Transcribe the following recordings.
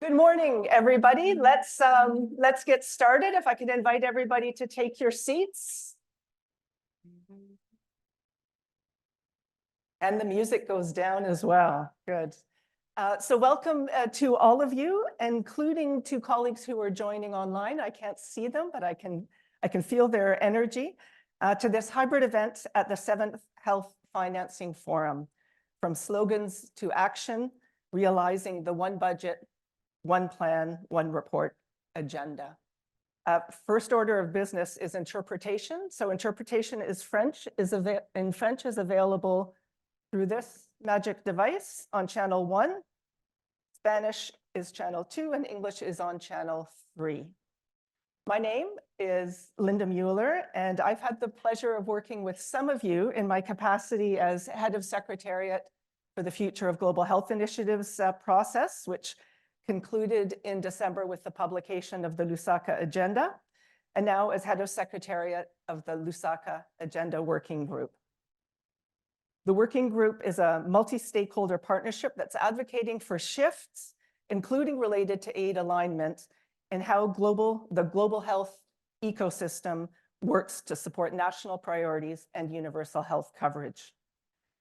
Good morning, everybody. Let's get started. If I could invite everybody to take your seats. And the music goes down as well. Good. So welcome to all of you, including to colleagues who are joining online. I can't see them, but I can feel their energy to this hybrid event at the 7th Health Financing Forum, from slogans to action, realizing the one budget, one plan, one report agenda. First order of business is interpretation. So interpretation is in French is available through this magic device on channel 1. Spanish is channel 2, and English is on channel 3. My name is Linda Mueller, and I've had the pleasure of working with some of you in my capacity as head of Secretariat for the Future of Global Health Initiatives process, which concluded in December with the publication of the Lusaka Agenda, and now as head of Secretariat of the Lusaka Agenda Working Group. The working group is a multi-stakeholder partnership that's advocating for shifts, including related to aid alignment, and how the global health ecosystem works to support national priorities and universal health coverage.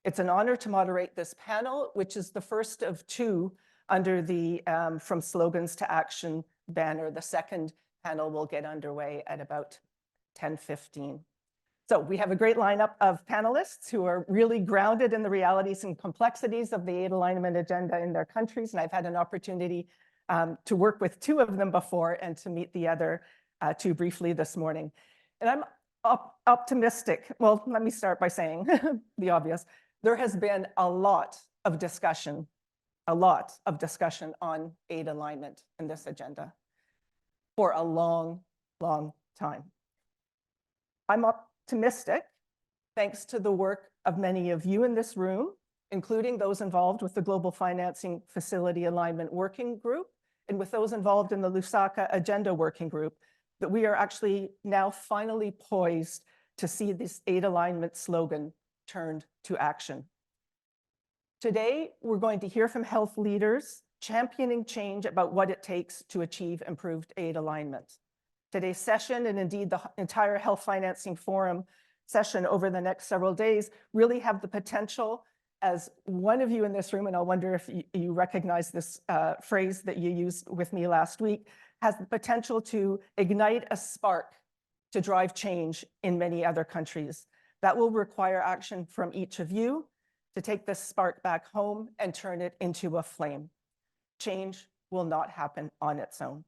It's an honor to moderate this panel, which is the first of two under the From Slogans to Action banner. The second panel will get underway at about 10:15. So we have a great lineup of panelists who are really grounded in the realities and complexities of the aid alignment agenda in their countries. And I've had an opportunity to work with two of them before and to meet the other two briefly this morning. And I'm optimistic. Well, let me start by saying the obvious. There has been a lot of discussion on aid alignment in this agenda for a long, long time. I'm optimistic, thanks to the work of many of you in this room, including those involved with the Global Financing Facility Alignment Working Group, and with those involved in the Lusaka Agenda Working Group, that we are actually now finally poised to see this aid alignment slogan turned to action. Today, we're going to hear from health leaders championing change about what it takes to achieve improved aid alignment. Today's session, and indeed the entire Health Financing Forum session over the next several days, really have the potential, as one of you in this room, and I'll wonder if you recognize this phrase that you used with me last week, has the potential to ignite a spark to drive change in many other countries. That will require action from each of you to take this spark back home and turn it into a flame. Change will not happen on its own.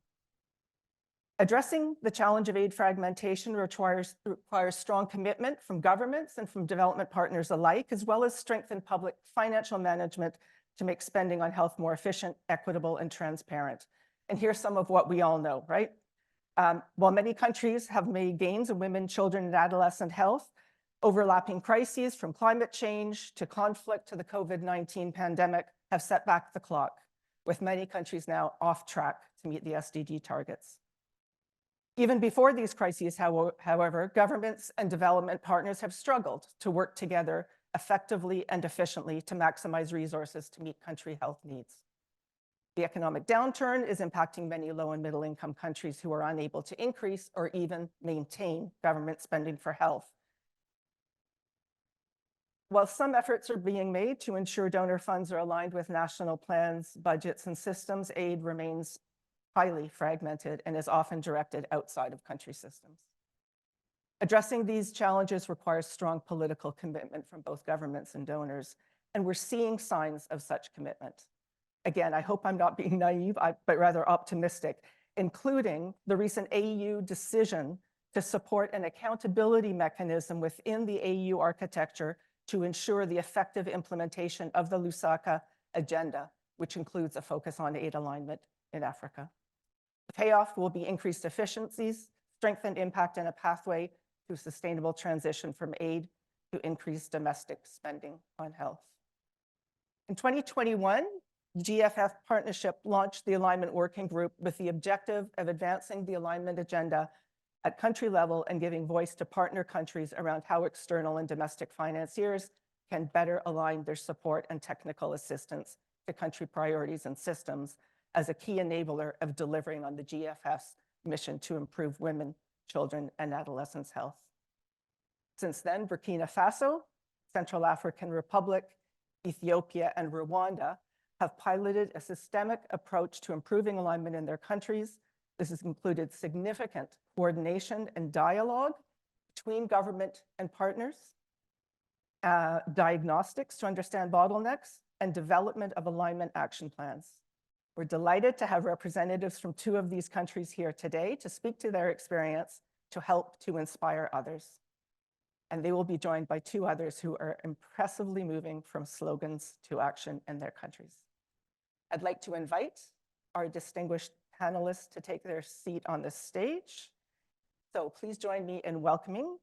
Addressing the challenge of aid fragmentation requires strong commitment from governments and from development partners alike, as well as strengthened public financial management to make spending on health more efficient, equitable, and transparent. And here's some of what we all know, right? While many countries have made gains in women, children, and adolescent health, overlapping crises from climate change to conflict to the COVID-19 pandemic have set back the clock, with many countries now off track to meet the SDG targets. Even before these crises, however, governments and development partners have struggled to work together effectively and efficiently to maximize resources to meet country health needs. The economic downturn is impacting many low and middle income countries who are unable to increase or even maintain government spending for health. While some efforts are being made to ensure donor funds are aligned with national plans, budgets, and systems, aid remains highly fragmented and is often directed outside of country systems. Addressing these challenges requires strong political commitment from both governments and donors, and we're seeing signs of such commitment. Again, I hope I'm not being naive, but rather optimistic, including the recent AU decision to support an accountability mechanism within the AU architecture to ensure the effective implementation of the Lusaka Agenda, which includes a focus on aid alignment in Africa. The payoff will be increased efficiencies, strengthened impact, and a pathway to sustainable transition from aid to increased domestic spending on health. In 2021, GFF Partnership launched the Alignment Working Group with the objective of advancing the alignment agenda at country level and giving voice to partner countries around how external and domestic financiers can better align their support and technical assistance to country priorities and systems as a key enabler of delivering on the GFF's mission to improve women, children, and adolescents' health. Since then, Burkina Faso, Central African Republic, Ethiopia, and Rwanda have piloted a systemic approach to improving alignment in their countries. This has included significant coordination and dialogue between government and partners, diagnostics to understand bottlenecks, and development of alignment action plans. We're delighted to have representatives from 2 of these countries here today to speak to their experience to help to inspire others. And they will be joined by 2 others who are impressively moving from slogans to action in their countries. I'd like to invite our distinguished panelists to take their seat on the stage. So please join me in welcoming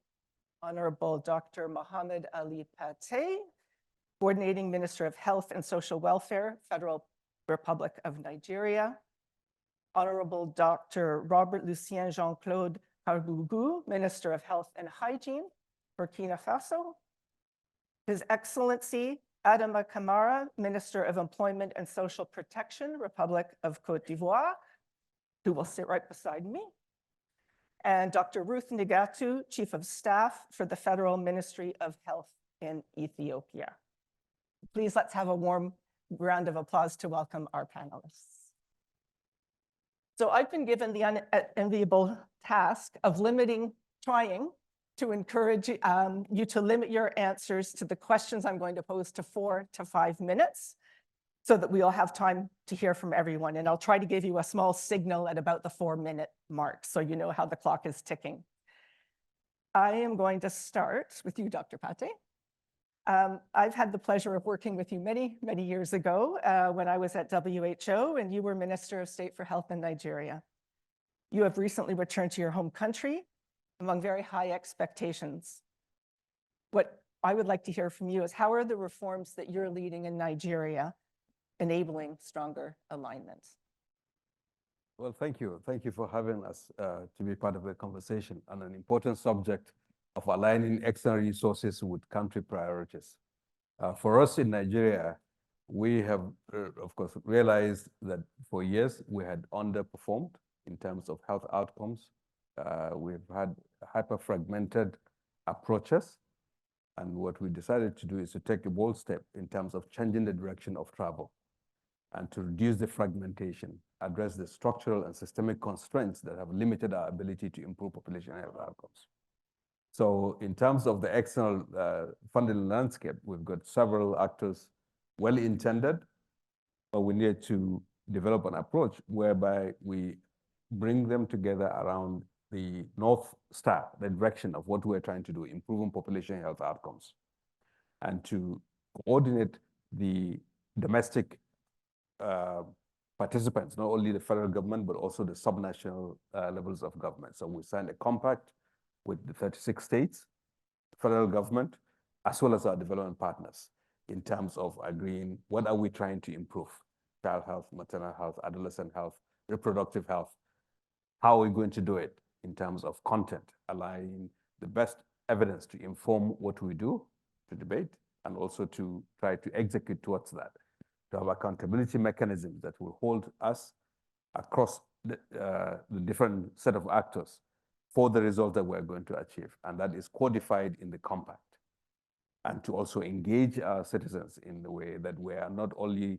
Honorable Dr. Mohamed Ali Pate, Coordinating Minister of Health and Social Welfare, Federal Republic of Nigeria. Honorable Dr. Robert Lucien Jean-Claude Karbougou, Minister of Health and Hygiene, Burkina Faso. His Excellency Adama Kamara, Minister of Employment and Social Protection, Republic of Côte d'Ivoire, who will sit right beside me. And Dr. Ruth Nigatu, Chief of Staff for the Federal Ministry of Health in Ethiopia. Please let's have a warm round of applause to welcome our panelists. So I've been given the unenviable task of trying to encourage you to limit your answers to the questions I'm going to pose to 4 to 5 minutes, so that we'll have time to hear from everyone. And I'll try to give you a small signal at about the 4-minute mark, so you know how the clock is ticking. I am going to start with you, Dr. Pate. I've had the pleasure of working with you many, many years ago when I was at WHO and you were Minister of State for Health in Nigeria. You have recently returned to your home country among very high expectations. What I would like to hear from you is, how are the reforms that you're leading in Nigeria enabling stronger alignment? Well, thank you. Thank you for having us to be part of the conversation on an important subject of aligning external resources with country priorities. For us in Nigeria, we have, of course, realized that for years we had underperformed in terms of health outcomes. We've had hyper-fragmented approaches. And what we decided to do is to take a bold step in terms of changing the direction of travel and to reduce the fragmentation, address the structural and systemic constraints that have limited our ability to improve population health outcomes. So in terms of the external funding landscape, we've got several actors well-intended, but we need to develop an approach whereby we bring them together around the North Star, the direction of what we're trying to do, improving population health outcomes, and to coordinate the domestic participants, not only the federal government, but also the subnational levels of government. So we signed a compact with the 36 states, federal government, as well as our development partners in terms of agreeing what are we trying to improve: child health, maternal health, adolescent health, reproductive health. How are we going to do it in terms of content, aligning the best evidence to inform what we do, to debate, and also to try to execute towards that, to have accountability mechanisms that will hold us across the different set of actors for the result that we're going to achieve. And that is codified in the compact. And to also engage our citizens in the way that we are not only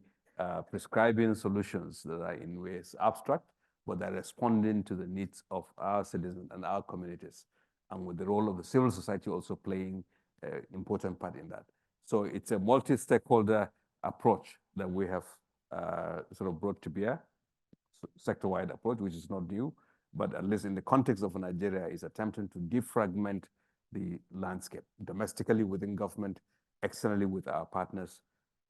prescribing solutions that are in ways abstract, but they're responding to the needs of our citizens and our communities, and with the role of the civil society also playing an important part in that. So it's a multi-stakeholder approach that we have sort of brought to bear, sector-wide approach, which is not new, but at least in the context of Nigeria, is attempting to defragment the landscape, domestically within government, externally with our partners,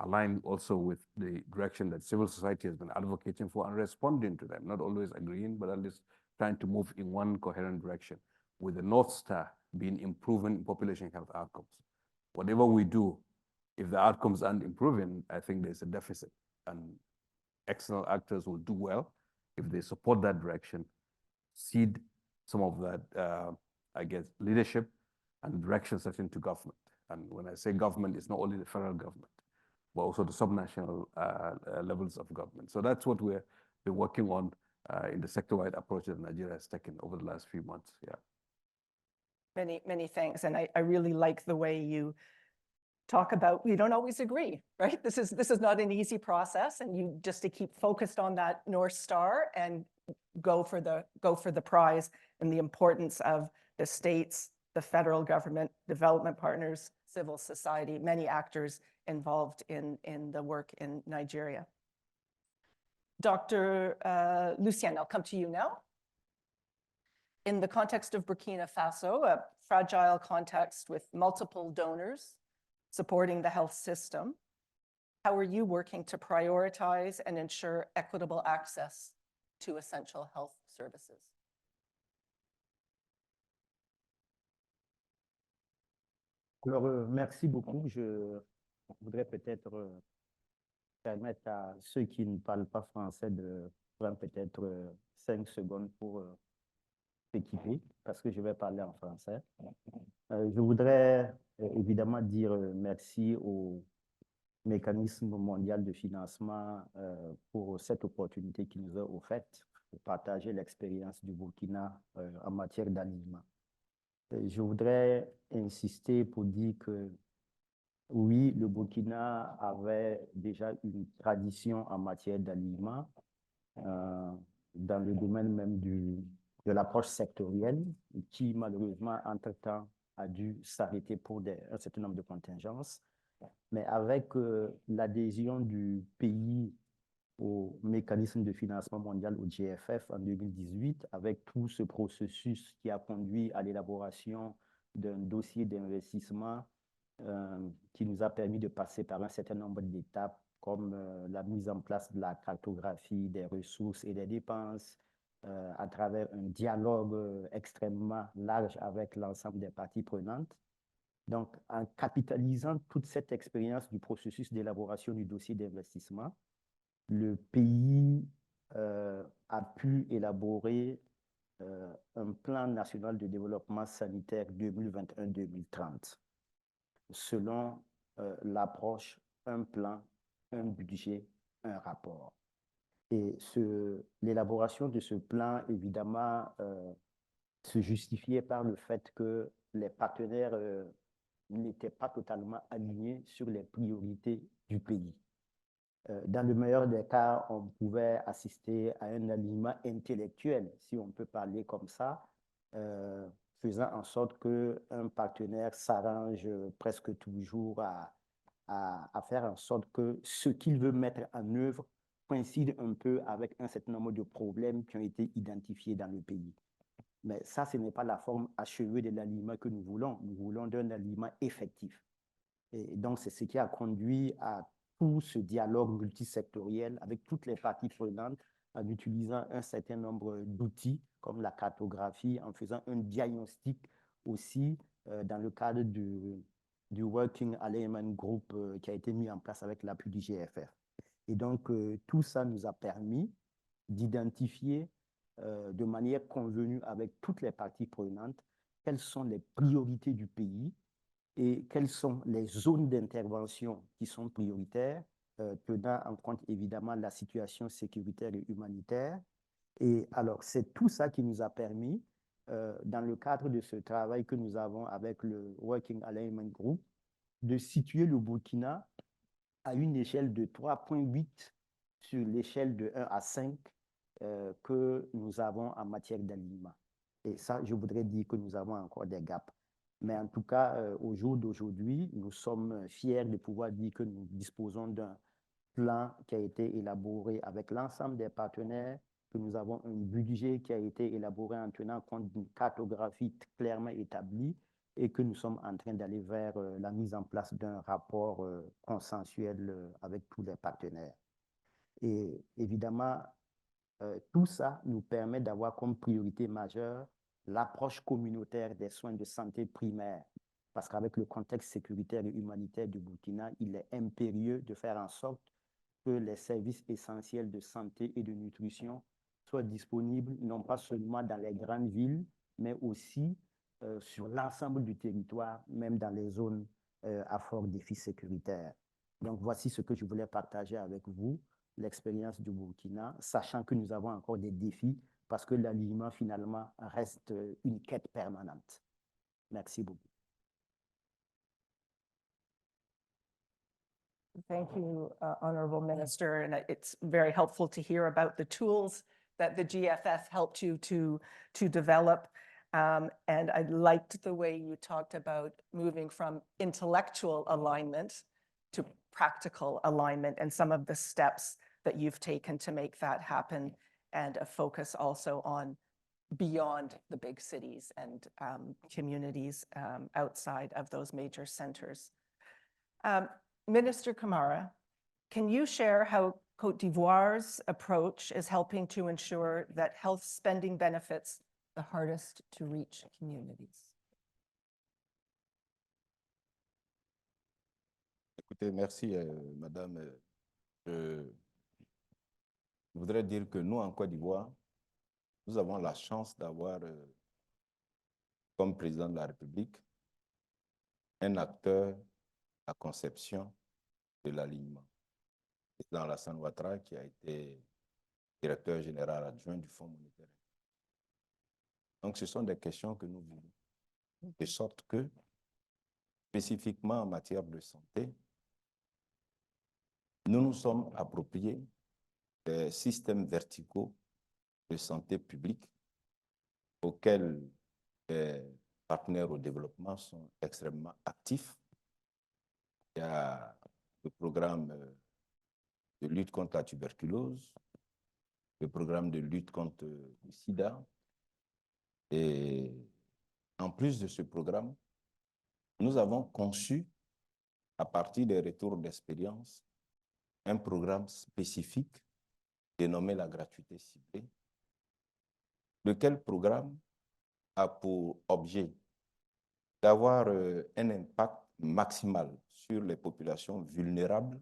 aligned also with the direction that civil society has been advocating for and responding to them, not always agreeing, but at least trying to move in one coherent direction, with the North Star being improving population health outcomes. Whatever we do, if the outcomes aren't improving, I think there's a deficit, and external actors will do well if they support that direction, cede some of that, I guess, leadership and direction set into government. And when I say government, it's not only the federal government, but also the subnational levels of government. So that's what we're been working on in the sector-wide approach that Nigeria has taken over the last few months. Yeah. Many thanks. And I really like the way you talk about, we don't always agree, right? This is not an easy process, and you just to keep focused on that North Star and go for the prize, and the importance of the states, the federal government, development partners, civil society, many actors involved in the work in Nigeria. Dr. Lucienne, I'll come to you now. In the context of Burkina Faso, a fragile context with multiple donors supporting the health system, how are you working to prioritize and ensure equitable access to essential health services? Alors, merci beaucoup. Je voudrais peut-être permettre à ceux qui ne parlent pas français de prendre peut-être 5 secondes pour s'équiper, parce que je vais parler en français. Je voudrais évidemment dire merci au mécanisme mondial de financement pour cette opportunité qu'il nous a offerte de partager l'expérience du Burkina en matière d'alignement. Je voudrais insister pour dire que oui, le Burkina avait déjà une tradition en matière d'alignement dans le domaine même de l'approche sectorielle qui malheureusement entre-temps a dû s'arrêter pour un certain nombre de contingences. Mais avec l'adhésion du pays au mécanisme de financement mondial, au AHFF, en 2018, avec tout ce processus qui a conduit à l'élaboration d'un dossier d'investissement qui nous a permis de passer par un certain nombre d'étapes, comme la mise en place de la cartographie des ressources et des dépenses, à travers un dialogue extrêmement large avec l'ensemble des parties prenantes. Donc, en capitalisant toute cette expérience du processus d'élaboration du dossier d'investissement, le pays a pu élaborer un plan national de développement sanitaire 2021-2030, selon l'approche un plan, un budget, un rapport. Et l'élaboration de ce plan, évidemment, se justifiait par le fait que les partenaires n'étaient pas totalement alignés sur les priorités du pays. Dans le meilleur des cas, on pouvait assister à un alignement intellectuel, si on peut parler comme ça, faisant en sorte qu'un partenaire s'arrange presque toujours à faire en sorte que ce qu'il veut mettre en œuvre coïncide un peu avec un certain nombre de problèmes qui ont été identifiés dans le pays. Mais ça, ce n'est pas la forme achevée de l'alignement que nous voulons. Nous voulons d'un alignement effectif. Et donc, c'est ce qui a conduit à tout ce dialogue multisectoriel avec toutes les parties prenantes en utilisant un certain nombre d'outils comme la cartographie, en faisant un diagnostic aussi dans le cadre du Working Alignment Group qui a été mis en place avec l'appui du GFF. Et donc, tout ça nous a permis d'identifier de manière convenue avec toutes les parties prenantes quelles sont les priorités du pays et quelles sont les zones d'intervention qui sont prioritaires, tenant en compte évidemment la situation sécuritaire et humanitaire. Et alors, c'est tout ça qui nous a permis, dans le cadre de ce travail que nous avons avec le Working Alignment Group, de situer le Burkina à une échelle de 3,8 sur l'échelle de 1 à 5 que nous avons en matière d'alignement. Et ça, je voudrais dire que nous avons encore des gaps. Mais en tout cas, au jour d'aujourd'hui, nous sommes fiers de pouvoir dire que nous disposons d'un plan qui a été élaboré avec l'ensemble des partenaires, que nous avons un budget qui a été élaboré en tenant compte d'une cartographie clairement établie et que nous sommes en train d'aller vers la mise en place d'un rapport consensuel avec tous les partenaires. Et évidemment, tout ça nous permet d'avoir comme priorité majeure l'approche communautaire des soins de santé primaires, parce qu'avec le contexte sécuritaire et humanitaire du Burkina, il est impérieux de faire en sorte que les services essentiels de santé et de nutrition soient disponibles non pas seulement dans les grandes villes, mais aussi sur l'ensemble du territoire, même dans les zones à fort défi sécuritaire. Donc, voici ce que je voulais partager avec vous l'expérience du Burkina, sachant que nous avons encore des défis parce que l'alignement finalement reste une quête permanente. Merci beaucoup. Thank you, Honorable Minister, and it's very helpful to hear about the tools that the GFF helped you to develop. And I liked the way you talked about moving from intellectual alignment to practical alignment and some of the steps that you've taken to make that happen, and a focus also on beyond the big cities and communities outside of those major centers. Minister Kamara, can you share how Côte d'Ivoire's approach is helping to ensure that health spending benefits the hardest to reach communities? Écoutez, merci, Madame. Je voudrais dire que nous, en Côte d'Ivoire, nous avons la chance d'avoir, comme président de la République, un acteur à la conception de l'alignement. C'est dans Alassane Ouattara, qui a été directeur général adjoint du Fonds monétaire. Donc, ce sont des questions que nous vivons. De sorte que, spécifiquement en matière de santé, nous nous sommes appropriés des systèmes verticaux de santé publique auxquels les partenaires au développement sont extrêmement actifs. Il y a le programme de lutte contre la tuberculose, le programme de lutte contre le sida. Et en plus de ce programme, nous avons conçu, à partir des retours d'expérience, un programme spécifique dénommé la gratuité ciblée, lequel programme a pour objet d'avoir un impact maximal sur les populations vulnérables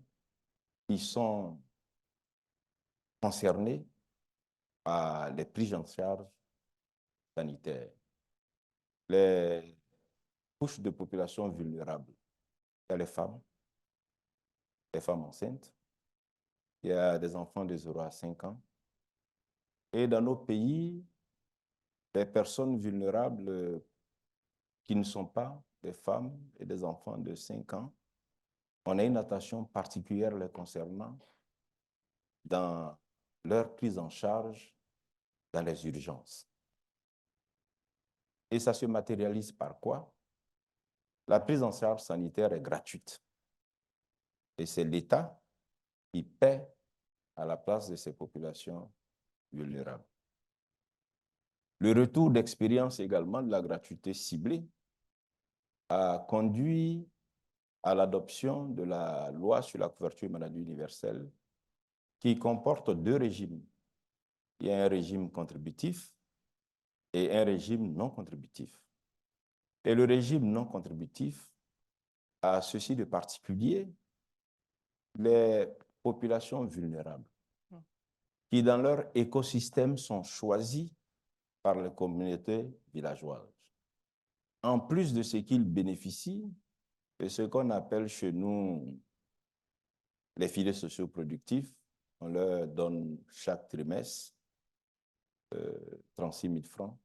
qui sont concernées par les prises en charge sanitaires. Les couches de population vulnérables, il y a les femmes enceintes, il y a des enfants de 0 à 5 ans. Et dans nos pays, les personnes vulnérables qui ne sont pas des femmes et des enfants de 5 ans, on a une attention particulière les concernant dans leur prise en charge dans les urgences. Et ça se matérialise par quoi? La prise en charge sanitaire est gratuite. Et c'est l'État qui paie à la place de ces populations vulnérables. Le retour d'expérience également de la gratuité ciblée a conduit à l'adoption de la loi sur la couverture maladie universelle qui comporte 2 régimes. Il y a un régime contributif et un régime non contributif. Et le régime non contributif a ceci de particulier: les populations vulnérables qui, dans leur écosystème, sont choisies par les communautés villageoises. En plus de ce qu'ils bénéficient de ce qu'on appelle chez nous les filets socioproductifs, on leur donne chaque trimestre 36 000 francs.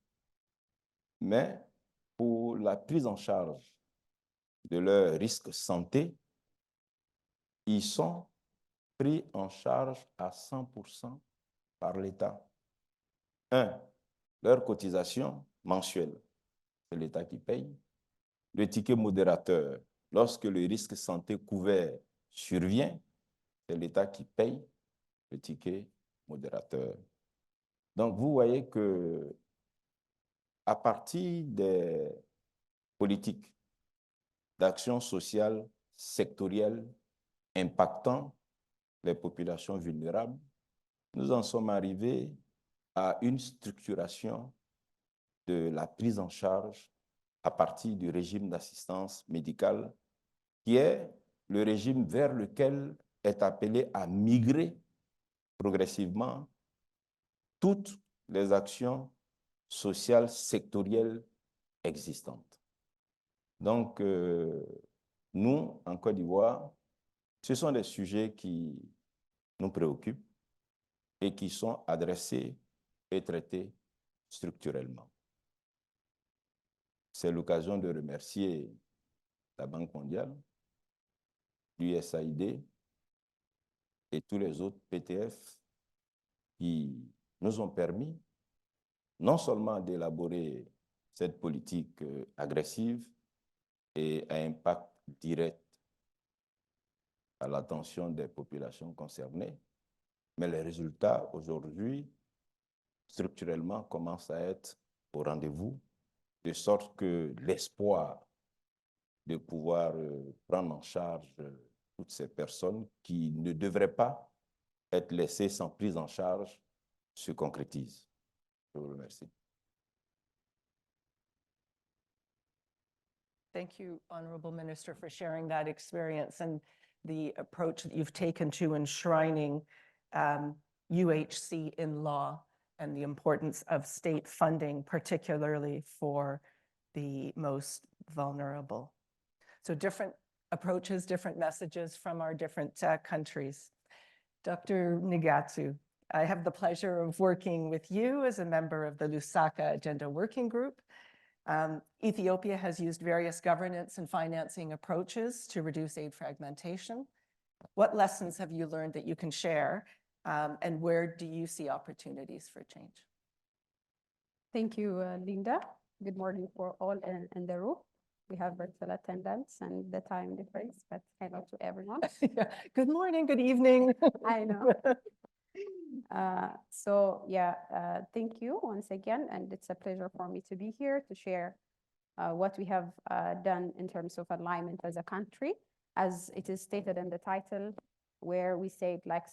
Mais pour la prise en charge de leurs risques santé, ils sont pris en charge à 100% par l'État. Leur cotisation mensuelle, c'est l'État qui paye. Le ticket modérateur, lorsque le risque santé couvert survient, c'est l'État qui paye le ticket modérateur. Donc, vous voyez que à partir des politiques d'action sociale sectorielle impactant les populations vulnérables, nous en sommes arrivés à une structuration de la prise en charge à partir du régime d'assistance médicale, qui est le régime vers lequel est appelé à migrer progressivement toutes les actions sociales sectorielles existantes. Donc, nous, en Côte d'Ivoire, ce sont des sujets qui nous préoccupent et qui sont adressés et traités structurellement. C'est l'occasion de remercier la Banque mondiale, l'USAID et tous les autres PTF qui nous ont permis non seulement d'élaborer cette politique agressive et à impact direct à l'attention des populations concernées, mais les résultats aujourd'hui, structurellement, commencent à être au rendez-vous, de sorte que l'espoir de pouvoir prendre en charge toutes ces personnes qui ne devraient pas être laissées sans prise en charge se concrétise. Je vous remercie. Thank you, Honorable Minister, for sharing that experience and the approach that you've taken to enshrining UHC in law and the importance of state funding, particularly for the most vulnerable. So different approaches, different messages from our different countries. Dr. Nigatsu, I have the pleasure of working with you as a member of the Lusaka Agenda Working Group. Ethiopia has used various governance and financing approaches to reduce aid fragmentation. What lessons have you learned that you can share, and where do you see opportunities for change? Thank you, Linda. Good morning for all in the room. We have virtual attendance and the time difference, but hello to everyone. Yeah. Good morning, good evening. I know. Thank you once again, and it's a pleasure for me to be here to share what we have done in terms of alignment as a country, as it is stated in the title, where we say like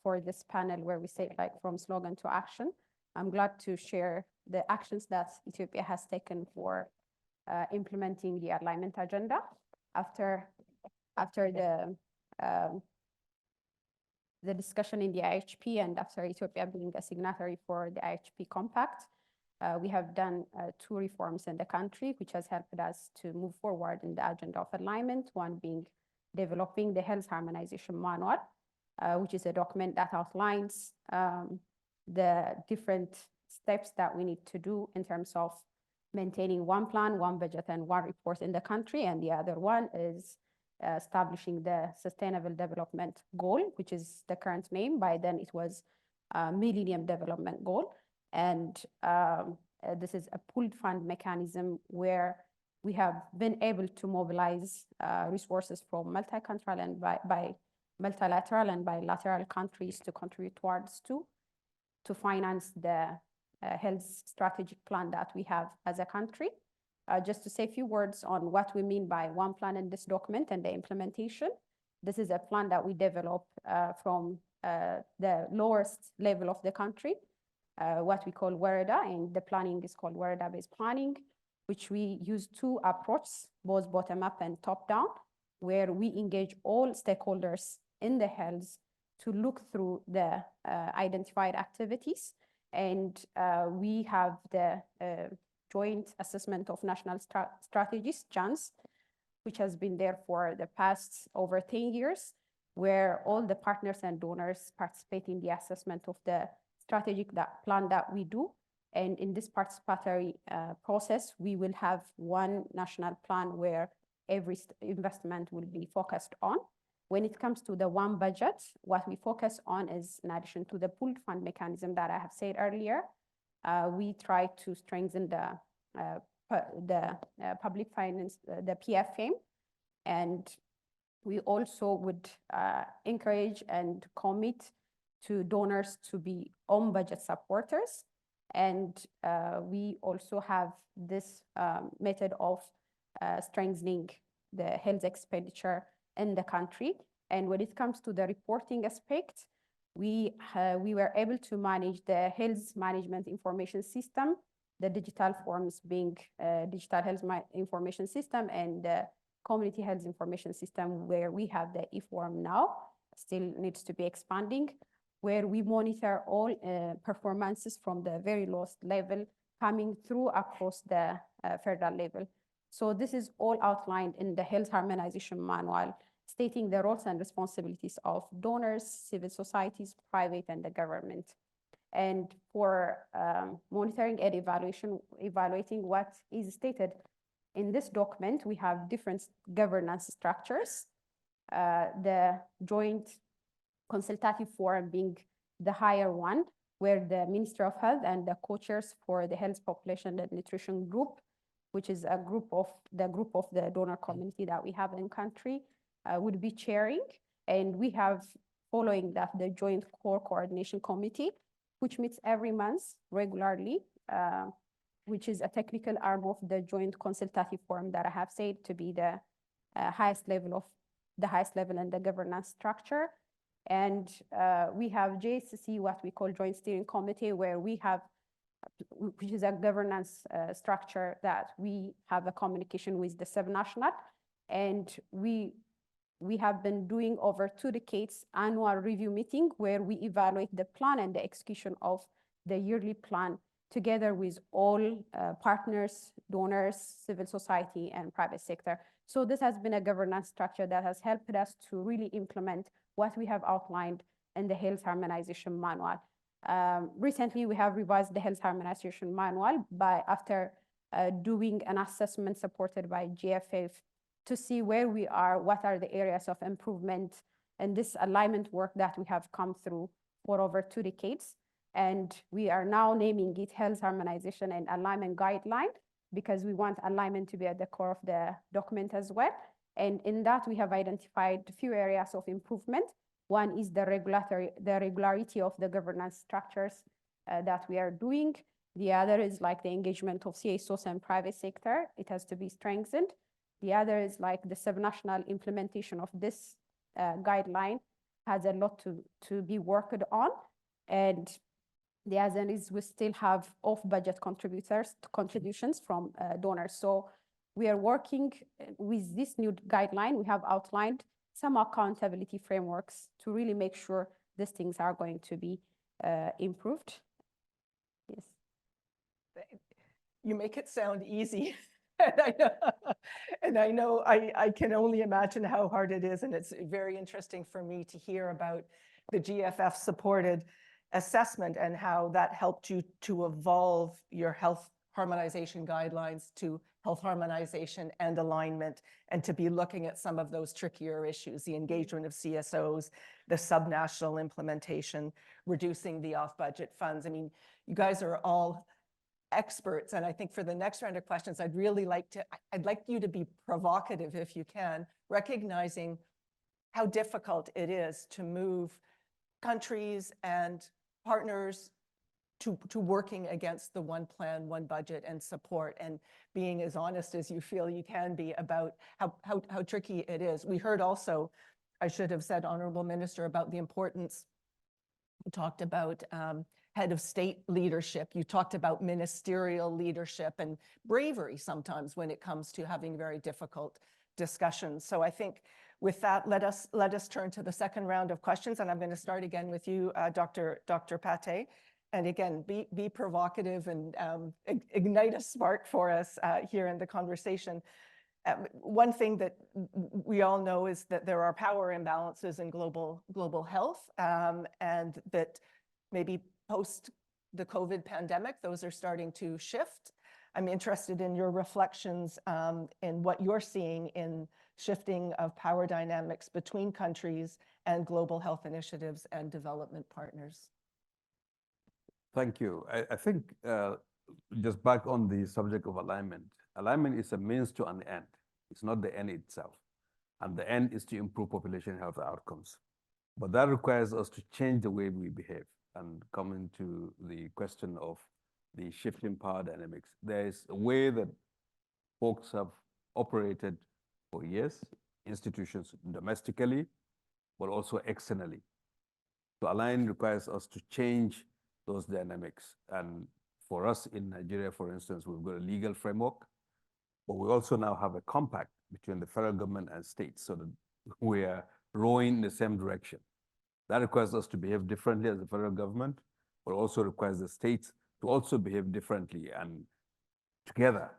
for this panel, where we say like from slogan to action. I'm glad to share the actions that Ethiopia has taken for implementing the alignment agenda after the discussion in the IHP and after Ethiopia being a signatory for the IHP Compact. We have done 2 reforms in the country, which has helped us to move forward in the agenda of alignment, one being developing the Health Harmonization Manual, which is a document that outlines the different steps that we need to do in terms of maintaining one plan, one budget, and one report in the country. And the other one is establishing the Sustainable Development Goal, which is the current name. By then it was Millennium Development Goal. And this is a pooled fund mechanism where we have been able to mobilize resources from multilateral and multilateral and bilateral countries to contribute towards to finance the health strategic plan that we have as a country. Just to say a few words on what we mean by one plan in this document and the implementation. This is a plan that we develop from the lowest level of the country, what we call WERDA, and the planning is called WERDA-based planning, which we use 2 approaches, both bottom-up and top-down, where we engage all stakeholders in the health to look through the identified activities. And we have the Joint Assessment of National Strategies, JANS, which has been there for the past over 10 years, where all the partners and donors participate in the assessment of the strategic plan that we do. And in this participatory process, we will have one national plan where every investment will be focused on. When it comes to the one budget, what we focus on is, in addition to the pooled fund mechanism that I have said earlier, we try to strengthen the public finance, the PFM, and we also would encourage and commit to donors to be on budget supporters. And we also have this method of strengthening the health expenditure in the country. And when it comes to the reporting aspect, we were able to manage the health management information system, the digital forms being digital health information system, and the community health information system, where we have the e-form now, still needs to be expanding, where we monitor all performances from the very lowest level coming through across the federal level. So this is all outlined in the Health Harmonization Manual stating the roles and responsibilities of donors, civil societies, private, and the government. And for monitoring and evaluating what is stated in this document, we have different governance structures. The joint consultative forum being the higher one, where the Minister of Health and the co-chairs for the Health, Population, and Nutrition Group, which is a group of the donor community that we have in country, would be chairing. And we have, following that, the Joint Core Coordination Committee, which meets every month regularly, which is a technical arm of the Joint Consultative Forum that I have said to be the highest level in the governance structure. And we have JSC, what we call Joint Steering Committee, where we have, which is a governance structure that we have a communication with the subnational. And we have been doing over 2 decades annual review meeting where we evaluate the plan and the execution of the yearly plan together with all partners, donors, civil society, and private sector. So this has been a governance structure that has helped us to really implement what we have outlined in the Health Harmonization Manual. Recently, we have revised the Health Harmonization Manual after doing an assessment supported by AHFF to see where we are, what are the areas of improvement, and this alignment work that we have come through for over 2 decades. And we are now naming it Health Harmonization and Alignment Guideline, because we want alignment to be at the core of the document as well. And in that, we have identified a few areas of improvement. One is the regularity of the governance structures that we are doing. The other is like the engagement of CSOs and private sector. It has to be strengthened. The other is like the subnational implementation of this guideline has a lot to be worked on. And the other is we still have off-budget contributions from donors. So we are working with this new guideline. We have outlined some accountability frameworks to really make sure these things are going to be improved. Yes. You make it sound easy. And I know I can only imagine how hard it is. And it's very interesting for me to hear about the GFF supported assessment and how that helped you to evolve your health harmonization guidelines to health harmonization and alignment, and to be looking at some of those trickier issues, the engagement of CSOs, the subnational implementation, reducing the off-budget funds. I mean, you guys are all experts, and I think for the next round of questions, I'd like you to be provocative if you can, recognizing how difficult it is to move countries and partners to working against the one plan, one budget, and support, and being as honest as you feel you can be about how tricky it is. We heard also, I should have said, Honorable Minister, about the importance. You talked about head of state leadership. You talked about ministerial leadership and bravery sometimes when it comes to having very difficult discussions. So I think with that, let us turn to the second round of questions, and I'm going to start again with you, Dr. Pate. And again, be provocative and ignite a spark for us here in the conversation. One thing that we all know is that there are power imbalances in global health, and that maybe post the COVID pandemic, those are starting to shift. I'm interested in your reflections in what you're seeing in shifting of power dynamics between countries and global health initiatives and development partners. Thank you. I think just back on the subject of alignment. Alignment is a means to an end. It's not the end itself. And the end is to improve population health outcomes. But that requires us to change the way we behave. And coming to the question of the shifting power dynamics, there is a way that folks have operated for years, institutions domestically, but also externally. To align requires us to change those dynamics. And for us in Nigeria, for instance, we've got a legal framework, but we also now have a compact between the federal government and states so that we are rowing in the same direction. That requires us to behave differently as the federal government, but also requires the states to also behave differently, and together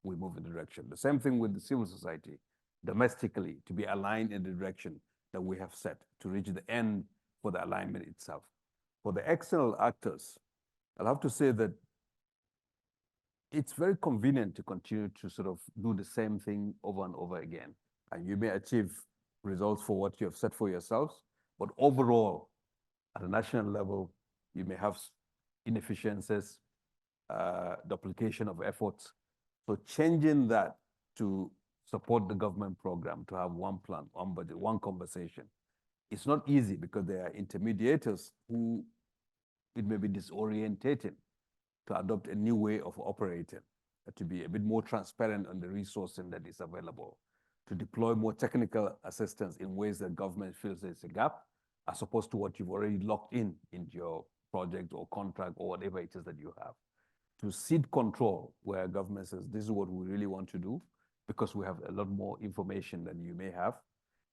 we move in the direction. The same thing with the civil society. domestically to be aligned in the direction that we have set to reach the end for the alignment itself. For the external actors, I'll have to say that it's very convenient to continue to sort of do the same thing over and over again. And you may achieve results for what you have set for yourselves, but overall, at a national level, you may have inefficiencies, duplication of efforts. So changing that to support the government program, to have one plan, one budget, one conversation, it's not easy because there are intermediators who it may be disorientating to adopt a new way of operating, to be a bit more transparent on the resourcing that is available, to deploy more technical assistance in ways that government feels there's a gap, as opposed to what you've already locked in into your project or contract or whatever it is that you have. To cede control where government says, this is what we really want to do, because we have a lot more information than you may have.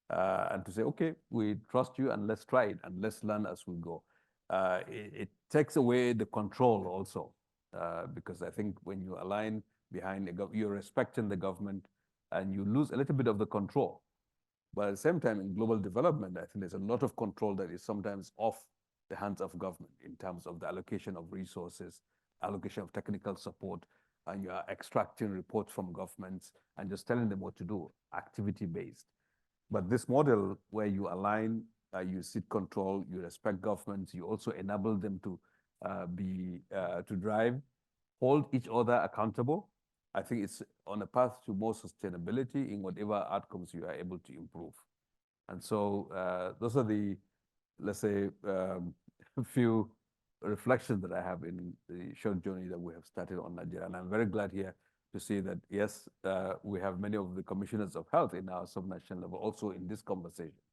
And to say, okay, we trust you and let's try it and let's learn as we go. It takes away the control also, because I think when you align behind, you're respecting the government and you lose a little bit of the control. But at the same time, in global development, I think there's a lot of control that is sometimes off the hands of government in terms of the allocation of resources, allocation of technical support, and you are extracting reports from governments and just telling them what to do, activity-based. But this model where you align, you cede control, you respect governments, you also enable them to drive, hold each other accountable. I think it's on a path to more sustainability in whatever outcomes you are able to improve. And so those are the, let's say, a few reflections that I have in the short journey that we have started on Nigeria. And I'm very glad here to see that, yes, we have many of the commissioners of health in our subnational level also in this conversation,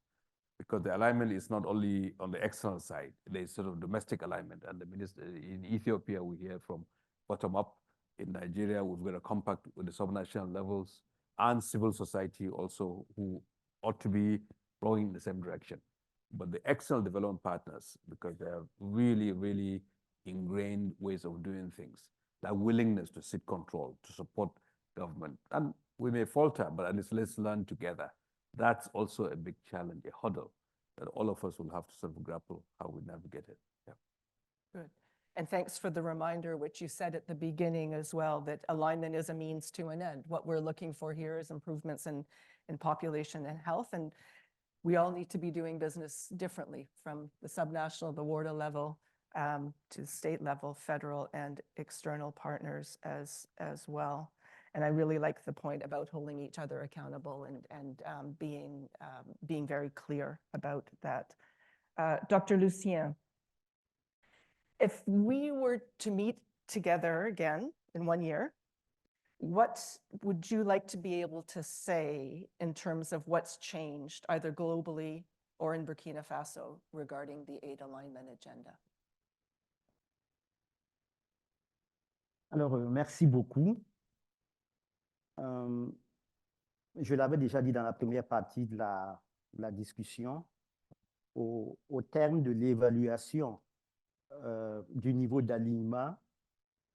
because the alignment is not only on the external side, there's sort of domestic alignment. And the minister in Ethiopia, we hear from bottom up. In Nigeria, we've got a compact with the subnational levels and civil society also, who ought to be rowing in the same direction. But the external development partners, because they have really, really ingrained ways of doing things, that willingness to seek control, to support government. And we may falter, but at least let's learn together. That's also a big challenge, a hurdle that all of us will have to sort of grapple how we navigate it. Yeah. Good. And thanks for the reminder, which you said at the beginning as well, that alignment is a means to an end. What we're looking for here is improvements in population and health. And we all need to be doing business differently, from the subnational, the warda level, to the state level, federal and external partners as well. And I really like the point about holding each other accountable and being very clear about that. Dr. Lucien, if we were to meet together again in 1 year, what would you like to be able to say in terms of what's changed, either globally or in Burkina Faso, regarding the aid alignment agenda? Alors, merci beaucoup. Je l'avais déjà dit dans la première partie de la discussion, au terme de l'évaluation du niveau d'alignement,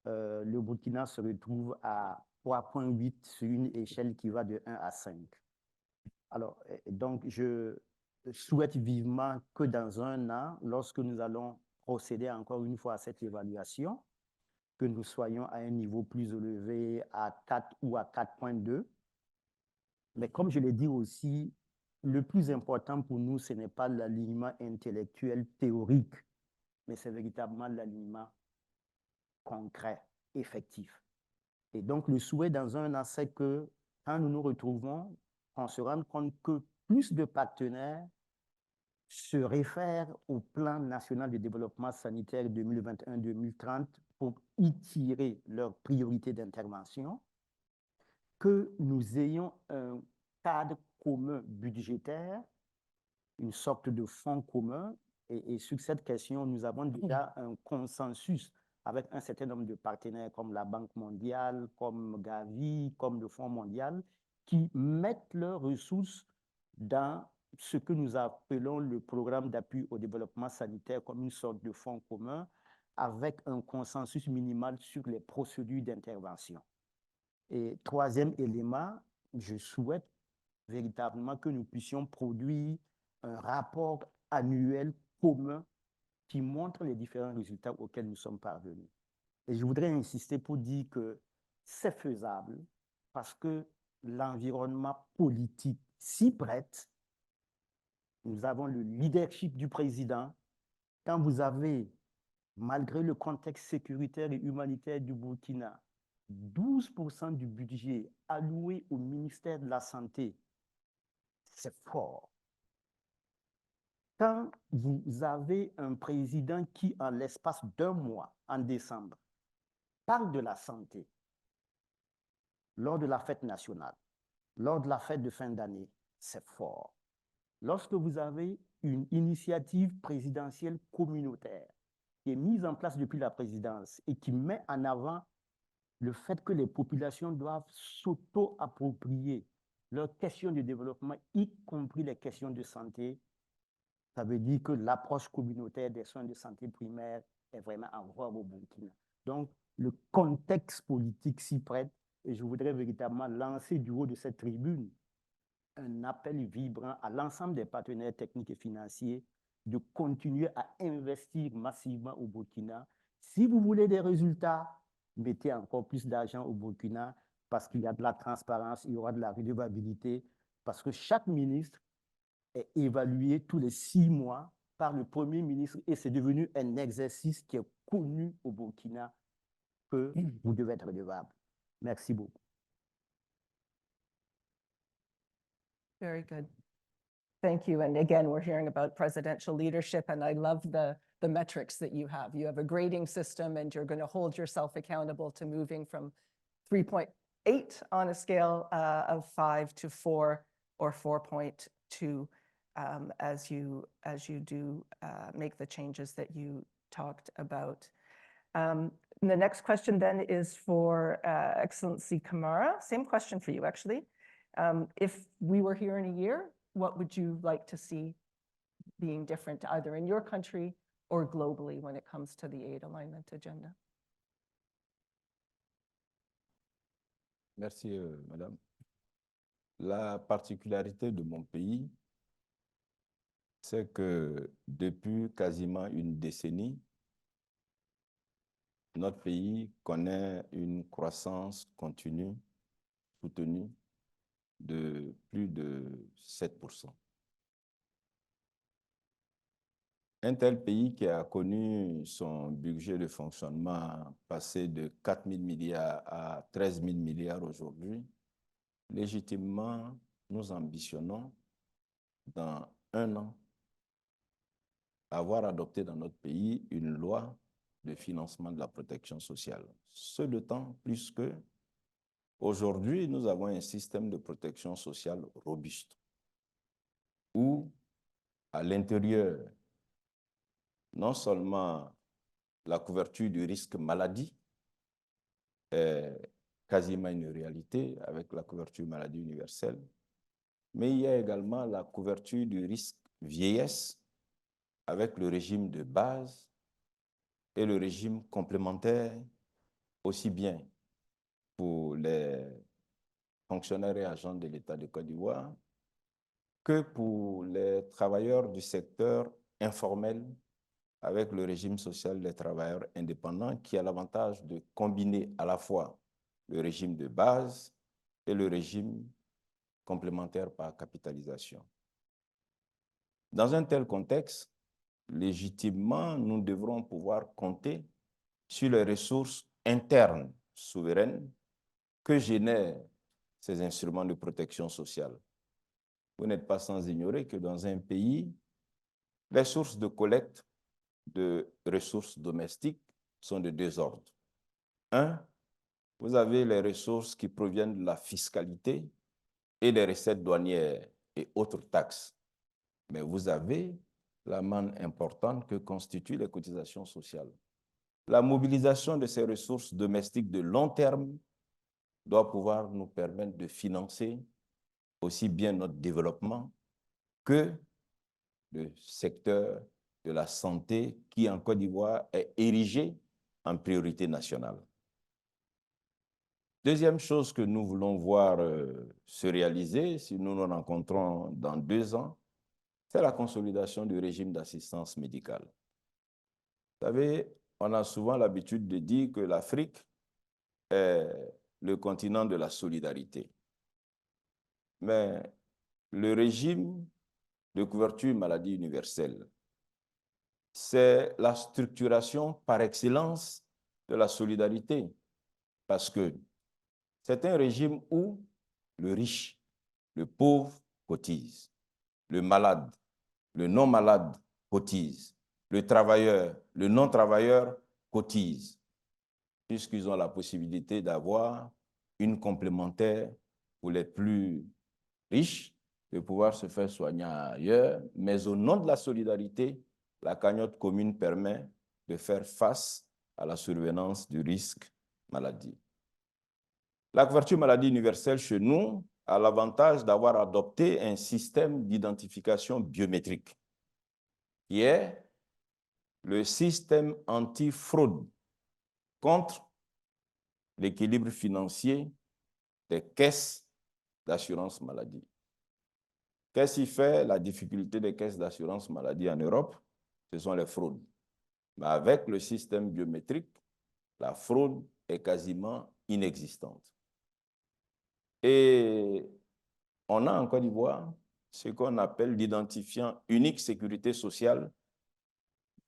le Burkina se retrouve à 3,8 sur une échelle qui va de 1 à 5. Alors, donc, je souhaite vivement que dans 1 an, lorsque nous allons procéder encore une fois à cette évaluation, que nous soyons à un niveau plus élevé, à 4 ou à 4,2. Mais comme je l'ai dit aussi, le plus important pour nous, ce n'est pas l'alignement intellectuel théorique, mais c'est véritablement l'alignement concret, effectif. Et donc, le souhait dans 1 an, c'est que quand nous nous retrouvons, on se rende compte que plus de partenaires se réfèrent au plan national de développement sanitaire 2021-2030 pour y tirer leurs priorités d'intervention, que nous ayons un cadre commun budgétaire, une sorte de fonds commun. Et sur cette question, nous avons déjà un consensus avec un certain nombre de partenaires comme la Banque mondiale, comme Gavi, comme le Fonds mondial, qui mettent leurs ressources dans ce que nous appelons le programme d'appui au développement sanitaire comme une sorte de fonds commun avec un consensus minimal sur les procédures d'intervention. Et troisième élément, je souhaite véritablement que nous puissions produire un rapport annuel commun qui montre les différents résultats auxquels nous sommes parvenus. Et je voudrais insister pour dire que c'est faisable parce que l'environnement politique s'y prête. Nous avons le leadership du président. Quand vous avez, malgré le contexte sécuritaire et humanitaire du Burkina, 12% du budget alloué au ministère de la Santé, c'est fort. Quand vous avez un président qui, en l'espace d'un mois, en décembre, parle de la santé, lors de la fête nationale, lors de la fête de fin d'année, c'est fort. Lorsque vous avez une initiative présidentielle communautaire qui est mise en place depuis la présidence et qui met en avant le fait que les populations doivent s'auto-approprier leurs questions de développement, y compris les questions de santé, ça veut dire que l'approche communautaire des soins de santé primaire est vraiment en vogue au Burkina. Donc, le contexte politique s'y prête et je voudrais véritablement lancer du haut de cette tribune un appel vibrant à l'ensemble des partenaires techniques et financiers de continuer à investir massivement au Burkina. Si vous voulez des résultats, mettez encore plus d'argent au Burkina parce qu'il y a de la transparence, il y aura de la redevabilité, parce que chaque ministre est évalué tous les 6 mois par le Premier ministre et c'est devenu un exercice qui est connu au Burkina que vous devez être redevable. Merci beaucoup. Very good. Thank you. And again, we're hearing about presidential leadership, and I love the metrics that you have. You have a grading system, and you're going to hold yourself accountable to moving from 3.8 on a scale of 5 to 4 or 4.2 as you do make the changes that you talked about. The next question then is for Excellency Kamara. Same question for you, actually. If we were here in a year, what would you like to see being different either in your country or globally when it comes to the aid alignment agenda? Merci, Madame. La particularité de mon pays, c'est que depuis quasiment une décennie, notre pays connaît une croissance continue, soutenue, de plus de 7%. Un tel pays qui a connu son budget de fonctionnement passer de 4 000 milliards à 13 000 milliards aujourd'hui, légitimement, nous ambitionnons dans 1 an avoir adopté dans notre pays une loi de financement de la protection sociale. Ce d'autant plus que aujourd'hui, nous avons un système de protection sociale robuste où, à l'intérieur, non seulement la couverture du risque maladie est quasiment une réalité avec la couverture maladie universelle, mais il y a également la couverture du risque vieillesse avec le régime de base et le régime complémentaire, aussi bien pour les fonctionnaires et agents de l'État de Côte d'Ivoire que pour les travailleurs du secteur informel avec le régime social des travailleurs indépendants qui a l'avantage de combiner à la fois le régime de base et le régime complémentaire par capitalisation. Dans un tel contexte, légitimement, nous devrons pouvoir compter sur les ressources internes souveraines que génèrent ces instruments de protection sociale. Vous n'êtes pas sans ignorer que dans un pays, les sources de collecte de ressources domestiques sont de 2 ordres. 1, vous avez les ressources qui proviennent de la fiscalité et des recettes douanières et autres taxes. Mais vous avez la manne importante que constituent les cotisations sociales. La mobilisation de ces ressources domestiques de long terme doit pouvoir nous permettre de financer aussi bien notre développement que le secteur de la santé qui, en Côte d'Ivoire, est érigé en priorité nationale. Deuxième chose que nous voulons voir se réaliser, si nous nous rencontrons dans 2 ans, c'est la consolidation du régime d'assistance médicale. Vous savez, on a souvent l'habitude de dire que l'Afrique est le continent de la solidarité. Mais le régime de couverture maladie universelle, c'est la structuration par excellence de la solidarité. Parce que c'est un régime où le riche, le pauvre cotise, le malade, le non-malade cotise, le travailleur, le non-travailleur cotise, puisqu'ils ont la possibilité d'avoir une complémentaire pour les plus riches, de pouvoir se faire soigner ailleurs, mais au nom de la solidarité, la cagnotte commune permet de faire face à la survenance du risque maladie. La couverture maladie universelle chez nous a l'avantage d'avoir adopté un système d'identification biométrique qui est le système anti-fraude contre l'équilibre financier des caisses d'assurance maladie. Qu'est-ce qui fait la difficulté des caisses d'assurance maladie en Europe? Ce sont les fraudes. Mais avec le système biométrique, la fraude est quasiment inexistante. Et on a en Côte d'Ivoire ce qu'on appelle l'identifiant unique sécurité sociale.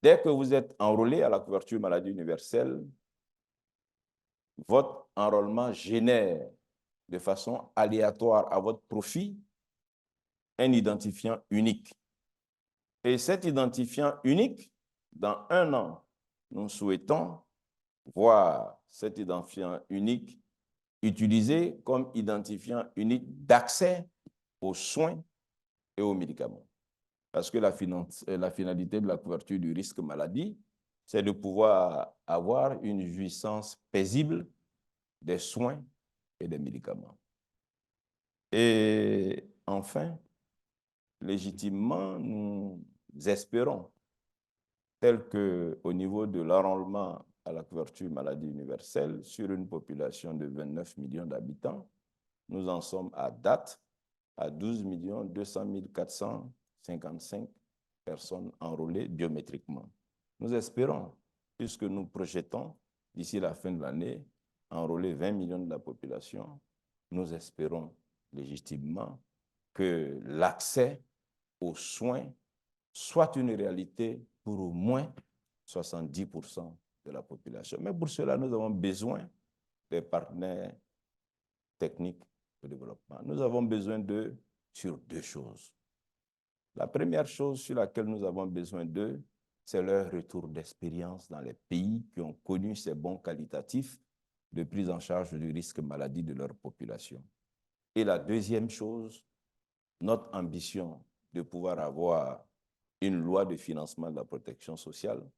Dès que vous êtes enrôlé à la couverture maladie universelle, votre enrôlement génère de façon aléatoire à votre profit un identifiant unique. Et cet identifiant unique, dans 1 an, nous souhaitons voir cet identifiant unique utilisé comme identifiant unique d'accès aux soins et aux médicaments. Parce que la finalité de la couverture du risque maladie, c'est de pouvoir avoir une jouissance paisible des soins et des médicaments. Et enfin, légitimement, nous espérons, tel qu'au niveau de l'enrôlement à la couverture maladie universelle sur une population de 29 millions d'habitants, nous en sommes à date à 12 200 455 personnes enrôlées biométriquement. Nous espérons, puisque nous projetons d'ici la fin de l'année, enrôler 20 millions de la population, nous espérons légitimement que l'accès aux soins soit une réalité pour au moins 70% de la population. Mais pour cela, nous avons besoin des partenaires techniques de développement. Nous avons besoin d'eux sur 2 choses. La première chose sur laquelle nous avons besoin d'eux, c'est leur retour d'expérience dans les pays qui ont connu ces bons qualitatifs de prise en charge du risque maladie de leur population. Et la deuxième chose, notre ambition de pouvoir avoir une loi de financement de la protection sociale,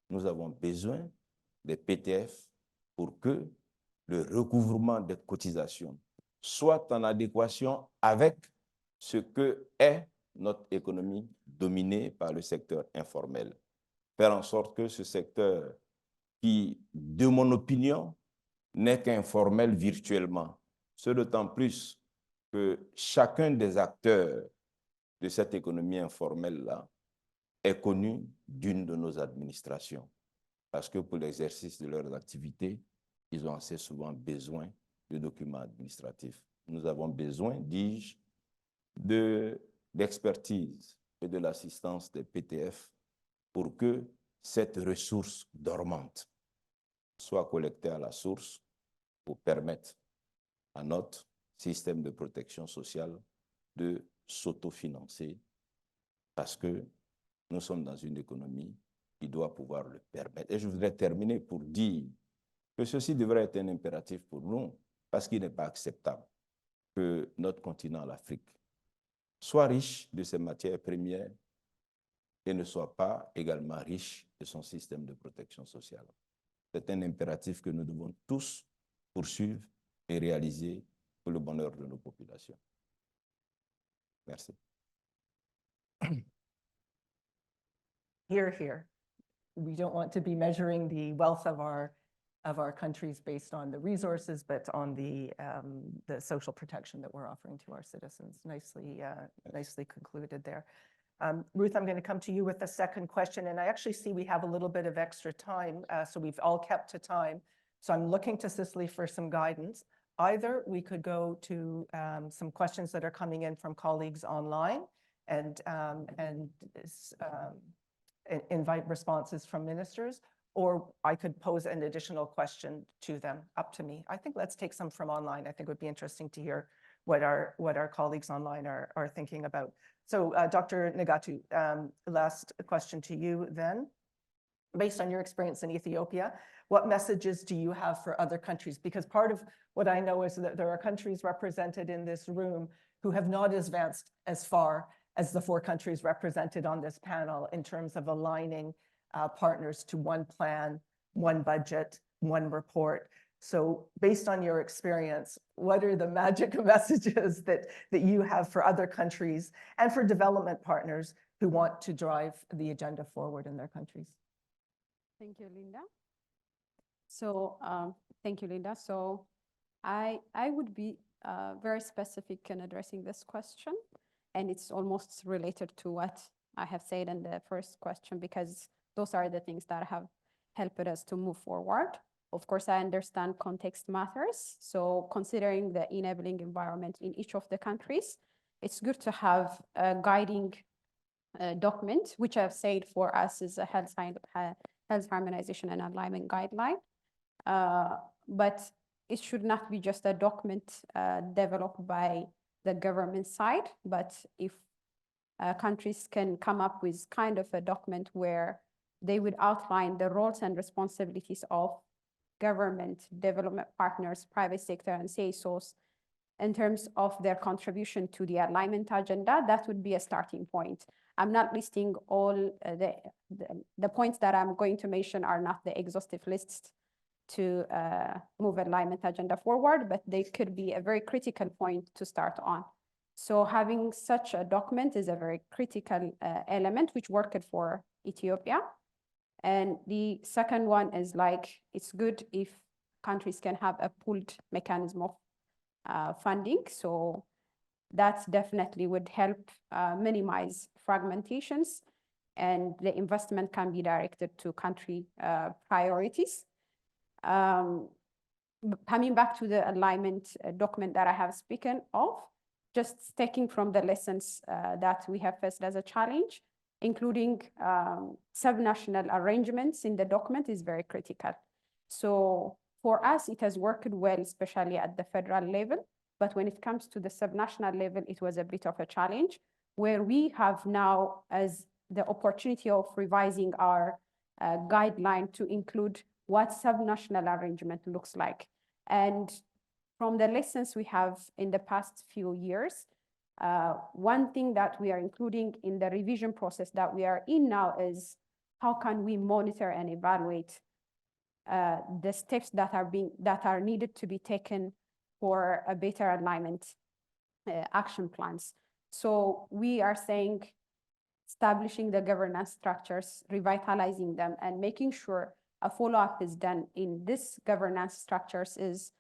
nous avons besoin des PTF pour que le recouvrement des cotisations soit en adéquation avec ce que est notre économie dominée par le secteur informel. Faire en sorte que ce secteur qui, de mon opinion, n'est qu'informel virtuellement, ce d'autant plus que chacun des acteurs de cette économie informelle-là est connu d'une de nos administrations. Parce que pour l'exercice de leurs activités, ils ont assez souvent besoin de documents administratifs. Nous avons besoin, dis-je, d'expertise et de l'assistance des PTF pour que cette ressource dormante soit collectée à la source pour permettre à notre système de protection sociale de s'autofinancer parce que nous sommes dans une économie qui doit pouvoir le permettre. Et je voudrais terminer pour dire que ceci devrait être un impératif pour nous parce qu'il n'est pas acceptable que notre continent, l'Afrique, soit riche de ses matières premières et ne soit pas également riche de son système de protection sociale. C'est un impératif que nous devons tous poursuivre et réaliser pour le bonheur de nos populations. Merci. Here, here. We don't want to be measuring the wealth of our of our countries based on the resources, but on the social protection that we're offering to our citizens. Nicely concluded there. Ruth, I'm going to come to you with the second question, and I actually see we have a little bit of extra time, so we've all kept to time. So I'm looking to Cicely for some guidance. Either we could go to some questions that are coming in from colleagues online and invite responses from ministers, or I could pose an additional question to them, up to me. I think let's take some from online. I think it would be interesting to hear what our colleagues online are thinking about. So Dr. Nagatu, last question to you then. Based on your experience in Ethiopia, what messages do you have for other countries? Because part of what I know is that there are countries represented in this room who have not advanced as far as the 4 countries represented on this panel in terms of aligning partners to one plan, one budget, one report. So based on your experience, what are the magic messages that you have for other countries and for development partners who want to drive the agenda forward in their countries? Thank you, Linda. So thank you, Linda. So I would be very specific in addressing this question, and it's almost related to what I have said in the first question, because those are the things that have helped us to move forward. Of course, I understand context matters. So considering the enabling environment in each of the countries, it's good to have a guiding document, which I've said for us is a health harmonization and alignment guideline. But it should not be just a document developed by the government side, but if countries can come up with kind of a document where they would outline the roles and responsibilities of government, development partners, private sector, and CSOs in terms of their contribution to the alignment agenda, that would be a starting point. I'm not listing all the points that I'm going to mention are not the exhaustive lists to move alignment agenda forward, but they could be a very critical point to start on. So having such a document is a very critical element which worked for Ethiopia. And the second one is like, it's good if countries can have a pooled mechanism of funding. So that definitely would help minimize fragmentations, and the investment can be directed to country priorities. Coming back to the alignment document that I have spoken of, just taking from the lessons that we have faced as a challenge, including subnational arrangements in the document is very critical. So for us, it has worked well, especially at the federal level. But when it comes to the subnational level, it was a bit of a challenge, where we have now as the opportunity of revising our guideline to include what subnational arrangement looks like. And from the lessons we have in the past few years, one thing that we are including in the revision process that we are in now is how can we monitor and evaluate the steps that are needed to be taken for a better alignment action plans. So we are saying establishing the governance structures, revitalizing them, and making sure a follow-up is done in this governance structures is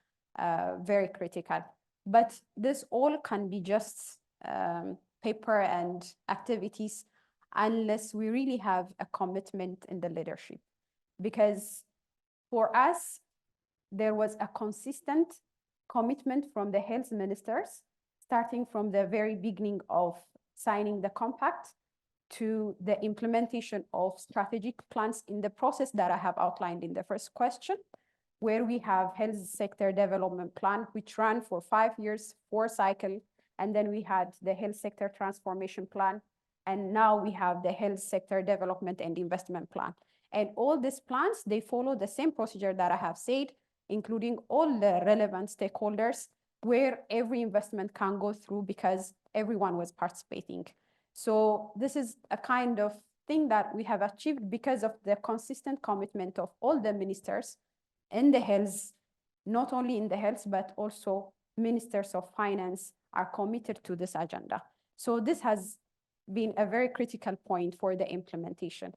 very critical. But this all can be just paper and activities unless we really have a commitment in the leadership. Because for us, there was a consistent commitment from the health ministers, starting from the very beginning of signing the compact to the implementation of strategic plans in the process that I have outlined in the first question, where we have health sector development plan, which ran for 5 years, 4 cycles, and then we had the health sector transformation plan, and now we have the health sector development and investment plan. And all these plans, they follow the same procedure that I have said, including all the relevant stakeholders, where every investment can go through because everyone was participating. So this is a kind of thing that we have achieved because of the consistent commitment of all the ministers in the health, not only in the health, but also ministers of finance are committed to this agenda. So this has been a very critical point for the implementation.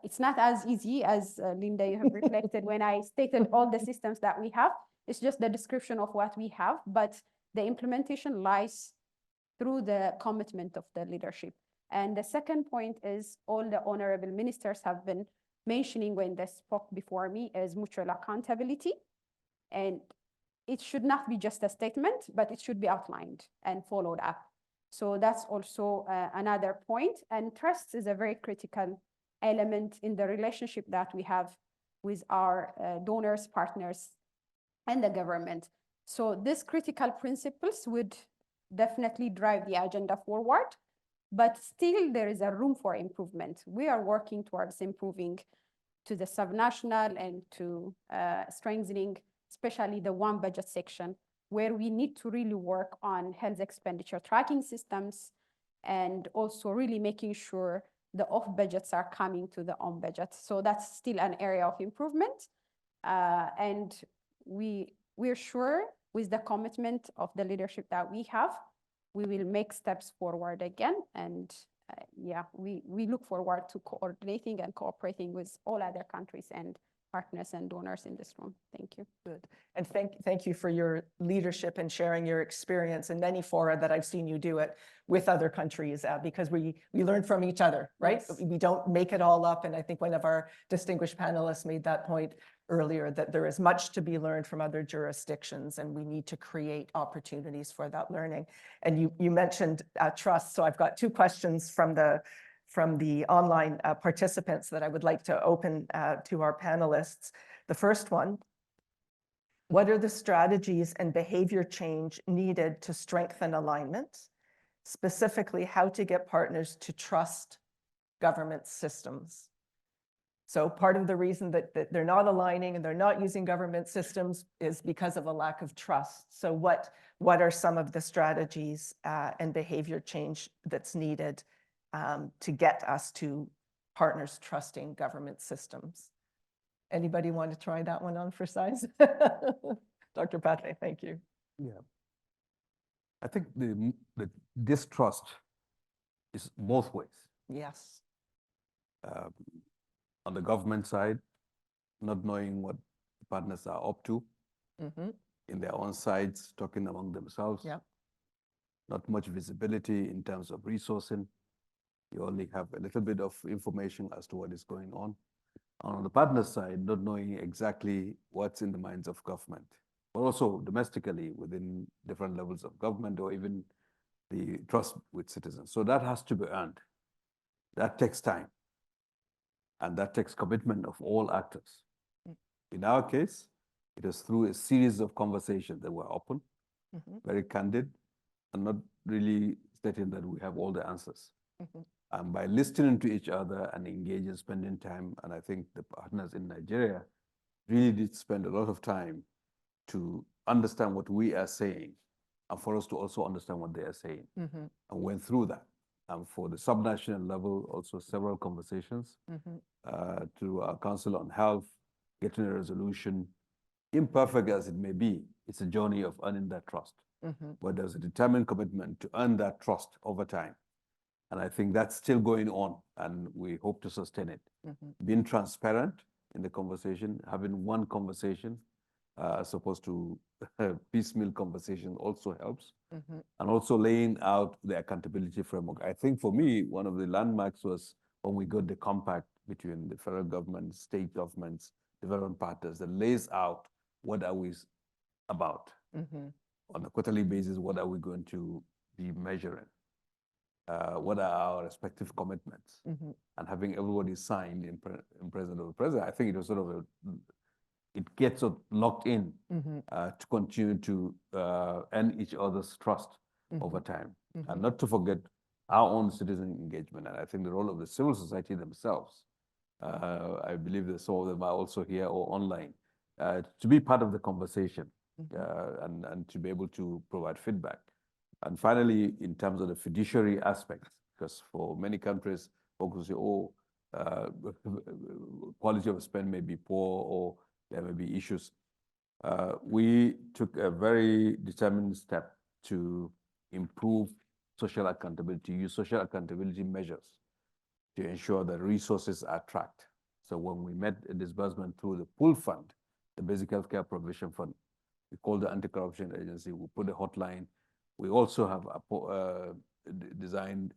It's not as easy as Linda, you have reflected when I stated all the systems that we have. It's just the description of what we have, but the implementation lies through the commitment of the leadership. And the second point is all the honorable ministers have been mentioning when they spoke before me is mutual accountability. And it should not be just a statement, but it should be outlined and followed up. So that's also another point. And trust is a very critical element in the relationship that we have with our donors, partners, and the government. So these critical principles would definitely drive the agenda forward, but still there is a room for improvement. We are working towards improving to the subnational and to strengthening, especially the one budget section, where we need to really work on health expenditure tracking systems and also really making sure the off budgets are coming to the on budget. So that's still an area of improvement. And we're sure with the commitment of the leadership that we have, we will make steps forward again. And yeah, we look forward to coordinating and cooperating with all other countries and partners and donors in this room. Thank you. Good. And thank you for your leadership and sharing your experience in many fora that I've seen you do it with other countries, because we learn from each other, right? Yes. We don't make it all up. And I think one of our distinguished panelists made that point earlier, that there is much to be learned from other jurisdictions, and we need to create opportunities for that learning. And you mentioned trust. So I've got two questions from the online participants that I would like to open to our panelists. The first one: what are the strategies and behavior change needed to strengthen alignment? Specifically, how to get partners to trust government systems. So part of the reason that they're not aligning and they're not using government systems is because of a lack of trust. So what are some of the strategies and behavior change that's needed to get us to partners trusting government systems? Anybody want to try that one on for size? Dr. Pate, thank you. Yeah. I think the distrust is both ways. Yes. On the government side, not knowing what the partners are up to in their own sides, talking among themselves. Yeah. Not much visibility in terms of resourcing. You only have a little bit of information as to what is going on. On the partner side, not knowing exactly what's in the minds of government, but also domestically within different levels of government, or even the trust with citizens. So that has to be earned. That takes time. And that takes commitment of all actors. In our case, it is through a series of conversations that were open, very candid, and not really stating that we have all the answers. And by listening to each other and engaging, spending time, and I think the partners in Nigeria really did spend a lot of time to understand what we are saying, and for us to also understand what they are saying, and went through that. And for the subnational level, also several conversations through our Council on Health, getting a resolution, imperfect as it may be. It's a journey of earning that trust. But there's a determined commitment to earn that trust over time. And I think that's still going on, and we hope to sustain it. Being transparent in the conversation, having one conversation, as opposed to piecemeal conversation, also helps. And also laying out the accountability framework. I think for me, one of the landmarks was when we got the compact between the federal government, state governments, development partners, that lays out what are we about. On a quarterly basis, what are we going to be measuring? What are our respective commitments? And having everybody signed in presence of the president, I think it was sort of it gets sort of locked in to continue to earn each other's trust over time. And not to forget our own citizen engagement. And I think the role of the civil society themselves, I believe that some of them are also here or online, to be part of the conversation and to be able to provide feedback. And finally, in terms of the fiduciary aspect, because for many countries, folks will say, oh, quality of spend may be poor, or there may be issues. We took a very determined step to improve social accountability, use social accountability measures to ensure that resources are tracked. So when we met a disbursement through the pool fund, the Basic Healthcare Provision Fund, we call the Anti-Corruption Agency, we put a hotline. We also have designed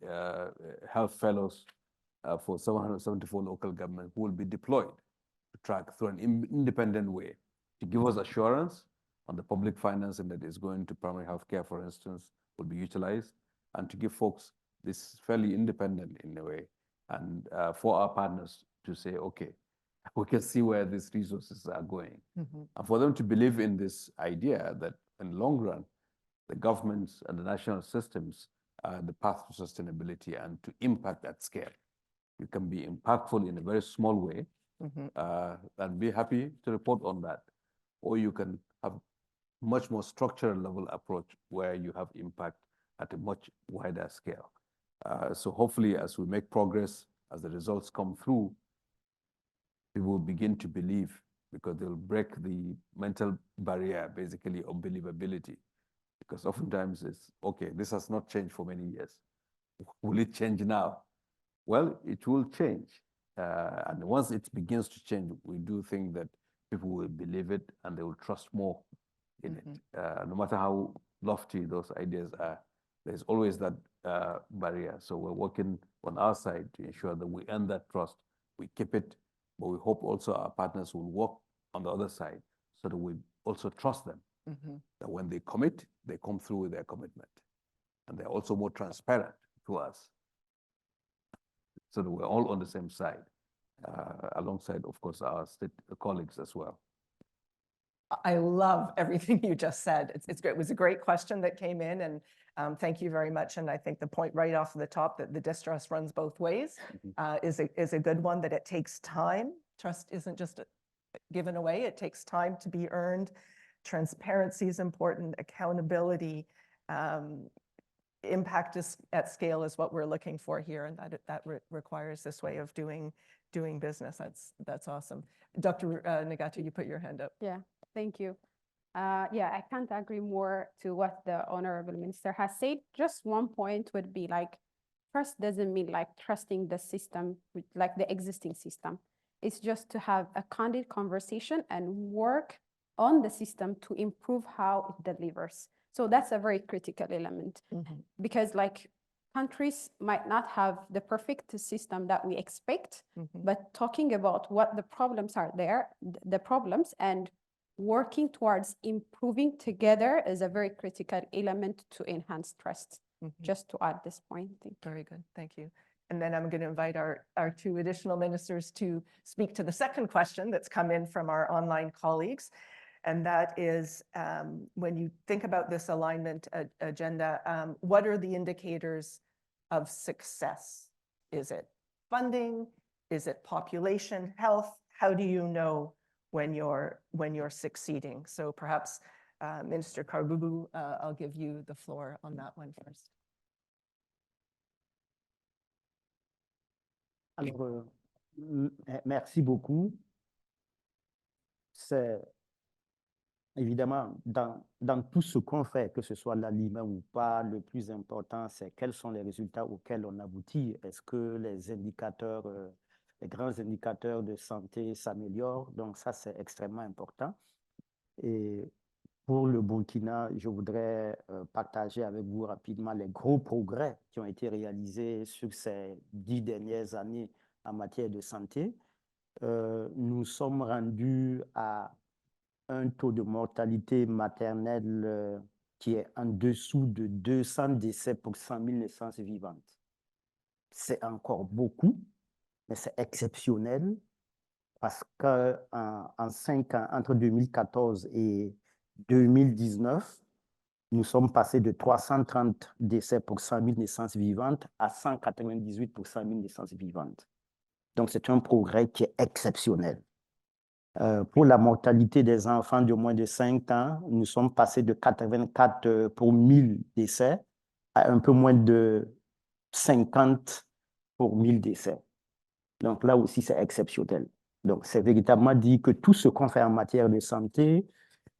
health fellows for 774 local governments who will be deployed to track through an independent way to give us assurance on the public financing that is going to primary health care, for instance, will be utilized, and to give folks this fairly independent in a way, and for our partners to say, okay, we can see where these resources are going. And for them to believe in this idea that in the long run, the governments and the national systems are the path to sustainability and to impact at scale. You can be impactful in a very small way and be happy to report on that. Or you can have much more structural level approach where you have impact at a much wider scale. So hopefully as we make progress, as the results come through, people will begin to believe, because they'll break the mental barrier, basically, of believability. Because oftentimes it's, okay, this has not changed for many years. Will it change now? Well, it will change. And once it begins to change, we do think that people will believe it and they will trust more in it. No matter how lofty those ideas are, there's always that barrier. So we're working on our side to ensure that we earn that trust, we keep it, but we hope also our partners will work on the other side so that we also trust them. That when they commit, they come through with their commitment. And they're also more transparent to us. So that we're all on the same side, alongside, of course, our state colleagues as well. I love everything you just said. It's great. It was a great question that came in, and thank you very much. And I think the point right off the top that the distrust runs both ways is a good one, that it takes time. Trust isn't just given away. It takes time to be earned. Transparency is important. Accountability, impact at scale is what we're looking for here, and that requires this way of doing business. That's awesome. Dr. Nagato, you put your hand up. Yeah, thank you. Yeah, I can't agree more to what the Honorable Minister has said. Just one point would be like, trust doesn't mean like trusting the system, like the existing system. It's just to have a candid conversation and work on the system to improve how it delivers. So that's a very critical element, because like countries might not have the perfect system that we expect, but talking about what the problems are there, the problems, and working towards improving together is a very critical element to enhance trust. Just to add this point. Very good, thank you. And then I'm going to invite our two additional ministers to speak to the second question that's come in from our online colleagues. And that is, when you think about this alignment agenda, what are the indicators of success? Is it funding? Is it population health? How do you know when you're succeeding? So perhaps Minister Karbubu, I'll give you the floor on that one first. Alors, merci beaucoup. C'est évidemment dans tout ce qu'on fait, que ce soit l'aliment ou pas, le plus important, c'est quels sont les résultats auxquels on aboutit. Est-ce que les indicateurs, les grands indicateurs de santé s'améliorent? Donc ça, c'est extrêmement important. Et pour le Burkina, je voudrais partager avec vous rapidement les gros progrès qui ont été réalisés sur ces 10 dernières années en matière de santé. Nous sommes rendus à un taux de mortalité maternelle qui est en dessous de 200 décès pour 100 000 naissances vivantes. C'est encore beaucoup, mais c'est exceptionnel parce qu'en 5 ans, entre 2014 et 2019, nous sommes passés de 330 décès pour 100 000 naissances vivantes à 198 pour 100 000 naissances vivantes. Donc, c'est un progrès qui est exceptionnel. Pour la mortalité des enfants de moins de 5 ans, nous sommes passés de 84 pour 1000 décès à un peu moins de 50 pour 1000 décès. Donc, là aussi, c'est exceptionnel. Donc, c'est véritablement dit que tout ce qu'on fait en matière de santé,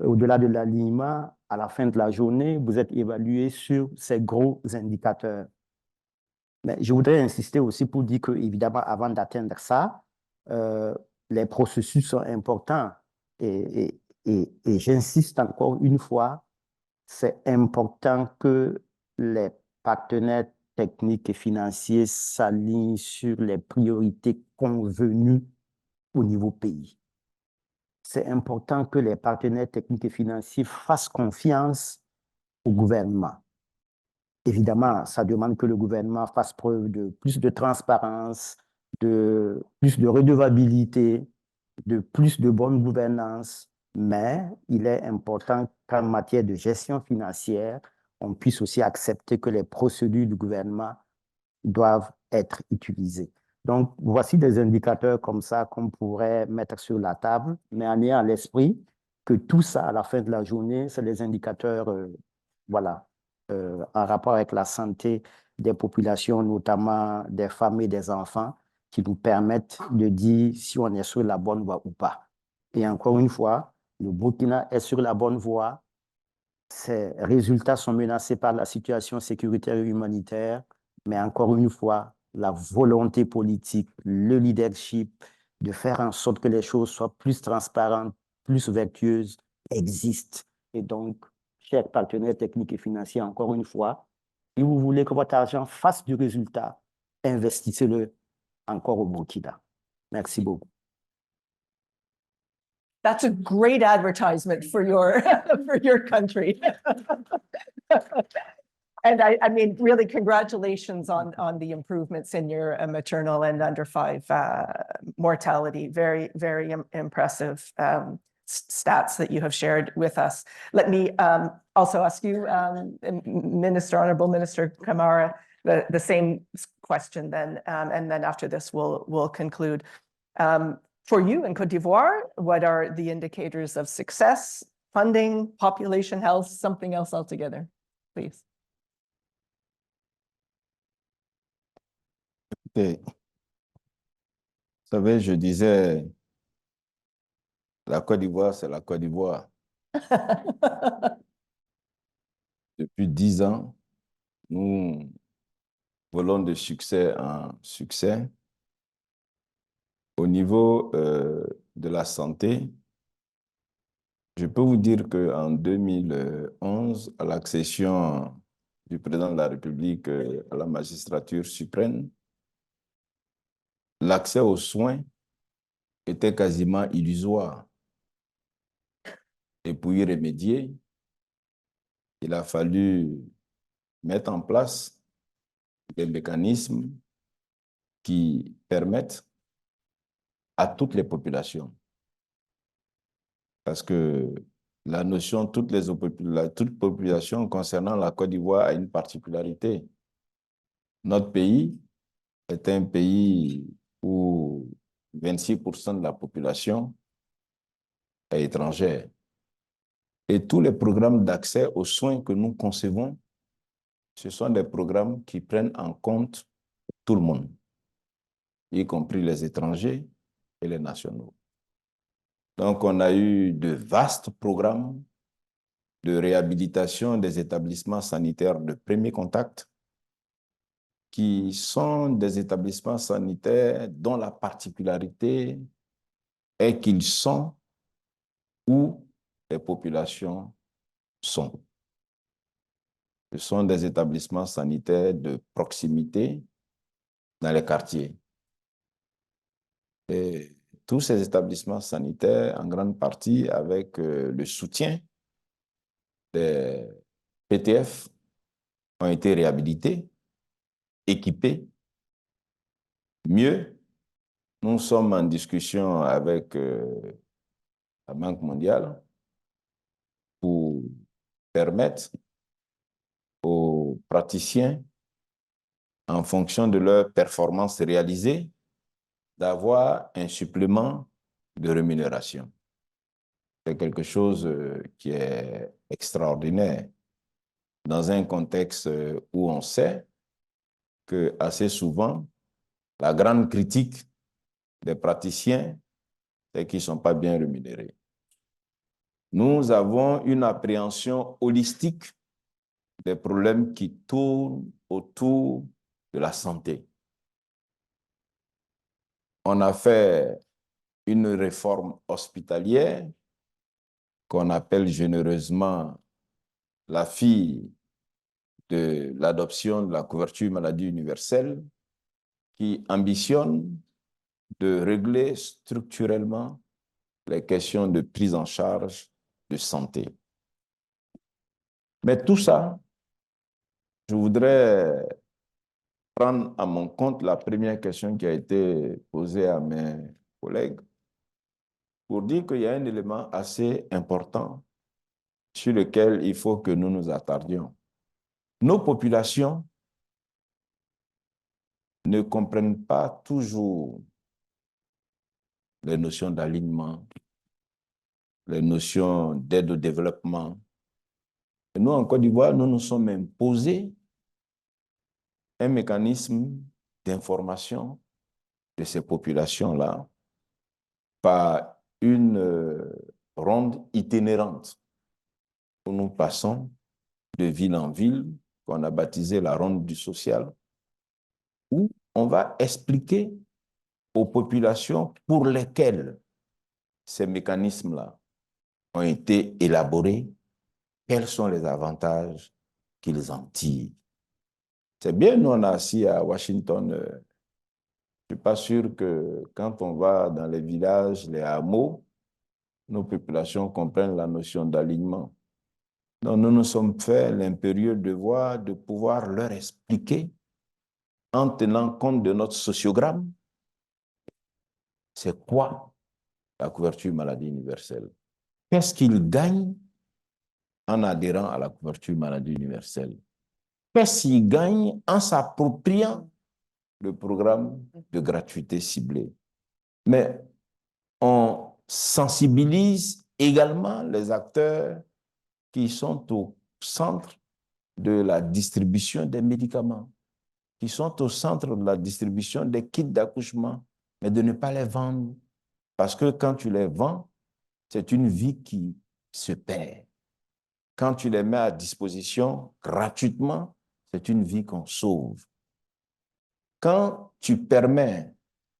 au-delà de l'alignement, à la fin de la journée, vous êtes évalué sur ces gros indicateurs. Mais je voudrais insister aussi pour dire que, évidemment, avant d'atteindre ça, les processus sont importants. Et j'insiste encore une fois, c'est important que les partenaires techniques et financiers s'alignent sur les priorités convenues au niveau pays. C'est important que les partenaires techniques et financiers fassent confiance au gouvernement. Évidemment, ça demande que le gouvernement fasse preuve de plus de transparence, de plus de redevabilité, de plus de bonne gouvernance, mais il est important qu'en matière de gestion financière, on puisse aussi accepter que les procédures du gouvernement doivent être utilisées. Donc, voici des indicateurs comme ça qu'on pourrait mettre sur la table, mais en ayant à l'esprit que tout ça, à la fin de la journée, c'est des indicateurs, voilà, en rapport avec la santé des populations, notamment des femmes et des enfants, qui nous permettent de dire si on est sur la bonne voie ou pas. Et encore une fois, le Burkina est sur la bonne voie. Ses résultats sont menacés par la situation sécuritaire et humanitaire, mais encore une fois, la volonté politique, le leadership de faire en sorte que les choses soient plus transparentes, plus vertueuses, existent. Et donc, chers partenaires techniques et financiers, encore une fois, si vous voulez que votre argent fasse du résultat, investissez-le encore au Burkina. Merci beaucoup. That's a great advertisement for your for your country. And I mean, really, congratulations on the improvements in your maternal and under 5 mortality. Very, very impressive stats that you have shared with us. Let me also ask you, Honorable Minister Kamara, the same question then, and then after this, we'll conclude. For you in Côte d'Ivoire, what are the indicators of success, funding, population health, something else altogether, please? Écoutez, vous savez, je disais, la Côte d'Ivoire, c'est la Côte d'Ivoire. Depuis 10 ans, nous volons de succès en succès. Au niveau de la santé, je peux vous dire qu'en 2011, à l'accession du président de la République à la magistrature suprême, l'accès aux soins était quasiment illusoire. Et pour y remédier, il a fallu mettre en place des mécanismes qui permettent à toutes les populations. Parce que la notion toute population concernant la Côte d'Ivoire a une particularité. Notre pays est un pays où 26% de la population est étrangère. Et tous les programmes d'accès aux soins que nous concevons, ce sont des programmes qui prennent en compte tout le monde, y compris les étrangers et les nationaux. Donc, on a eu de vastes programmes de réhabilitation des établissements sanitaires de premier contact, qui sont des établissements sanitaires dont la particularité est qu'ils sont où les populations sont. Ce sont des établissements sanitaires de proximité dans les quartiers. Et tous ces établissements sanitaires, en grande partie avec le soutien des PTF, ont été réhabilités, équipés. Mieux, nous sommes en discussion avec la Banque mondiale pour permettre aux praticiens, en fonction de leurs performances réalisées, d'avoir un supplément de rémunération. C'est quelque chose qui est extraordinaire dans un contexte où on sait que assez souvent, la grande critique des praticiens, c'est qu'ils ne sont pas bien rémunérés. Nous avons une appréhension holistique des problèmes qui tournent autour de la santé. On a fait une réforme hospitalière qu'on appelle généreusement la fille de l'adoption de la couverture maladie universelle, qui ambitionne de régler structurellement les questions de prise en charge de santé. Mais tout ça, je voudrais prendre à mon compte la première question qui a été posée à mes collègues pour dire qu'il y a un élément assez important sur lequel il faut que nous nous attardions. Nos populations ne comprennent pas toujours les notions d'alignement, les notions d'aide au développement. Et nous, en Côte d'Ivoire, nous nous sommes imposés un mécanisme d'information de ces populations-là par une ronde itinérante où nous passons de ville en ville, qu'on a baptisé la ronde du social, où on va expliquer aux populations pour lesquelles ces mécanismes-là ont été élaborés, quels sont les avantages qu'ils en tirent. C'est bien, nous on a assis à Washington, je ne suis pas sûr que quand on va dans les villages, les hameaux, nos populations comprennent la notion d'alignement. Donc nous nous sommes fait l'impérieux devoir de pouvoir leur expliquer, en tenant compte de notre sociogramme, c'est quoi la couverture maladie universelle. Qu'est-ce qu'ils gagnent en adhérant à la couverture maladie universelle? Qu'est-ce qu'ils gagnent en s'appropriant le programme de gratuité ciblée? Mais on sensibilise également les acteurs qui sont au centre de la distribution des médicaments, qui sont au centre de la distribution des kits d'accouchement, mais de ne pas les vendre. Parce que quand tu les vends, c'est une vie qui se perd. Quand tu les mets à disposition gratuitement, c'est une vie qu'on sauve. Quand tu permets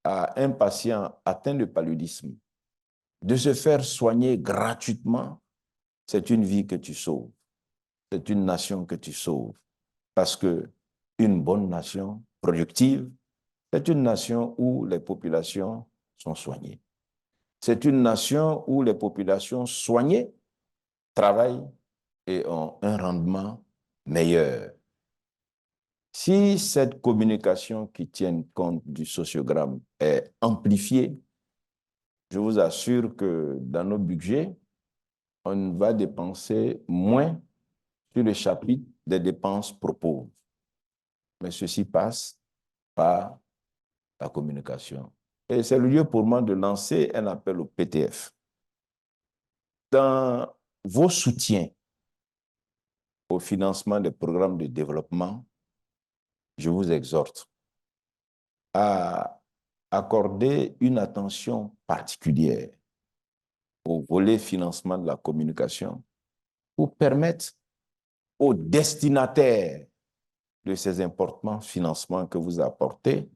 à un patient atteint de paludisme de se faire soigner gratuitement, c'est une vie que tu sauves. C'est une nation que tu sauves. Parce que une bonne nation productive, c'est une nation où les populations sont soignées. C'est une nation où les populations soignées travaillent et ont un rendement meilleur. Si cette communication qui tient compte du sociogramme est amplifiée, je vous assure que dans nos budgets, on va dépenser moins sur le chapitre des dépenses proposées. Mais ceci passe par la communication. Et c'est le lieu pour moi de lancer un appel au PTF. Dans vos soutiens au financement des programmes de développement, je vous exhorte à accorder une attention particulière au volet financement de la communication pour permettre aux destinataires de ces importants financements que vous apportez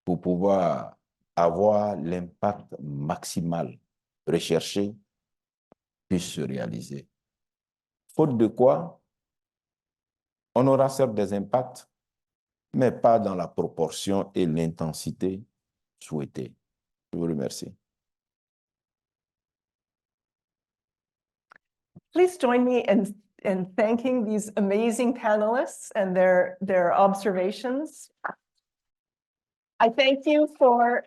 pour pouvoir avoir l'impact maximal recherché puisse se réaliser. Faute de quoi, on aura certes des impacts, mais pas dans la proportion et l'intensité souhaitées. Je vous remercie. Please join me in thanking these amazing panelists and their observations. I thank you for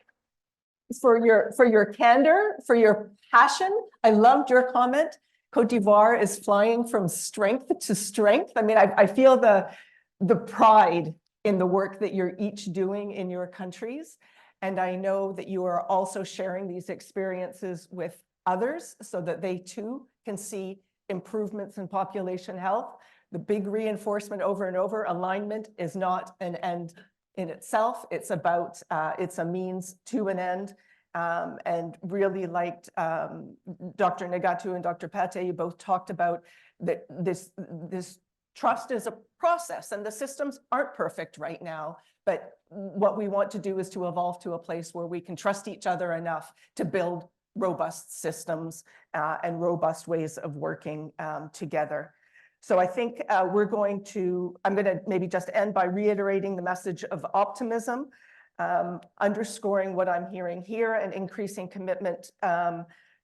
your candor, for your passion. I loved your comment. Côte d'Ivoire is flying from strength to strength. I mean, I feel the pride in the work that you're each doing in your countries. And I know that you are also sharing these experiences with others so that they too can see improvements in population health. The big reinforcement over and over, alignment is not an end in itself. It's about, it's a means to an end. And really liked Dr. Nagatu and Dr. Pate, you both talked about this trust is a process and the systems aren't perfect right now. But what we want to do is to evolve to a place where we can trust each other enough to build robust systems and robust ways of working together. So I think I'm going to maybe just end by reiterating the message of optimism, underscoring what I'm hearing here and increasing commitment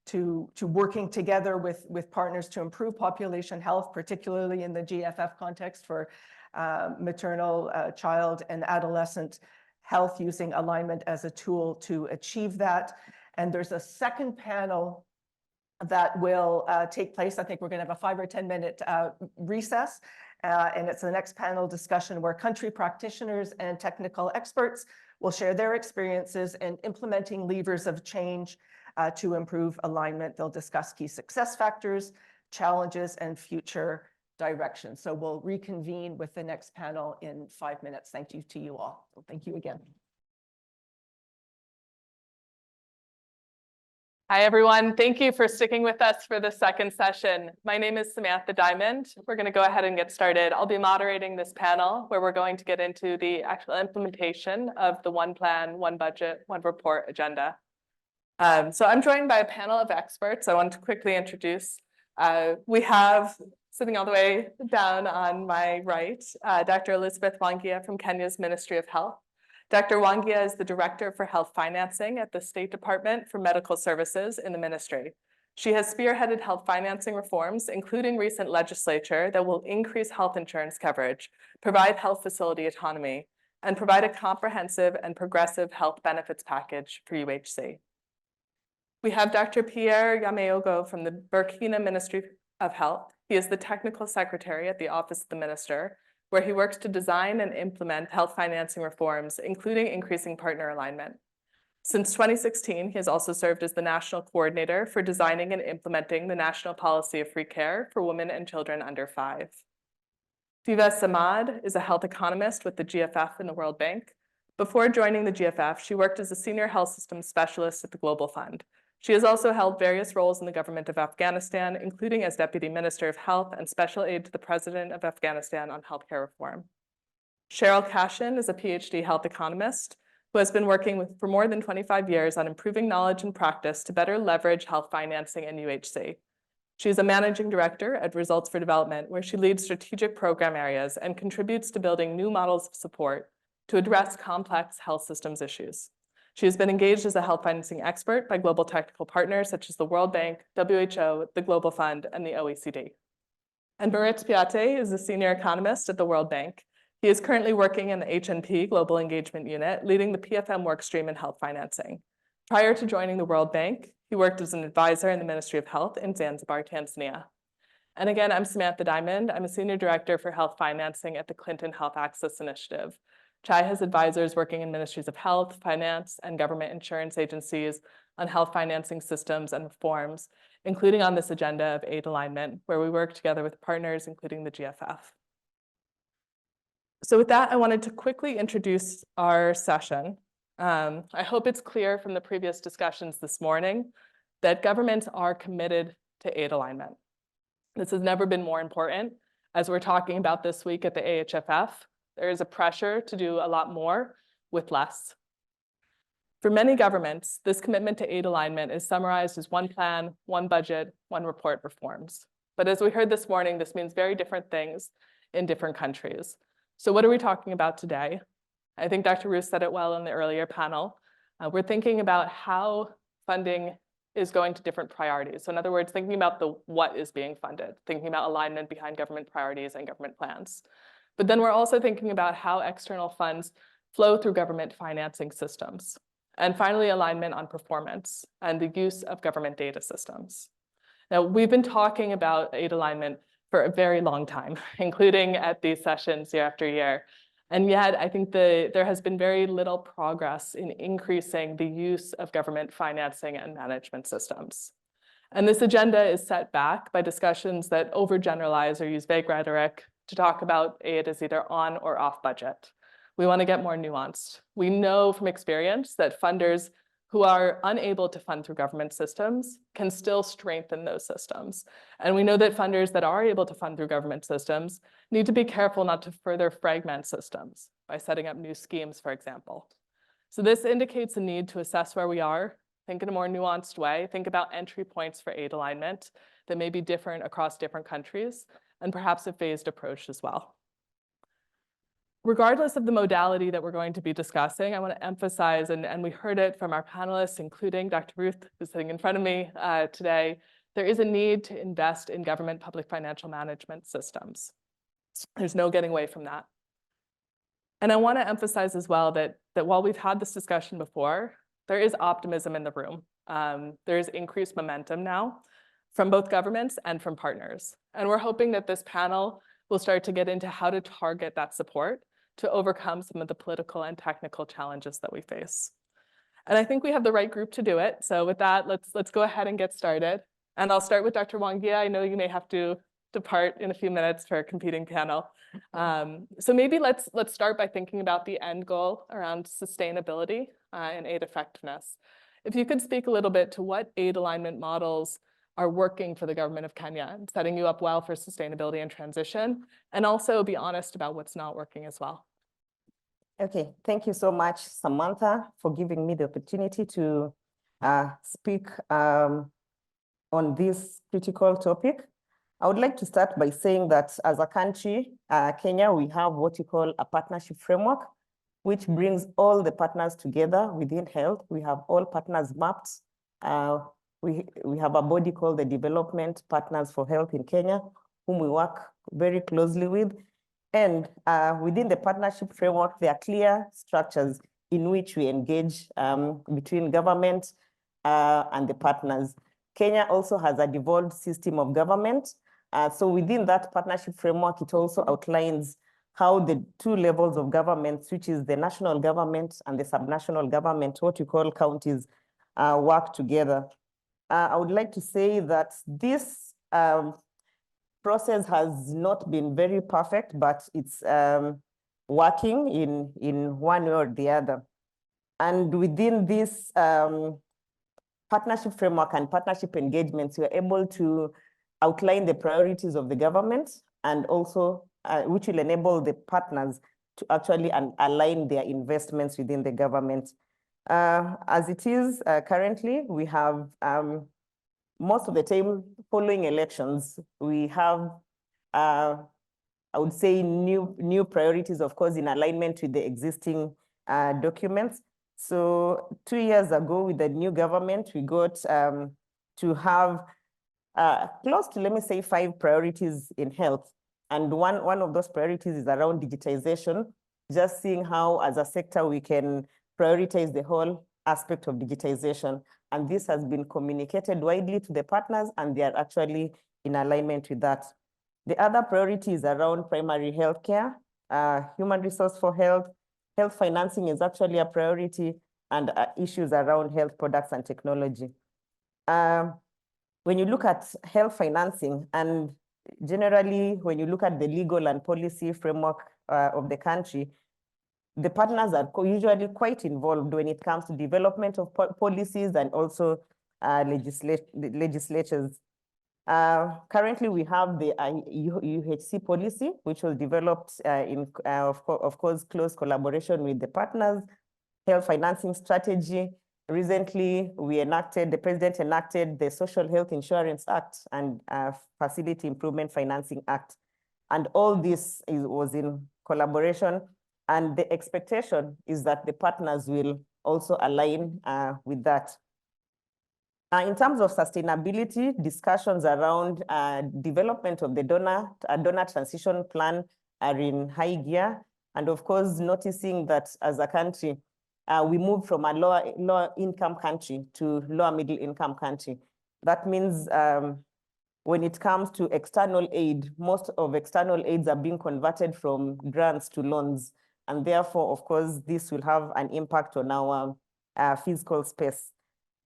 to working together with partners to improve population health, particularly in the GFF context for maternal, child, and adolescent health, using alignment as a tool to achieve that. And there's a second panel that will take place. I think we're going to have a 5 or 10 minute recess. And it's the next panel discussion where country practitioners and technical experts will share their experiences in implementing levers of change to improve alignment. They'll discuss key success factors, challenges, and future direction. So we'll reconvene with the next panel in 5 minutes. Thank you to you all. So thank you again. Hi, everyone. Thank you for sticking with us for the second session. My name is Samantha Diamond. We're going to go ahead and get started. I'll be moderating this panel where we're going to get into the actual implementation of the One Plan, One Budget, One Report agenda. So I'm joined by a panel of experts I want to quickly introduce. We have, sitting all the way down on my right, Dr. Elizabeth Wangia from Kenya's Ministry of Health. Dr. Wangia is the Director for Health Financing at the State Department for Medical Services in the ministry. She has spearheaded health financing reforms, including recent legislature that will increase health insurance coverage, provide health facility autonomy, and provide a comprehensive and progressive health benefits package for UHC. We have Dr. Pierre Yameogo from the Burkina Ministry of Health. He is the Technical Secretary at the Office of the Minister, where he works to design and implement health financing reforms, including increasing partner alignment. Since 2016, he has also served as the National Coordinator for designing and implementing the National Policy of Free Care for Women and Children under 5. Fiva Samad is a health economist with the GFF and the World Bank. Before joining the GFF, she worked as a senior health systems specialist at the Global Fund. She has also held various roles in the government of Afghanistan, including as Deputy Minister of Health and Special Aide to the President of Afghanistan on healthcare reform. Cheryl Cashin is a PhD health economist who has been working for more than 25 years on improving knowledge and practice to better leverage health financing in UHC. She is a managing director at Results for Development, where she leads strategic program areas and contributes to building new models of support to address complex health systems issues. She has been engaged as a health financing expert by global technical partners such as the World Bank, WHO, the Global Fund, and the OECD. And Moritz Piate is a senior economist at the World Bank. He is currently working in the HNP Global Engagement Unit, leading the PFM workstream in health financing. Prior to joining the World Bank, he worked as an advisor in the Ministry of Health in Zanzibar, Tanzania. And again, I'm Samantha Diamond. I'm a senior director for health financing at the Clinton Health Access Initiative. CHAI has advisors working in ministries of health, finance, and government insurance agencies on health financing systems and reforms, including on this agenda of aid alignment, where we work together with partners, including the GFF. So with that, I wanted to quickly introduce our session. I hope it's clear from the previous discussions this morning that governments are committed to aid alignment. This has never been more important. As we're talking about this week at the AHFF, there is a pressure to do a lot more with less. For many governments, this commitment to aid alignment is summarized as one plan, one budget, one report reforms. But as we heard this morning, this means very different things in different countries. So what are we talking about today? I think Dr. Roos said it well in the earlier panel. We're thinking about how funding is going to different priorities. So in other words, thinking about the what is being funded, thinking about alignment behind government priorities and government plans. But then we're also thinking about how external funds flow through government financing systems. And finally, alignment on performance and the use of government data systems. Now, we've been talking about aid alignment for a very long time, including at these sessions year after year. And yet, I think there has been very little progress in increasing the use of government financing and management systems. And this agenda is set back by discussions that overgeneralize or use vague rhetoric to talk about aid as either on or off budget. We want to get more nuanced. We know from experience that funders who are unable to fund through government systems can still strengthen those systems. And we know that funders that are able to fund through government systems need to be careful not to further fragment systems by setting up new schemes, for example. So this indicates a need to assess where we are, think in a more nuanced way, think about entry points for aid alignment that may be different across different countries, and perhaps a phased approach as well. Regardless of the modality that we're going to be discussing, I want to emphasize, and we heard it from our panelists, including Dr. Ruth, who's sitting in front of me today, there is a need to invest in government public financial management systems. There's no getting away from that. And I want to emphasize as well that while we've had this discussion before, there is optimism in the room. There is increased momentum now from both governments and from partners. And we're hoping that this panel will start to get into how to target that support to overcome some of the political and technical challenges that we face. And I think we have the right group to do it. So with that, let's go ahead and get started. And I'll start with Dr. Wangia. I know you may have to depart in a few minutes for a competing panel. So maybe let's start by thinking about the end goal around sustainability and aid effectiveness. If you could speak a little bit to what aid alignment models are working for the government of Kenya and setting you up well for sustainability and transition, and also be honest about what's not working as well. Okay, thank you so much, Samantha, for giving me the opportunity to speak on this critical topic. I would like to start by saying that as a country, Kenya, we have what you call a partnership framework, which brings all the partners together within health. We have all partners mapped. We have a body called the Development Partners for Health in Kenya, whom we work very closely with. And within the partnership framework, there are clear structures in which we engage between government and the partners. Kenya also has a devolved system of government. So within that partnership framework, it also outlines how the two levels of government, which is the national government and the subnational government, what you call counties, work together. I would like to say that this process has not been very perfect, but it's working in one way or the other. And within this partnership framework and partnership engagements, we are able to outline the priorities of the government and also which will enable the partners to actually align their investments within the government. As it is currently, we have most of the time following elections, we have, I would say, new priorities, of course, in alignment with the existing documents. So 2 years ago, with the new government, we got to have close to, let me say, 5 priorities in health. And one of those priorities is around digitization, just seeing how, as a sector, we can prioritize the whole aspect of digitization. And this has been communicated widely to the partners, and they are actually in alignment with that. The other priority is around primary healthcare, human resource for health. Health financing is actually a priority, and issues around health products and technology. When you look at health financing, and generally when you look at the legal and policy framework of the country, the partners are usually quite involved when it comes to development of policies and also legislatures. Currently, we have the UHC policy, which was developed in, of course, close collaboration with the partners. Health financing strategy. Recently, the president enacted the Social Health Insurance Act and Facility Improvement Financing Act. And all this was in collaboration. And the expectation is that the partners will also align with that. In terms of sustainability, discussions around development of the donor transition plan are in high gear. And of course, noticing that as a country, we moved from a lower income country to lower middle income country. That means when it comes to external aid, most of external aids are being converted from grants to loans. And therefore, of course, this will have an impact on our fiscal space.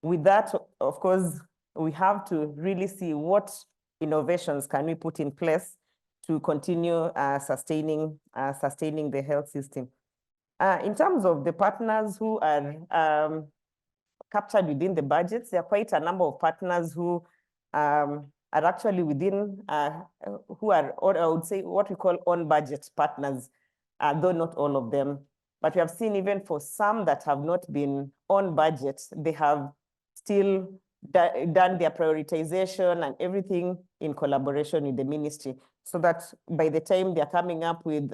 With that, of course, we have to really see what innovations can we put in place to continue sustaining the health system. In terms of the partners who are captured within the budgets. There are quite a number of partners who are actually within, who are, or I would say, what we call on-budget partners, though not all of them. But we have seen even for some that have not been on budget, they have still done their prioritization and everything in collaboration with the ministry, so that by the time they're coming up with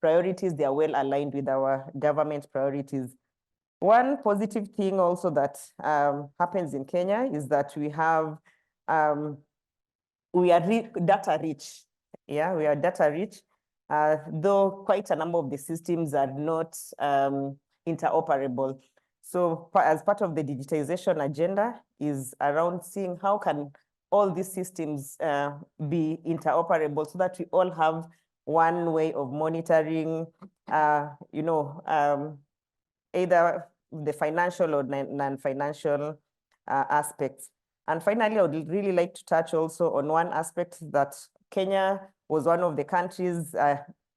priorities, they are well aligned with our government priorities. One positive thing also that happens in Kenya is that we have, we are data rich. Yeah, we are data rich, though quite a number of the systems are not interoperable. So as part of the digitization agenda is around seeing how can all these systems be interoperable so that we all have one way of monitoring, you know, either the financial or non-financial aspects. And finally, I would really like to touch also on one aspect that Kenya was one of the countries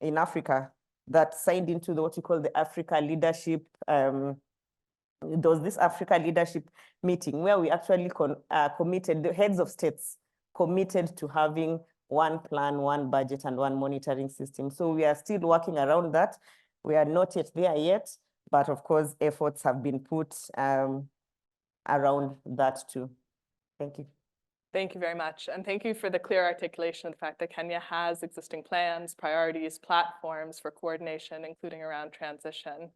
in Africa that signed into what we call the Africa Leadership. There was this Africa Leadership meeting where we actually committed, the heads of states committed to having one plan, one budget, and one monitoring system. So we are still working around that. We are not yet there yet, but of course, efforts have been put around that too. Thank you. Thank you very much. And thank you for the clear articulation of the fact that Kenya has existing plans, priorities, platforms for coordination, including around transition,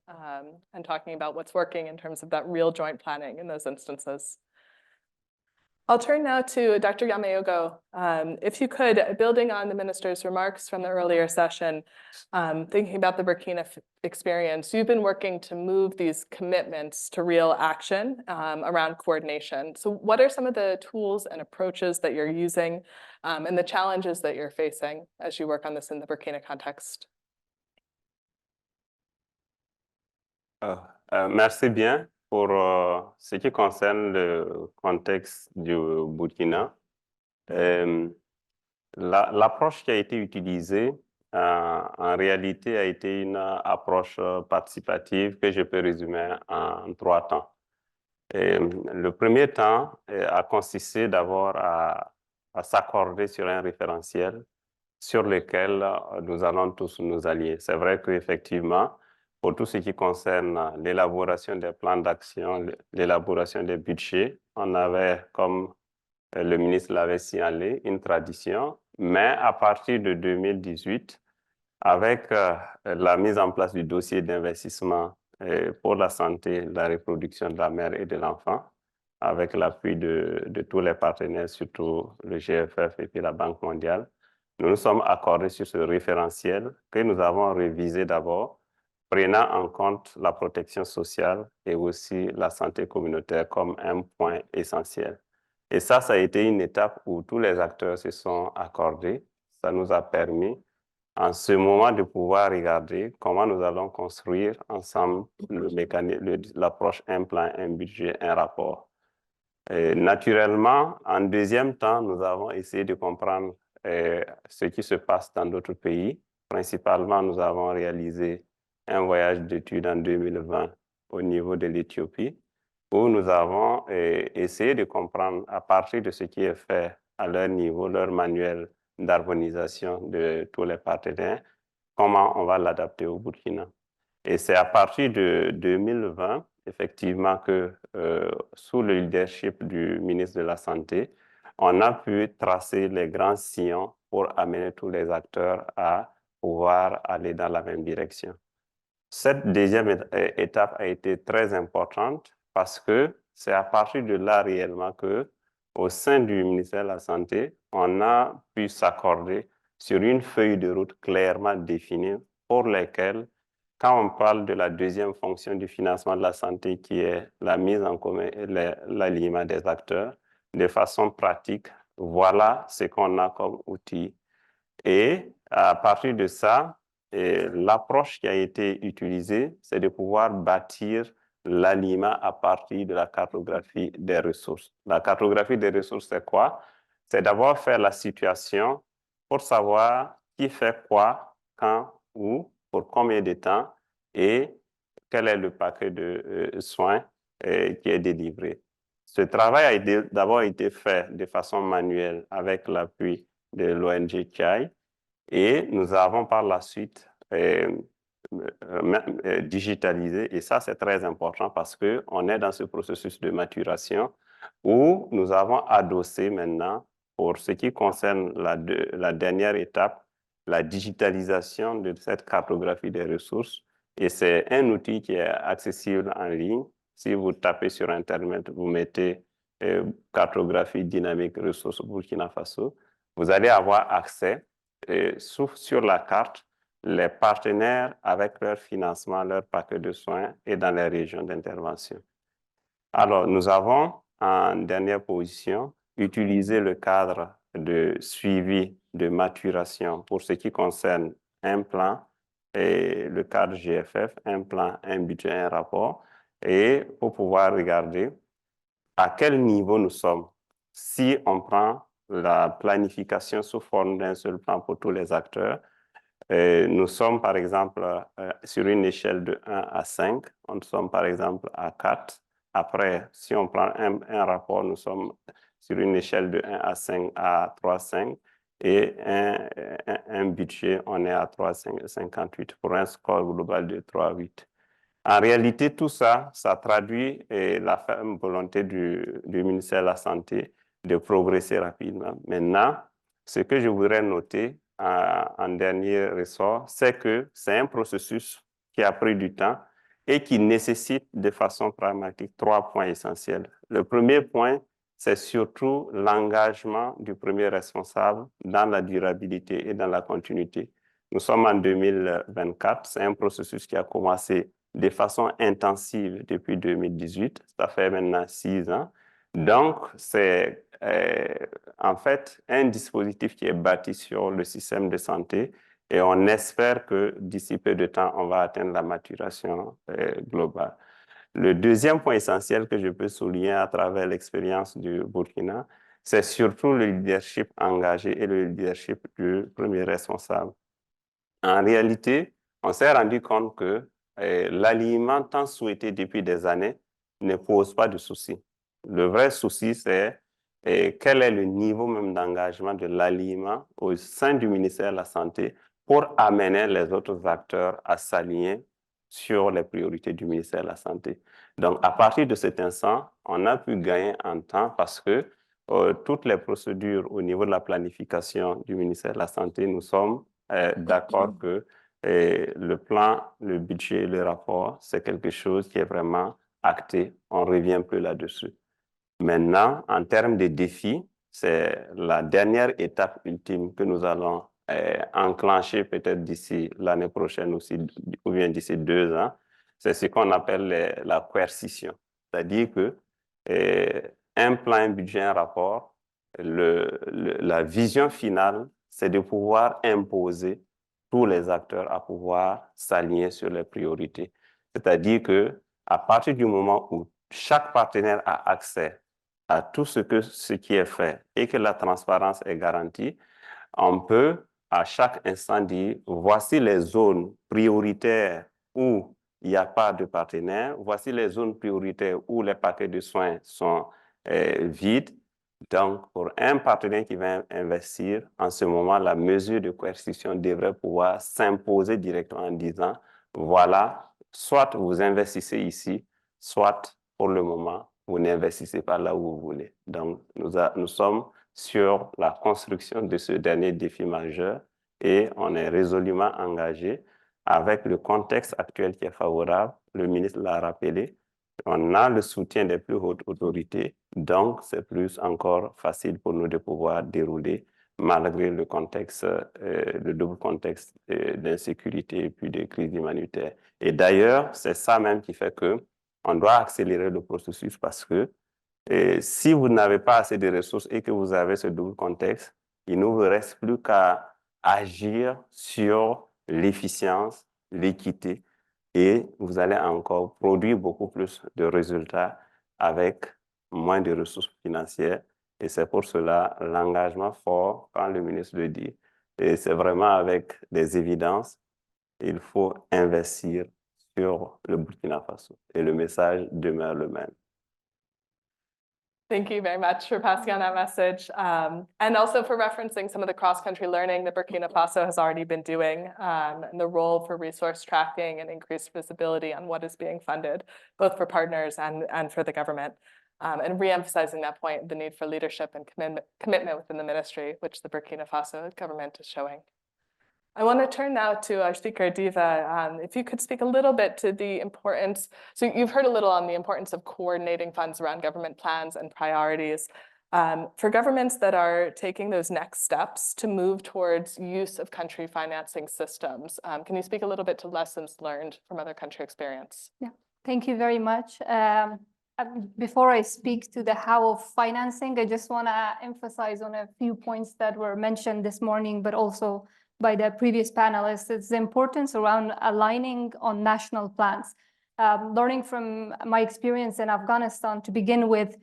and talking about what's working in terms of that real joint planning in those instances. I'll turn now to Dr. Yamayogo. If you could, building on the minister's remarks from the earlier session, thinking about the Burkina experience, you've been working to move these commitments to real action around coordination. So what are some of the tools and approaches that you're using and the challenges that you're facing as you work on this in the Burkina context? Merci bien. Pour ce qui concerne le contexte du Burkina, l'approche qui a été utilisée en réalité a été une approche participative que je peux résumer en 3 temps. Le premier temps a consisté d'abord à s'accorder sur un référentiel sur lequel nous allons tous nous allier. C'est vrai qu'effectivement, pour tout ce qui concerne l'élaboration des plans d'action, l'élaboration des budgets, on avait, comme le ministre l'avait signalé, une tradition, mais à partir de 2018, avec la mise en place du dossier d'investissement pour la santé, la reproduction de la mère et de l'enfant, avec l'appui de tous les partenaires, surtout le GFF et puis la Banque mondiale, nous nous sommes accordés sur ce référentiel que nous avons révisé d'abord, prenant en compte la protection sociale et aussi la santé communautaire comme un point essentiel. Et ça a été une étape où tous les acteurs se sont accordés. Ça nous a permis, en ce moment, de pouvoir regarder comment nous allons construire ensemble l'approche un plan, un budget, un rapport. Et naturellement, en deuxième temps, nous avons essayé de comprendre ce qui se passe dans d'autres pays. Principalement, nous avons réalisé un voyage d'études en 2020 au niveau de l'Éthiopie, où nous avons essayé de comprendre à partir de ce qui est fait à leur niveau, leur manuel d'harmonisation de tous les partenaires, comment on va l'adapter au Burkina. Et c'est à partir de 2020, effectivement, que sous le leadership du ministre de la Santé, on a pu tracer les grands sillons pour amener tous les acteurs à pouvoir aller dans la même direction. Cette deuxième étape a été très importante parce que c'est à partir de là réellement que, au sein du ministère de la Santé, on a pu s'accorder sur une feuille de route clairement définie pour lesquelles, quand on parle de la deuxième fonction du financement de la santé qui est la mise en commun et l'alignement des acteurs, de façon pratique, voilà ce qu'on a comme outil. Et à partir de ça, l'approche qui a été utilisée, c'est de pouvoir bâtir l'alignement à partir de la cartographie des ressources. La cartographie des ressources, c'est quoi? C'est d'abord faire la situation pour savoir qui fait quoi, quand, où, pour combien de temps et quel est le paquet de soins qui est délivré. Ce travail a d'abord été fait de façon manuelle avec l'appui de l'ONG CHAI et nous avons par la suite digitalisé, et ça c'est très important parce qu'on est dans ce processus de maturation où nous avons adossé maintenant, pour ce qui concerne la dernière étape, la digitalisation de cette cartographie des ressources, et c'est un outil qui est accessible en ligne. Si vous tapez sur Internet, vous mettez cartographie dynamique ressources Burkina Faso, vous allez avoir accès sur la carte les partenaires avec leur financement, leur paquet de soins et dans les régions d'intervention. Alors, nous avons en dernière position utilisé le cadre de suivi de maturation pour ce qui concerne un plan et le cadre GFF, un plan, un budget, un rapport, et pour pouvoir regarder à quel niveau nous sommes. Si on prend la planification sous forme d'un seul plan pour tous les acteurs, nous sommes par exemple sur une échelle de 1 à 5, nous sommes par exemple à 4. Après, si on prend un rapport, nous sommes sur une échelle de 1 à 5 à 3,5 et un budget, on est à 3,58 pour un score global de 3,8. En réalité, tout ça, ça traduit la ferme volonté du ministère de la Santé de progresser rapidement. Maintenant, ce que je voudrais noter en dernier ressort, c'est que c'est un processus qui a pris du temps et qui nécessite de façon pragmatique 3 points essentiels. Le premier point, c'est surtout l'engagement du premier responsable dans la durabilité et dans la continuité. Nous sommes en 2024, c'est un processus qui a commencé de façon intensive depuis 2018, ça fait maintenant 6 ans. Donc, c'est en fait un dispositif qui est bâti sur le système de santé et on espère que d'ici peu de temps, on va atteindre la maturation globale. Le deuxième point essentiel que je peux souligner à travers l'expérience du Burkina, c'est surtout le leadership engagé et le leadership du premier responsable. En réalité, on s'est rendu compte que l'alignement tant souhaité depuis des années ne pose pas de souci. Le vrai souci, c'est quel est le niveau même d'engagement de l'alignement au sein du ministère de la Santé pour amener les autres acteurs à s'aligner sur les priorités du ministère de la Santé. Donc, à partir de cet instant, on a pu gagner en temps parce que toutes les procédures au niveau de la planification du ministère de la Santé, nous sommes d'accord que le plan, le budget, le rapport, c'est quelque chose qui est vraiment acté. On ne revient plus là-dessus. Maintenant, en termes de défis, c'est la dernière étape ultime que nous allons enclencher peut-être d'ici l'année prochaine aussi, ou bien d'ici 2 ans. C'est ce qu'on appelle la coercition. C'est-à-dire que un plan, un budget, un rapport, la vision finale, c'est de pouvoir imposer tous les acteurs à pouvoir s'aligner sur les priorités. C'est-à-dire que à partir du moment où chaque partenaire a accès à tout ce qui est fait et que la transparence est garantie, on peut à chaque instant dire voici les zones prioritaires où il n'y a pas de partenaire, voici les zones prioritaires où les paquets de soins sont vides. Donc, pour un partenaire qui va investir, en ce moment, la mesure de coercition devrait pouvoir s'imposer directement en disant, voilà, soit vous investissez ici, soit pour le moment, vous n'investissez pas là où vous voulez. Donc, nous sommes sur la construction de ce dernier défi majeur et on est résolument engagé avec le contexte actuel qui est favorable. Le ministre l'a rappelé. On a le soutien des plus hautes autorités, donc c'est plus encore facile pour nous de pouvoir dérouler malgré le contexte, le double contexte d'insécurité et puis de crise humanitaire. Et d'ailleurs, c'est ça même qui fait que on doit accélérer le processus parce que si vous n'avez pas assez de ressources et que vous avez ce double contexte, il ne vous reste plus qu'à agir sur l'efficience, l'équité, et vous allez encore produire beaucoup plus de résultats avec moins de ressources financières. Et c'est pour cela l'engagement fort, quand le ministre le dit, et c'est vraiment avec des évidences, il faut investir sur le Burkina Faso. Et le message demeure le même. Thank you very much for passing on that message, and also for referencing some of the cross-country learning that Burkina Faso has already been doing, and the role for resource tracking and increased visibility on what is being funded, both for partners and for the government, and re-emphasizing that point, the need for leadership and commitment within the ministry, which the Burkina Faso government is showing. I want to turn now to our speaker, Diva. If you could speak a little bit to the importance, so you've heard a little on the importance of coordinating funds around government plans and priorities. For governments that are taking those next steps to move towards use of country financing systems, can you speak a little bit to lessons learned from other country experience? Yeah, thank you very much. Before I speak to the how of financing, I just want to emphasize on a few points that were mentioned this morning, but also by the previous panelists. It's the importance around aligning on national plans. Learning from my experience in Afghanistan, to begin with,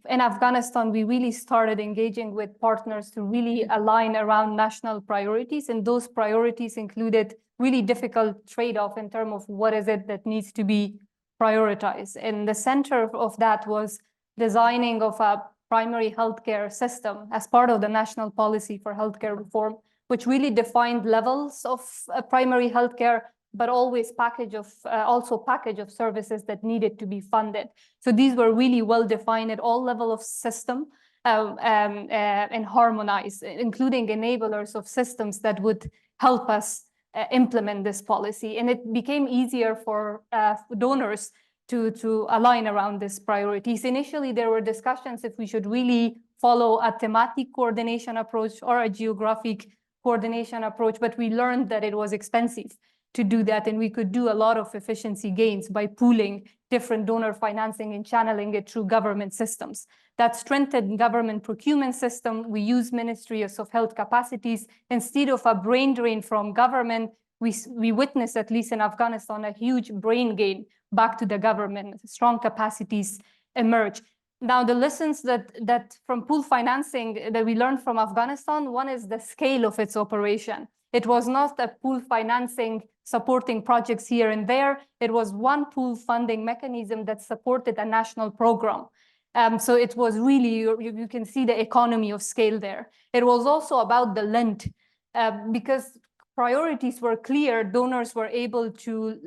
in Afghanistan, we really started engaging with partners to really align around national priorities. And those priorities included really difficult trade-off in terms of what is it that needs to be prioritized. And the center of that was designing of a primary healthcare system as part of the national policy for healthcare reform, which really defined levels of primary healthcare, but always also package of services that needed to be funded. So these were really well defined at all levels of system and harmonized, including enablers of systems that would help us implement this policy. And it became easier for donors to align around these priorities. Initially, there were discussions if we should really follow a thematic coordination approach or a geographic coordination approach, but we learned that it was expensive to do that, and we could do a lot of efficiency gains by pooling different donor financing and channeling it through government systems. That strengthened government procurement system. We use ministries of health capacities. Instead of a brain drain from government, we witnessed, at least in Afghanistan, a huge brain gain back to the government. Strong capacities emerge. Now, the lessons that from pool financing that we learned from Afghanistan, one is the scale of its operation. It was not a pool financing supporting projects here and there. It was one pool funding mechanism that supported a national program. So it was really, you can see the economy of scale there. It was also about the length, because priorities were clear. Donors were able to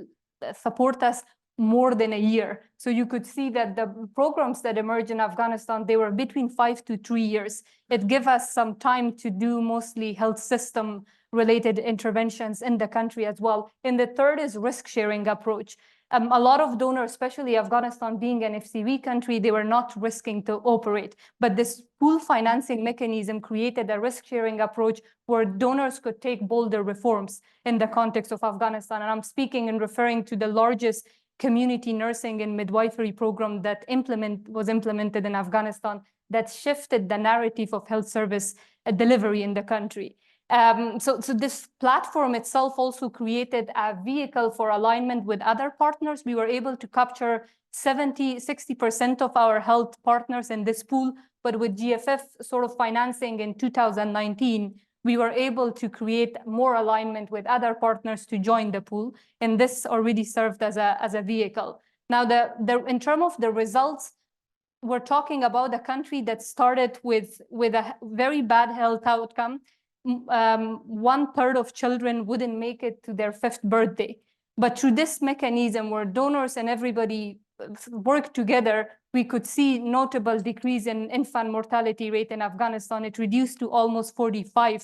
support us more than a year. So you could see that the programs that emerged in Afghanistan, they were between 5 to 3 years. It gave us some time to do mostly health system related interventions in the country as well. And the third is risk sharing approach. A lot of donors, especially Afghanistan being an FCV country, they were not risking to operate. But this pool financing mechanism created a risk sharing approach where donors could take bolder reforms in the context of Afghanistan. And I'm speaking and referring to the largest community nursing and midwifery program that was implemented in Afghanistan that shifted the narrative of health service delivery in the country. So this platform itself also created a vehicle for alignment with other partners. We were able to capture 60% of our health partners in this pool, but with GFF sort of financing in 2019, we were able to create more alignment with other partners to join the pool, and this already served as a vehicle. Now, in terms of the results, we're talking about a country that started with a very bad health outcome. 1/3 of children wouldn't make it to their 5th birthday. But through this mechanism where donors and everybody work together, we could see notable decrease in infant mortality rate in Afghanistan. It reduced to almost 45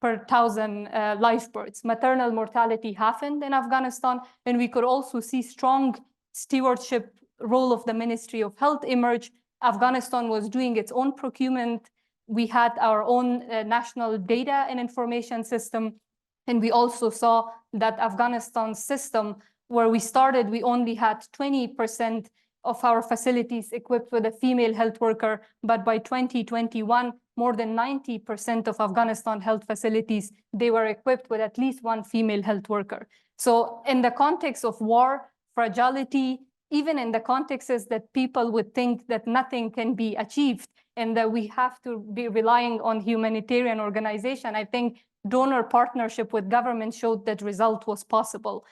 per 1,000 live births. Maternal mortality halved in Afghanistan, and we could also see strong stewardship role of the Ministry of Health emerge. Afghanistan was doing its own procurement. We had our own national data and information system. And we also saw that Afghanistan's system, where we started, we only had 20% of our facilities equipped with a female health worker. But by 2021, more than 90% of Afghanistan health facilities, they were equipped with at least one female health worker. So in the context of war, fragility, even in the contexts that people would think that nothing can be achieved and that we have to be relying on humanitarian organization, I think donor partnership with government showed that result was possible.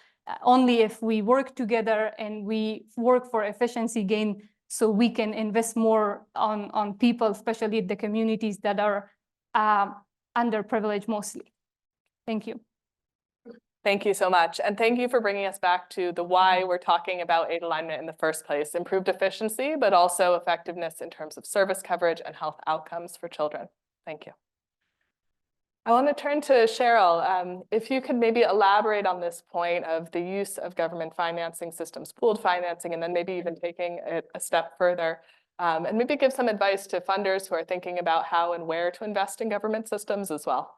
only if we work together and we work for efficiency gain, so we can invest more on people, especially the communities that are underprivileged mostly. Thank you. Thank you so much. And thank you for bringing us back to the why we're talking about aid alignment in the first place: improved efficiency, but also effectiveness in terms of service coverage and health outcomes for children. Thank you. I want to turn to Cheryl. If you could maybe elaborate on this point of the use of government financing systems, pooled financing, and then maybe even taking it a step further, and maybe give some advice to funders who are thinking about how and where to invest in government systems as well.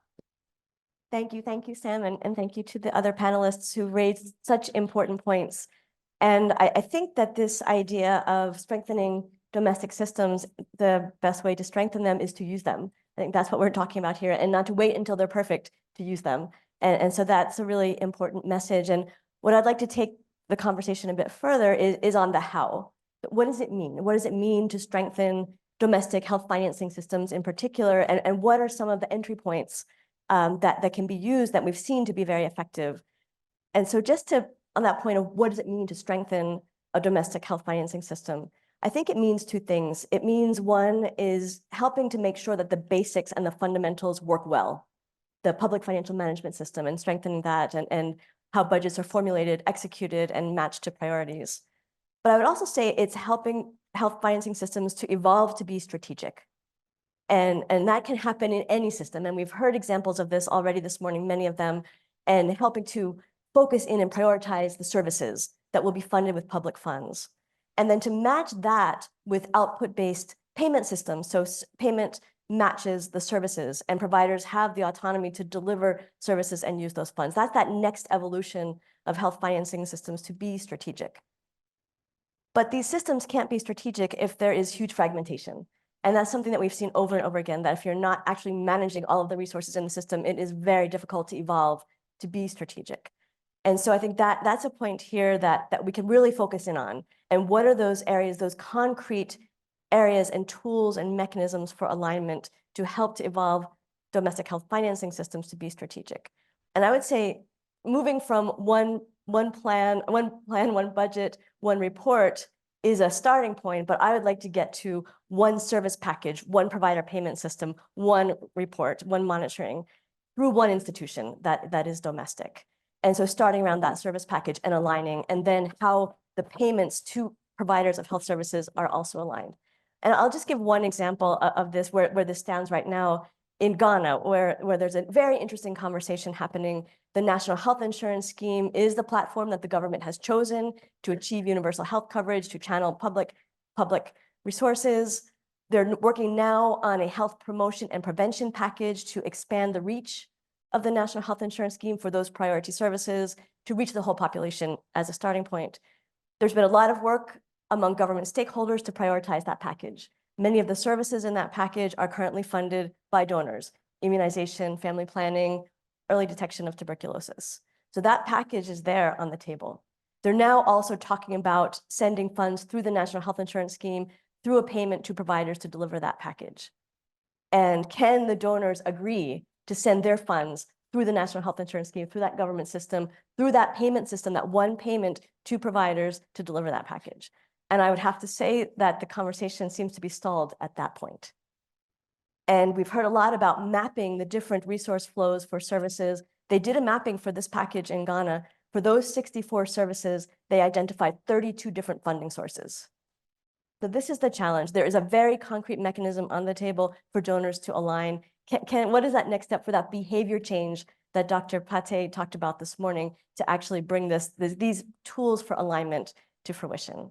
Thank you, Sam, and thank you to the other panelists who raised such important points. And I think that this idea of strengthening domestic systems, the best way to strengthen them is to use them. I think that's what we're talking about here, and not to wait until they're perfect to use them. And so that's a really important message. And what I'd like to take the conversation a bit further is on the how. What does it mean? What does it mean to strengthen domestic health financing systems in particular? And what are some of the entry points that can be used that we've seen to be very effective? And so just to, on that point of what does it mean to strengthen a domestic health financing system, I think it means two things. It means one is helping to make sure that the basics and the fundamentals work well, the public financial management system, and strengthening that, and how budgets are formulated, executed, and matched to priorities. But I would also say it's helping health financing systems to evolve to be strategic. And that can happen in any system. And we've heard examples of this already this morning, many of them, and helping to focus in and prioritize the services that will be funded with public funds. And then to match that with output-based payment systems. So payment matches the services, and providers have the autonomy to deliver services and use those funds. That's that next evolution of health financing systems, to be strategic. But these systems can't be strategic if there is huge fragmentation. And that's something that we've seen over and over again, that if you're not actually managing all of the resources in the system, it is very difficult to evolve to be strategic. And so I think that that's a point here that we can really focus in on. And what are those areas, those concrete areas and tools and mechanisms for alignment to help to evolve domestic health financing systems to be strategic? And I would say moving from one plan, one budget, one report is a starting point, but I would like to get to one service package, one provider payment system, one report, one monitoring through one institution that is domestic. And so starting around that service package and aligning, and then how the payments to providers of health services are also aligned. And I'll just give one example of this where this stands right now in Ghana, where there's a very interesting conversation happening. The National Health Insurance Scheme is the platform that the government has chosen to achieve universal health coverage, to channel public resources. They're working now on a health promotion and prevention package to expand the reach of the National Health Insurance Scheme for those priority services to reach the whole population as a starting point. There's been a lot of work among government stakeholders to prioritize that package. Many of the services in that package are currently funded by donors: immunization, family planning, early detection of tuberculosis. So that package is there on the table. They're now also talking about sending funds through the National Health Insurance Scheme through a payment to providers to deliver that package. And can the donors agree to send their funds through the National Health Insurance Scheme, through that government system, through that payment system, that one payment to providers to deliver that package? And I would have to say that the conversation seems to be stalled at that point. And we've heard a lot about mapping the different resource flows for services. They did a mapping for this package in Ghana. For those 64 services, they identified 32 different funding sources. So this is the challenge. There is a very concrete mechanism on the table for donors to align. What is that next step for that behavior change that Dr. Pate talked about this morning to actually bring these tools for alignment to fruition?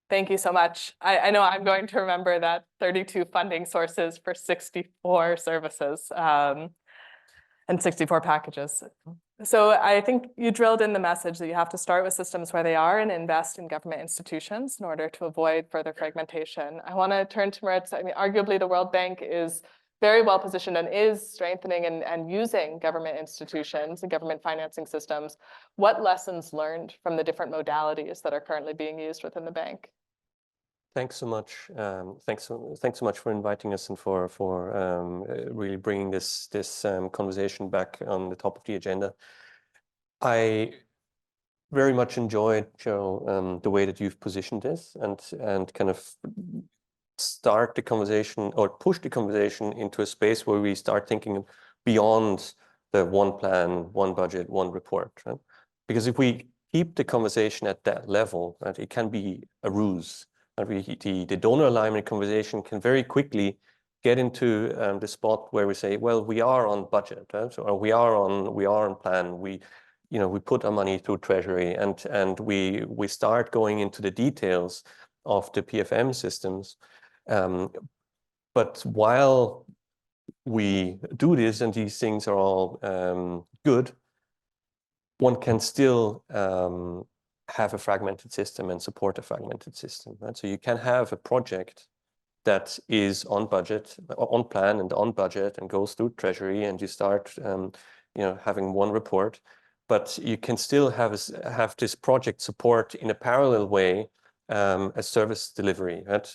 Thank you so much. I know I'm going to remember that 32 funding sources for 64 services and 64 packages. So I think you drilled in the message that you have to start with systems where they are and invest in government institutions in order to avoid further fragmentation. I want to turn to Maritza. I mean, arguably the World Bank is very well positioned and is strengthening and using government institutions and government financing systems. What lessons learned from the different modalities that are currently being used within the bank? Thanks so much. Thanks so much for inviting us and for really bringing this conversation back on the top of the agenda. I very much enjoyed, Joe, the way that you've positioned this and kind of start the conversation or push the conversation into a space where we start thinking beyond the one plan, one budget, one report. Right? Because if we keep the conversation at that level, right, it can be a ruse. The donor alignment conversation can very quickly get into the spot where we say, well, we are on budget, right? Or we are on plan. We put our money through Treasury, and we start going into the details of the PFM systems. But while we do this and these things are all good, one can still have a fragmented system and support a fragmented system. Right? So you can have a project that is on budget, on plan and on budget and goes through Treasury, and you start having one report, but you can still have this project support in a parallel way, a service delivery, right?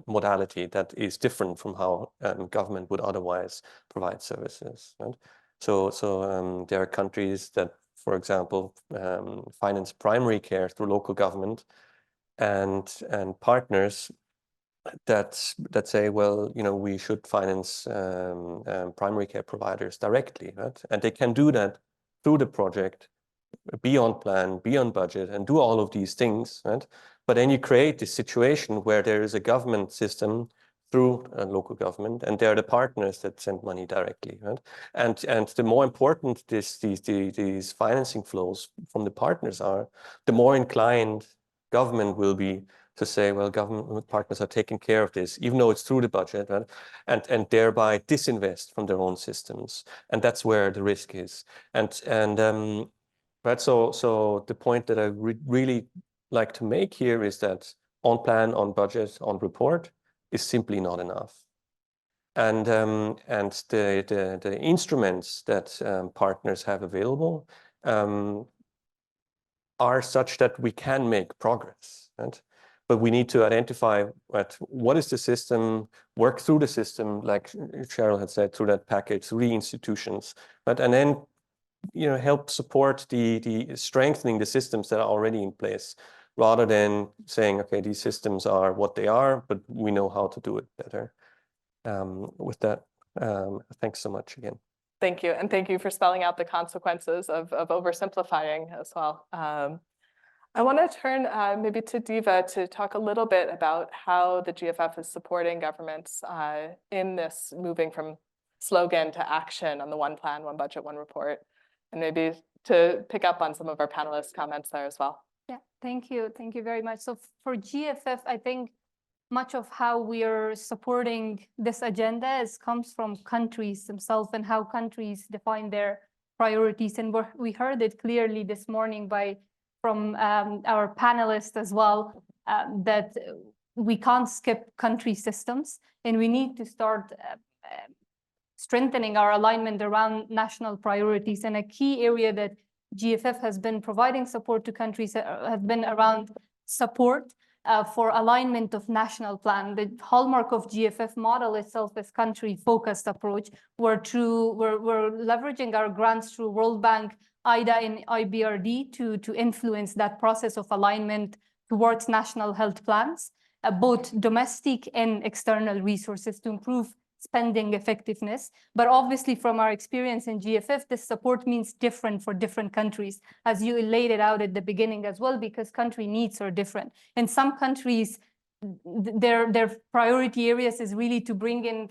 Modality that is different from how government would otherwise provide services. Right? So there are countries that, for example, finance primary care through local government, and partners that say, well, we should finance primary care providers directly, right? And they can do that through the project, be on plan, be on budget, and do all of these things, right? But then you create this situation where there is a government system through a local government, and they're the partners that send money directly, right? And the more important these financing flows from the partners are, the more inclined government will be to say, well, government partners are taking care of this, even though it's through the budget, right? And thereby disinvest from their own systems, and that's where the risk is. Right. So the point that I really like to make here is that on plan, on budget, on report is simply not enough. And the instruments that partners have available are such that we can make progress, right? But we need to identify what is the system, work through the system, like Cheryl had said, through that package, through the institutions, right? And then help support the strengthening the systems that are already in place, rather than saying, okay, these systems are what they are, but we know how to do it better. With that, thanks so much again. Thank you. And thank you for spelling out the consequences of oversimplifying as well. I want to turn maybe to Diva to talk a little bit about how the GFF is supporting governments in this moving from slogan to action on the one plan, one budget, one report, and maybe to pick up on some of our panelists' comments there as well. Yeah, thank you. Thank you very much. So for GFF, I think much of how we are supporting this agenda comes from countries themselves and how countries define their priorities. And we heard it clearly this morning from our panelists as well, that we can't skip country systems, and we need to start strengthening our alignment around national priorities. And a key area that GFF has been providing support to countries have been around support for alignment of national plan. The hallmark of GFF model itself is country-focused approach, where we're leveraging our grants through World Bank, IDA, and IBRD to influence that process of alignment towards national health plans, both domestic and external resources to improve spending effectiveness. But obviously from our experience in GFF, this support means different for different countries, as you laid it out at the beginning as well, because country needs are different. In some countries, their priority areas is really to bring in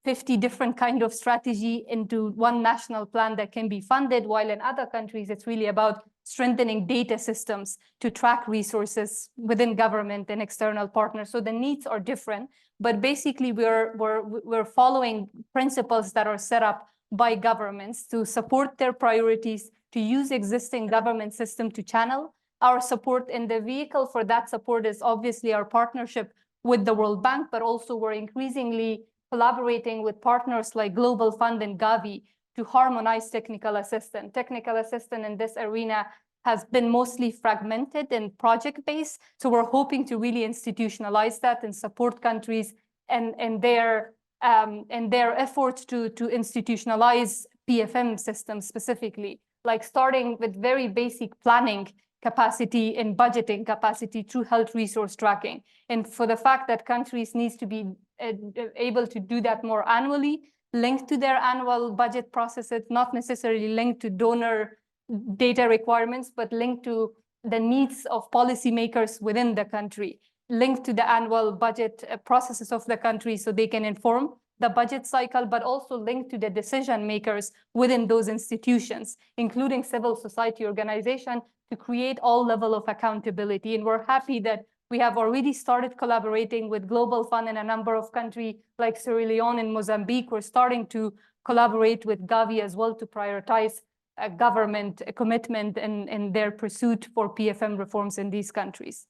50 different kind of strategy into one national plan that can be funded, while in other countries, it's really about strengthening data systems to track resources within government and external partners. So the needs are different, but basically we're following principles that are set up by governments to support their priorities, to use existing government system to channel our support. And the vehicle for that support is obviously our partnership with the World Bank, but also we're increasingly collaborating with partners like Global Fund and Gavi to harmonize technical assistance. Technical assistance in this arena has been mostly fragmented and project-based. So we're hoping to really institutionalize that and support countries and their efforts to institutionalize PFM systems specifically. like starting with very basic planning capacity and budgeting capacity through health resource tracking. And for the fact that countries need to be able to do that more annually, linked to their annual budget processes, not necessarily linked to donor data requirements, but linked to the needs of policymakers within the country, linked to the annual budget processes of the country so they can inform the budget cycle, but also linked to the decision makers within those institutions, including civil society organizations, to create all level of accountability. And we're happy that we have already started collaborating with Global Fund in a number of countries like Sierra Leone and Mozambique. We're starting to collaborate with Gavi as well to prioritize government commitment in their pursuit for PFM reforms in these countries.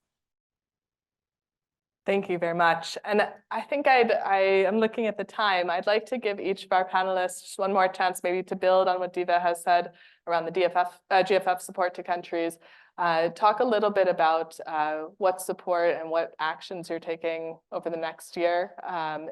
Thank you very much. And I think I am looking at the time. I'd like to give each of our panelists just one more chance maybe to build on what Diva has said around the GFF support to countries. Talk a little bit about what support and what actions you're taking over the next year.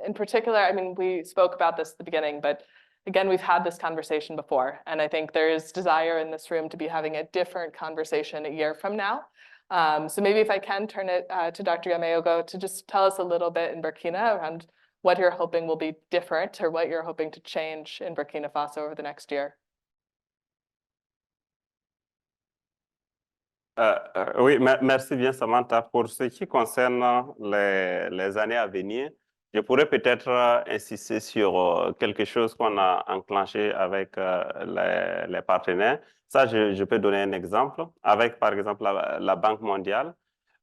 In particular, I mean, we spoke about this at the beginning, but again, we've had this conversation before, and I think there is desire in this room to be having a different conversation a year from now. So maybe if I can turn it to Dr. Yameogo to just tell us a little bit in Burkina around what you're hoping will be different or what you're hoping to change in Burkina Faso over the next year. Oui, merci bien Samantha. Pour ce qui concerne les années à venir, je pourrais peut-être insister sur quelque chose qu'on a enclenché avec les partenaires. Ça, je peux donner un exemple. Avec, par exemple, la Banque mondiale,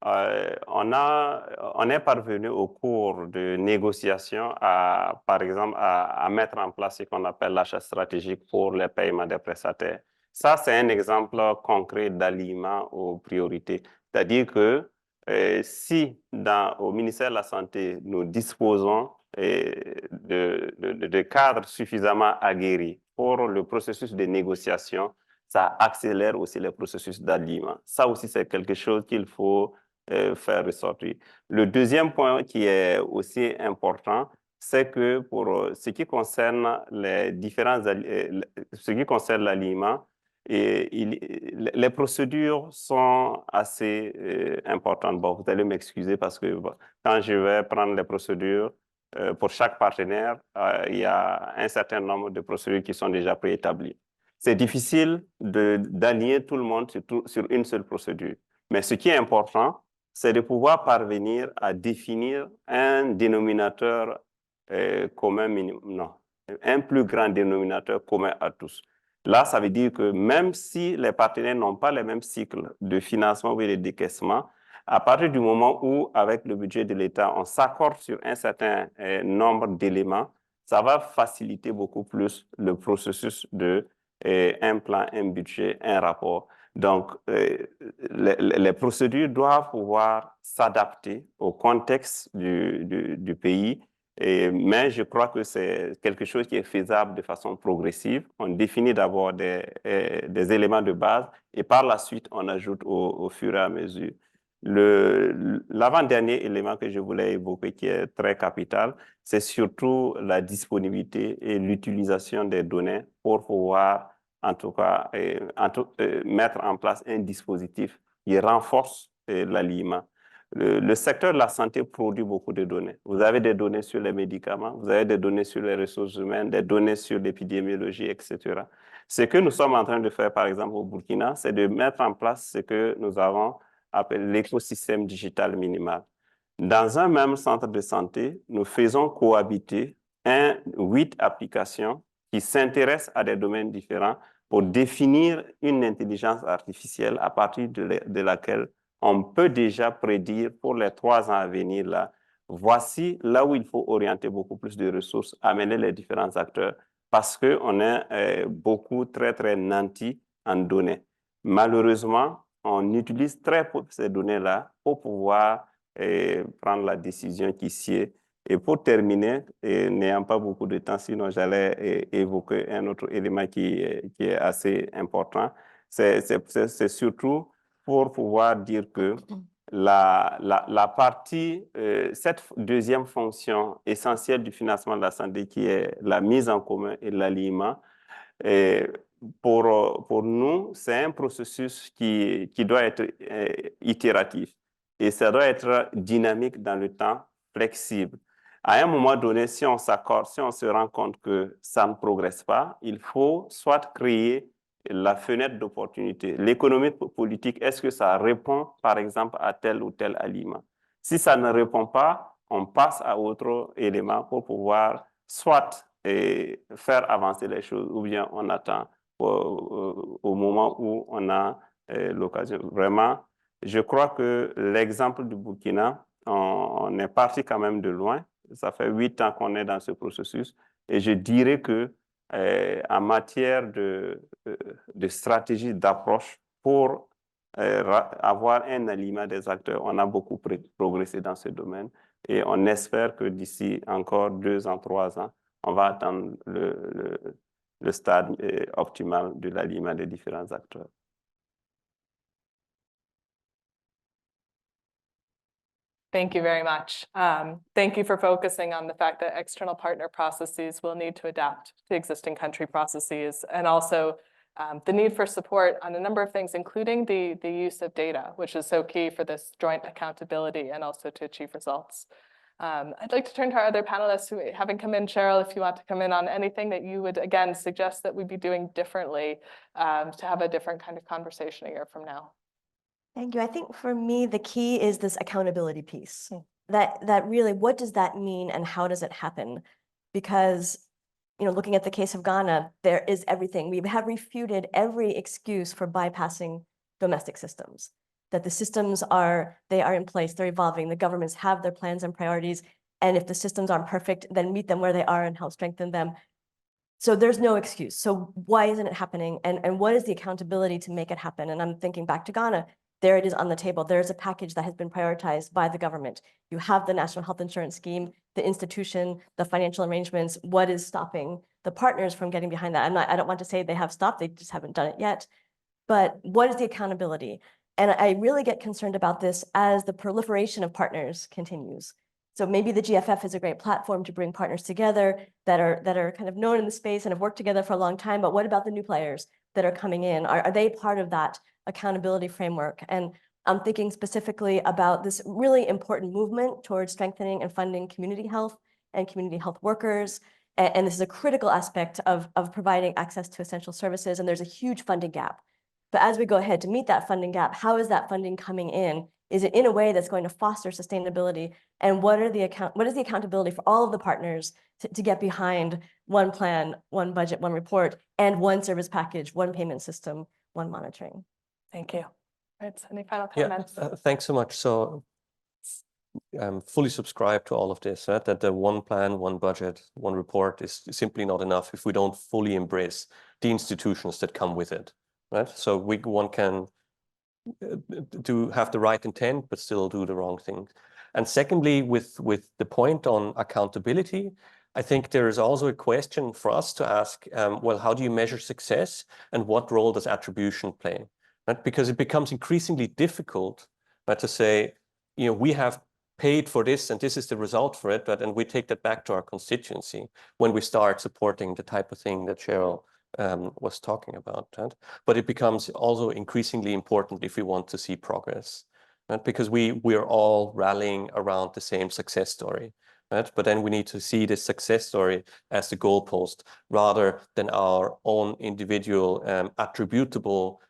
on est parvenu au cours de négociations, par exemple, à mettre en place ce qu'on appelle l'achat stratégique pour les paiements des prestataires. Ça, c'est un exemple concret d'alliement aux priorités. C'est-à-dire que si au ministère de la Santé, nous disposons de cadres suffisamment aguerris pour le processus de négociation, ça accélère aussi le processus d'alliement. Ça aussi, c'est quelque chose qu'il faut faire ressortir. Le deuxième point qui est aussi important, c'est que pour ce qui concerne l'alliement, les procédures sont assez importantes. Bon, vous allez m'excuser parce que quand je vais prendre les procédures pour chaque partenaire, il y a un certain nombre de procédures qui sont déjà préétablies. C'est difficile d'aligner tout le monde sur une seule procédure. Mais ce qui est important, c'est de pouvoir parvenir à définir un dénominateur commun minimum, non, un plus grand dénominateur commun à tous. Là, ça veut dire que même si les partenaires n'ont pas les mêmes cycles de financement ou de décaissement, à partir du moment où, avec le budget de l'État, on s'accorde sur un certain nombre d'éléments, ça va faciliter beaucoup plus le processus de un plan, un budget, un rapport. Donc, les procédures doivent pouvoir s'adapter au contexte du pays. Mais je crois que c'est quelque chose qui est faisable de façon progressive. On définit d'abord des éléments de base et par la suite, on ajoute au fur et à mesure. L'avant-dernier élément que je voulais évoquer qui est très capital, c'est surtout la disponibilité et l'utilisation des données pour pouvoir, en tout cas, mettre en place un dispositif qui renforce l'alliement. Le secteur de la santé produit beaucoup de données. Vous avez des données sur les médicaments, vous avez des données sur les ressources humaines, des données sur l'épidémiologie, etc. Ce que nous sommes en train de faire, par exemple, au Burkina, c'est de mettre en place ce que nous avons appelé l'écosystème digital minimal. Dans un même centre de santé, nous faisons cohabiter 8 applications qui s'intéressent à des domaines différents pour définir une intelligence artificielle à partir de laquelle on peut déjà prédire pour les 3 ans à venir là, voici là où il faut orienter beaucoup plus de ressources, amener les différents acteurs, parce qu'on est beaucoup très nantis en données. Malheureusement, on utilise très peu ces données-là pour pouvoir prendre la décision qui sied. Et pour terminer, n'ayant pas beaucoup de temps, sinon j'allais évoquer un autre élément qui est assez important, c'est surtout pour pouvoir dire que la partie, cette deuxième fonction essentielle du financement de la santé qui est la mise en commun et l'alliement, pour nous, c'est un processus qui doit être itératif et ça doit être dynamique dans le temps, flexible. À un moment donné, si on s'accorde, si on se rend compte que ça ne progresse pas, il faut soit créer la fenêtre d'opportunité. L'économie politique, est-ce que ça répond, par exemple, à tel ou tel aliment? Si ça ne répond pas, on passe à autre élément pour pouvoir soit faire avancer les choses ou bien on attend au moment où on a l'occasion. Vraiment, je crois que l'exemple du Burkina, on est parti quand même de loin. Ça fait 8 ans qu'on est dans ce processus et je dirais que en matière de stratégie, d'approche pour avoir un alignement des acteurs, on a beaucoup progressé dans ce domaine et on espère que d'ici encore 2 ans, 3 ans, on va atteindre le stade optimal de l'alignement des différents acteurs. Thank you very much. Thank you for focusing on the fact that external partner processes will need to adapt to existing country processes, and also the need for support on a number of things, including the use of data, which is so key for this joint accountability and also to achieve results. I'd like to turn to our other panelists who haven't come in. Cheryl, if you want to come in on anything that you would, again, suggest that we be doing differently to have a different kind of conversation a year from now. Thank you. I think for me, the key is this accountability piece. That really, what does that mean and how does it happen? Because, you know, looking at the case of Ghana, there is everything. We have refuted every excuse for bypassing domestic systems, that the systems they are in place, they're evolving, the governments have their plans and priorities, and if the systems aren't perfect, then meet them where they are and help strengthen them. So there's no excuse. So why isn't it happening? And what is the accountability to make it happen? And I'm thinking back to Ghana. There it is on the table. There's a package that has been prioritized by the government. You have the National Health Insurance Scheme, the institution, the financial arrangements. What is stopping the partners from getting behind that? I don't want to say they have stopped, they just haven't done it yet. But what is the accountability? And I really get concerned about this as the proliferation of partners continues. So maybe the GFF is a great platform to bring partners together that are kind of known in the space and have worked together for a long time. But what about the new players that are coming in? Are they part of that accountability framework? And I'm thinking specifically about this really important movement towards strengthening and funding community health and community health workers. And this is a critical aspect of providing access to essential services. And there's a huge funding gap. But as we go ahead to meet that funding gap, how is that funding coming in? Is it in a way that's going to foster sustainability? And what is the accountability for all of the partners to get behind one plan, one budget, one report, and one service package, one payment system, one monitoring? Thank you. Right, any final comments? Thanks so much. So fully subscribe to all of this, right? That the one plan, one budget, one report is simply not enough if we don't fully embrace the institutions that come with it, right? So one can have the right intent, but still do the wrong thing. And secondly, with the point on accountability, I think there is also a question for us to ask, well, how do you measure success and what role does attribution play? Right? Because it becomes increasingly difficult, right, to say, you know, we have paid for this and this is the result for it, and we take that back to our constituency when we start supporting the type of thing that Cheryl was talking about. Right? But it becomes also increasingly important if we want to see progress, right? Because we are all rallying around the same success story. Right? But then we need to see this success story as the goalpost rather than our own individual attributable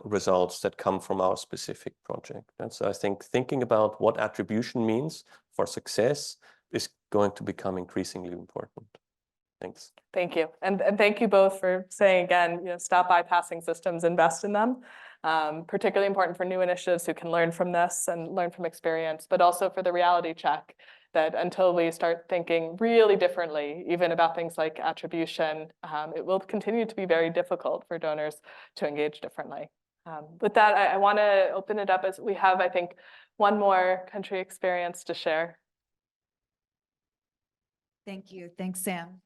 results that come from our specific project. And so I think thinking about what attribution means for success is going to become increasingly important. Thanks. Thank you. And thank you both for saying again, you know, stop bypassing systems, invest in them. Particularly important for new initiatives who can learn from this and learn from experience, but also for the reality check that until we start thinking really differently, even about things like attribution, it will continue to be very difficult for donors to engage differently. With that, I want to open it up as we have, I think, one more country experience to share. Thank you. Thanks, Sam.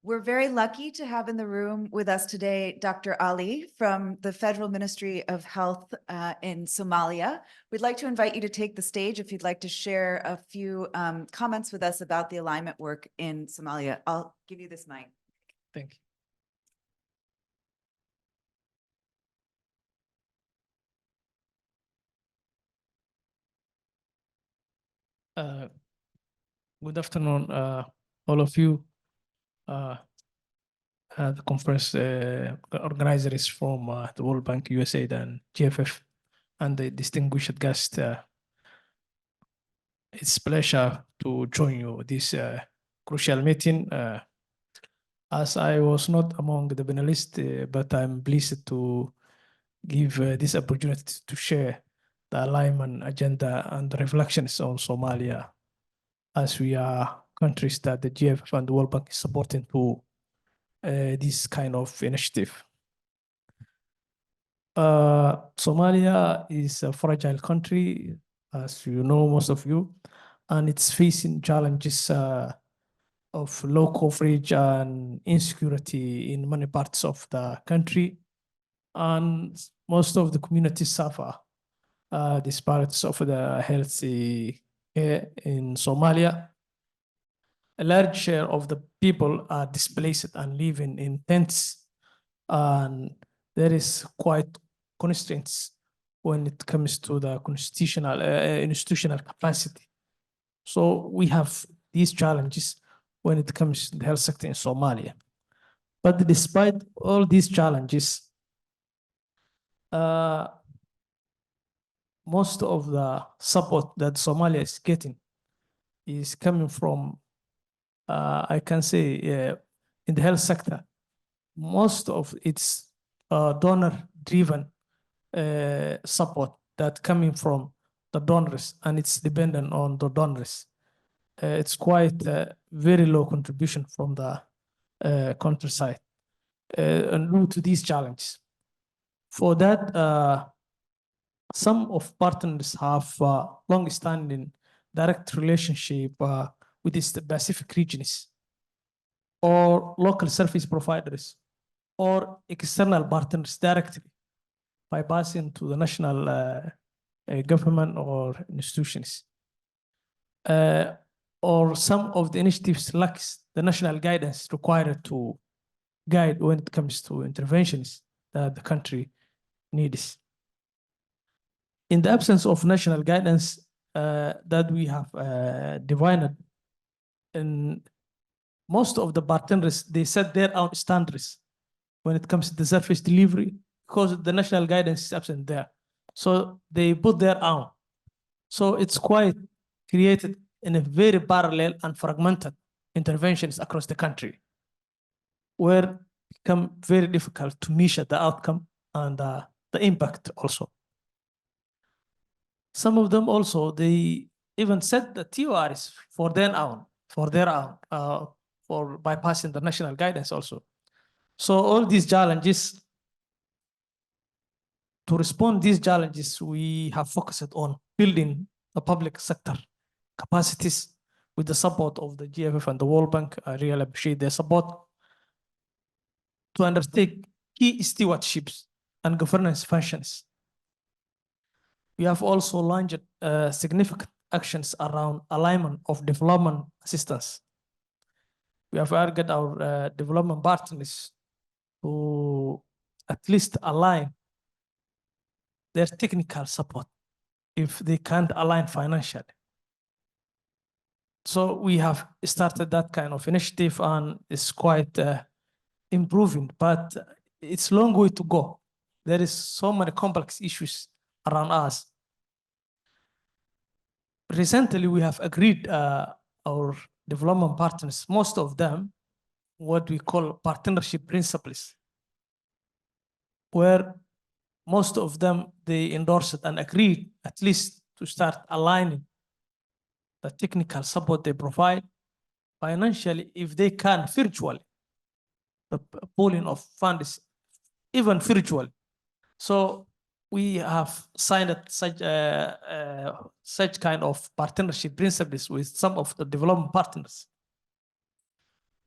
We're very lucky to have in the room with us today Dr. Ali from the Federal Ministry of Health in Somalia. We'd like to invite you to take the stage if you'd like to share a few comments with us about the alignment work in Somalia. I'll give you this mic. Thank you. Good afternoon, all of you. The conference organizers from the World Bank, USAID, and GFF, and the distinguished guest. It's a pleasure to join you this crucial meeting. As I was not among the panelists, but I'm pleased to give this opportunity to share the alignment agenda and reflections on Somalia, as we are countries that the GFF and the World Bank is supporting to this kind of initiative. Somalia is a fragile country, as you know, most of you, and it's facing challenges of low coverage and insecurity in many parts of the country. And most of the communities suffer disparities of the health care in Somalia. A large share of the people are displaced and living in tents, and there is quite constraints when it comes to the constitutional institutional capacity. So we have these challenges when it comes to the health sector in Somalia. But despite all these challenges, most of the support that Somalia is getting is coming from, I can say, in the health sector. Most of its donor-driven support that coming from the donors, and it's dependent on the donors. It's quite a very low contribution from the countryside, and due to these challenges. For that, some of partners have long-standing direct relationship with the specific regions, or local service providers, or external partners directly by passing to the national government or institutions. Or some of the initiatives lacks the national guidance required to guide when it comes to interventions that the country needs. In the absence of national guidance that we have defined, and most of the partners, they set their own standards when it comes to the service delivery, because the national guidance is absent there. So they put their own. So it's quite created in a very parallel and fragmented interventions across the country, where it become very difficult to measure the outcome and the impact also. Some of them also, they even set the TORs for their own, for bypassing the national guidance also. So all these challenges, to respond to these challenges, we have focused on building the public sector capacities with the support of the GFF and the World Bank. I really appreciate their support to undertake key stewardships and governance functions. We have also launched significant actions around alignment of development assistance. We have urged our development partners to at least align their technical support if they can't align financially. So we have started that kind of initiative, and it's quite improving, but it's a long way to go. There is so many complex issues around us. Recently, we have agreed our development partners, most of them, what we call partnership principles, where most of them, they endorsed and agreed at least to start aligning the technical support they provide financially, if they can, virtually, the pooling of funds, even virtually. So we have signed such kind of partnership principles with some of the development partners.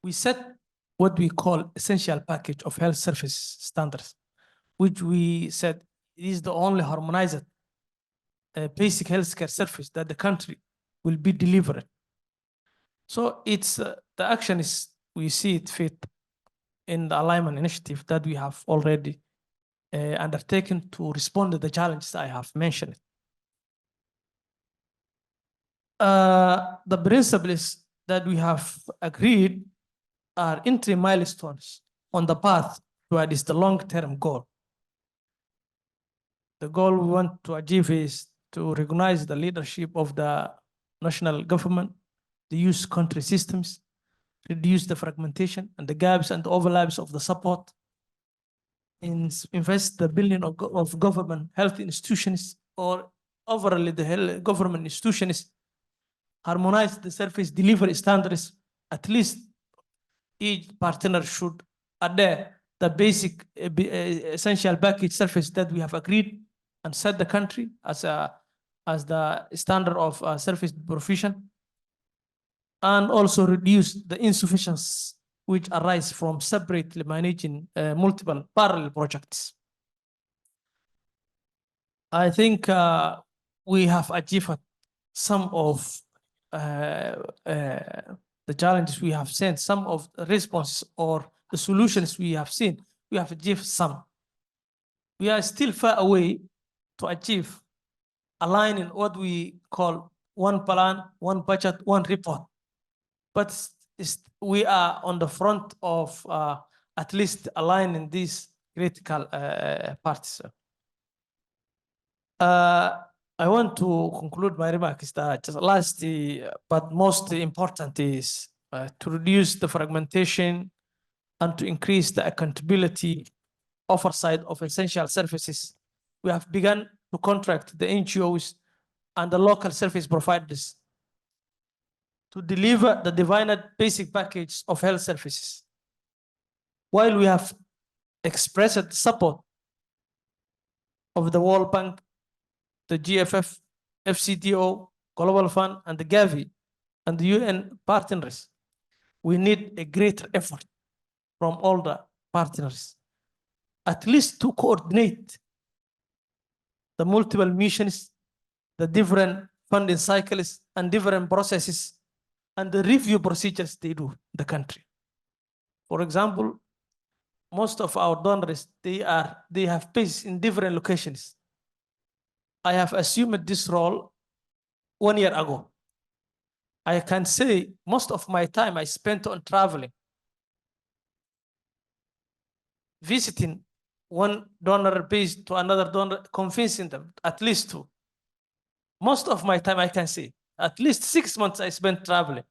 We set what we call essential package of health service standards, which we said is the only harmonized basic healthcare service that the country will be delivered. So it's the action is, we see it fit in the alignment initiative that we have already undertaken to respond to the challenges I have mentioned. the principles that we have agreed are entry milestones on the path towards the long-term goal. The goal we want to achieve is to recognize the leadership of the national government, the youth country systems, reduce the fragmentation and the gaps and overlaps of the support, invest the billion of government health institutions or overall the health government institutions, harmonize the service delivery standards. At least each partner should adhere the basic essential package service that we have agreed and set the country as the standard of service provision, and also reduce the insufficiencies which arise from separately managing multiple parallel projects. I think we have achieved some of the challenges we have seen, some of the responses or the solutions we have seen, we have achieved some. We are still far away to achieve aligning what we call one plan, one budget, one report. But we are on the front of at least aligning these critical parts. I want to conclude my remarks that just last, but most important is to reduce the fragmentation and to increase the accountability oversight of essential services. We have begun to contract the NGOs and the local service providers to deliver the defined basic package of health services. While we have expressed support of the World Bank, the GFF, FCDO, Global Fund, and the Gavi, and the UN partners, we need a greater effort from all the partners, at least to coordinate the multiple missions, the different funding cycles, and different processes, and the review procedures they do in the country. For example, most of our donors, they have bases in different locations. I have assumed this role 1 year ago. I can say most of my time I spent on traveling, visiting one donor base to another donor, convincing them, at least two. Most of my time I can say, at least 6 months I spent traveling.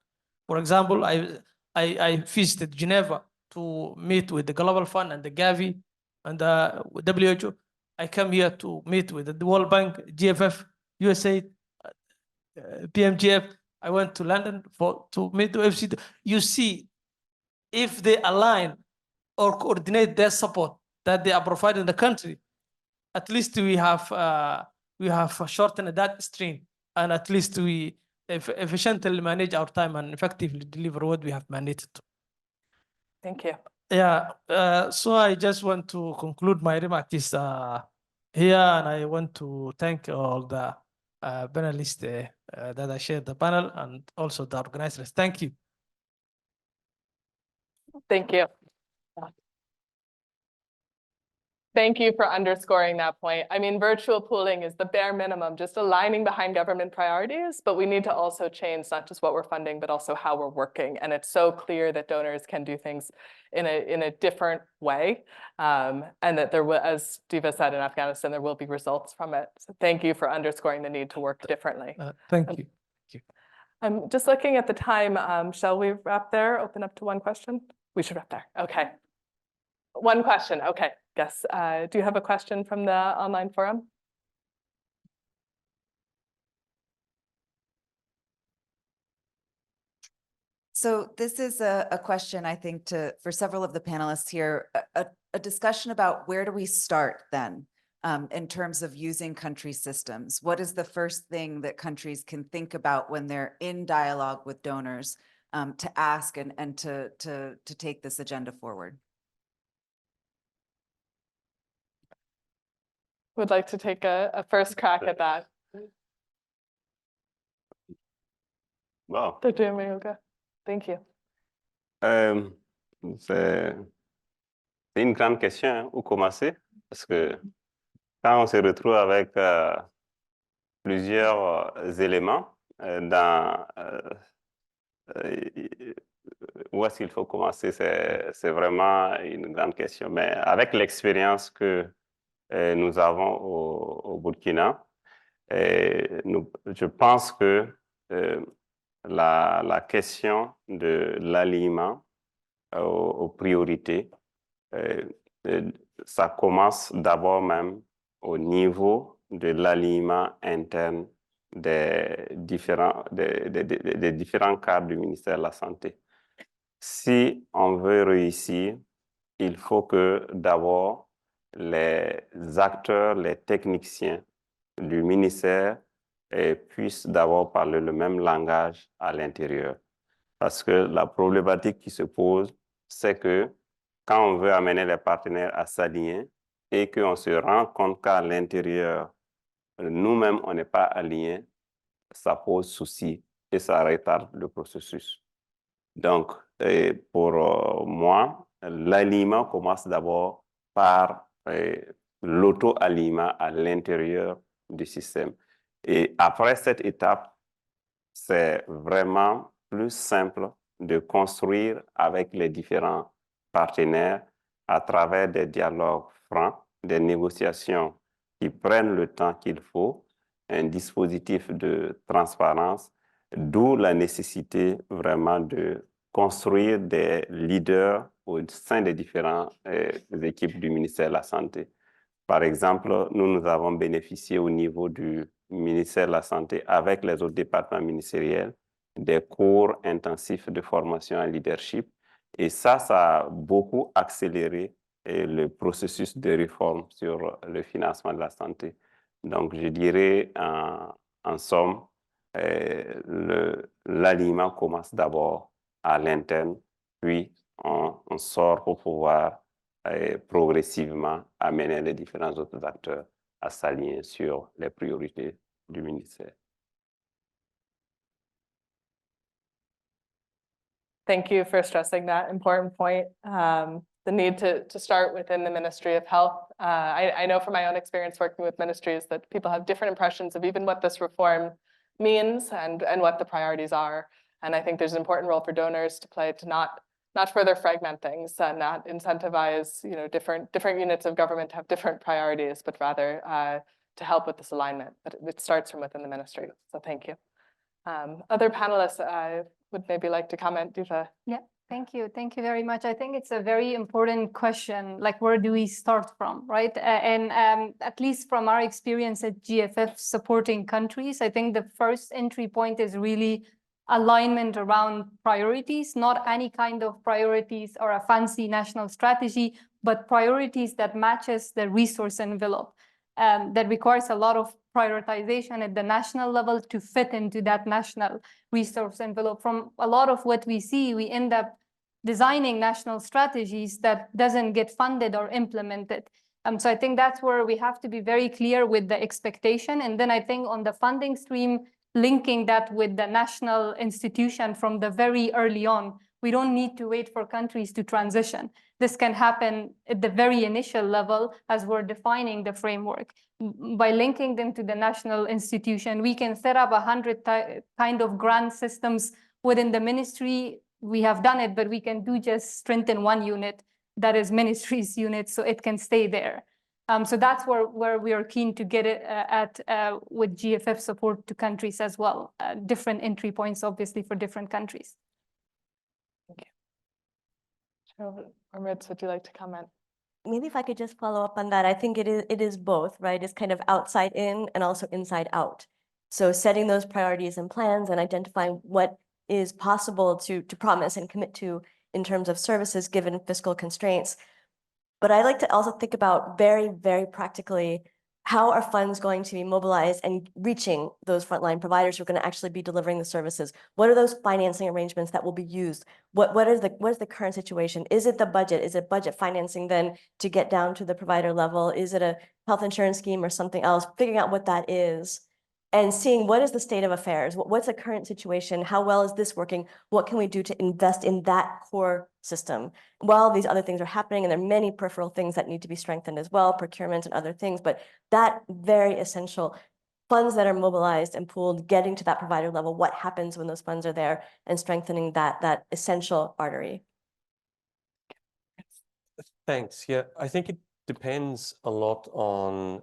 For example, I visited Geneva to meet with the Global Fund and the Gavi and the WHO. I come here to meet with the World Bank, GFF, USAID, PMGF. I went to London to meet the FC. You see, if they align or coordinate their support that they are providing the country, at least we have shortened that stream, and at least we efficiently manage our time and effectively deliver what we have mandated to. Thank you. Yeah, so I just want to conclude my remarks here, and I want to thank all the panelists that I shared the panel and also the organizers. Thank you. Thank you. Thank you for underscoring that point. I mean, virtual pooling is the bare minimum, just aligning behind government priorities, but we need to also change not just what we're funding, but also how we're working. And it's so clear that donors can do things in a different way. And that there will, as Diva said, in Afghanistan, there will be results from it. So thank you for underscoring the need to work differently. Thank you. I'm just looking at the time. Shall we wrap there? Open up to one question? We should wrap there. Okay. One question. Okay. Yes. Do you have a question from the online forum? So this is a question, I think, for several of the panelists here, a discussion about where do we start then in terms of using country systems? What is the first thing that countries can think about when they're in dialogue with donors to ask and to take this agenda forward? Would like to take a first crack at that. Wow. Dr. Mayoga, thank you. C'est une grande question, hein, où commencer? Parce que quand on se retrouve avec plusieurs éléments, où est-ce qu'il faut commencer? C'est vraiment une grande question. Mais avec l'expérience que nous avons au Burkina, je pense que la question de l'aliment aux priorités, ça commence d'abord même au niveau de l'aliment interne des différents cadres du ministère de la Santé. Si on veut réussir, il faut que d'abord les acteurs, les techniciens du ministère puissent d'abord parler le même langage à l'intérieur. Parce que la problématique qui se pose, c'est que quand on veut amener les partenaires à s'aligner et qu'on se rend compte qu'à l'intérieur, nous-mêmes, on n'est pas alignés, ça pose souci et ça retarde le processus. Donc, pour moi, l'aliment commence d'abord par l'auto-aliment à l'intérieur du système. Et après cette étape, c'est vraiment plus simple de construire avec les différents partenaires à travers des dialogues francs, des négociations qui prennent le temps qu'il faut, un dispositif de transparence, d'où la nécessité vraiment de construire des leaders au sein des différentes équipes du ministère de la Santé. Par exemple, nous avons bénéficié au niveau du ministère de la Santé avec les autres départements ministériels des cours intensifs de formation en leadership. Et ça a beaucoup accéléré le processus de réforme sur le financement de la santé. Donc, je dirais en somme, l'aliment commence d'abord à l'interne, puis on sort pour pouvoir progressivement amener les différents autres acteurs à s'aligner sur les priorités du ministère. Thank you for stressing that important point. The need to start within the Ministry of Health. I know from my own experience working with ministries that people have different impressions of even what this reform means and what the priorities are. And I think there's an important role for donors to play to not further fragment things and not incentivize different units of government to have different priorities, but rather to help with this alignment. But it starts from within the ministry. So thank you. Other panelists would maybe like to comment, Diva. Yeah, thank you. Thank you very much. I think it's a very important question, like where do we start from, right? And at least from our experience at GFF supporting countries, I think the first entry point is really alignment around priorities, not any kind of priorities or a fancy national strategy, but priorities that matches the resource envelope. That requires a lot of prioritization at the national level to fit into that national resource envelope. From a lot of what we see, we end up designing national strategies that doesn't get funded or implemented. So I think that's where we have to be very clear with the expectation. And then I think on the funding stream, linking that with the national institution from the very early on. We don't need to wait for countries to transition. This can happen at the very initial level as we're defining the framework. By linking them to the national institution, we can set up 100 kind of grant systems within the ministry. We have done it, but we can just strengthen one unit that is ministry's unit so it can stay there. So that's where we are keen to get it with GFF support to countries as well. Different entry points, obviously, for different countries. Thank you. Amrit, would you like to comment? Maybe if I could just follow up on that. I think it is both, right? It's kind of outside in and also inside out. So setting those priorities and plans and identifying what is possible to promise and commit to in terms of services given fiscal constraints. But I like to also think about very, very practically, how are funds going to be mobilized and reaching those frontline providers who are going to actually be delivering the services? What are those financing arrangements that will be used? What is the current situation? Is it the budget? Is it budget financing then to get down to the provider level? Is it a health insurance scheme or something else? Figuring out what that is and seeing what is the state of affairs? What's the current situation? How well is this working? What can we do to invest in that core system? While these other things are happening, and there are many peripheral things that need to be strengthened as well, procurement and other things, but that very essential funds that are mobilized and pooled, getting to that provider level, what happens when those funds are there, and strengthening that essential artery. Thanks. Yeah, I think it depends a lot on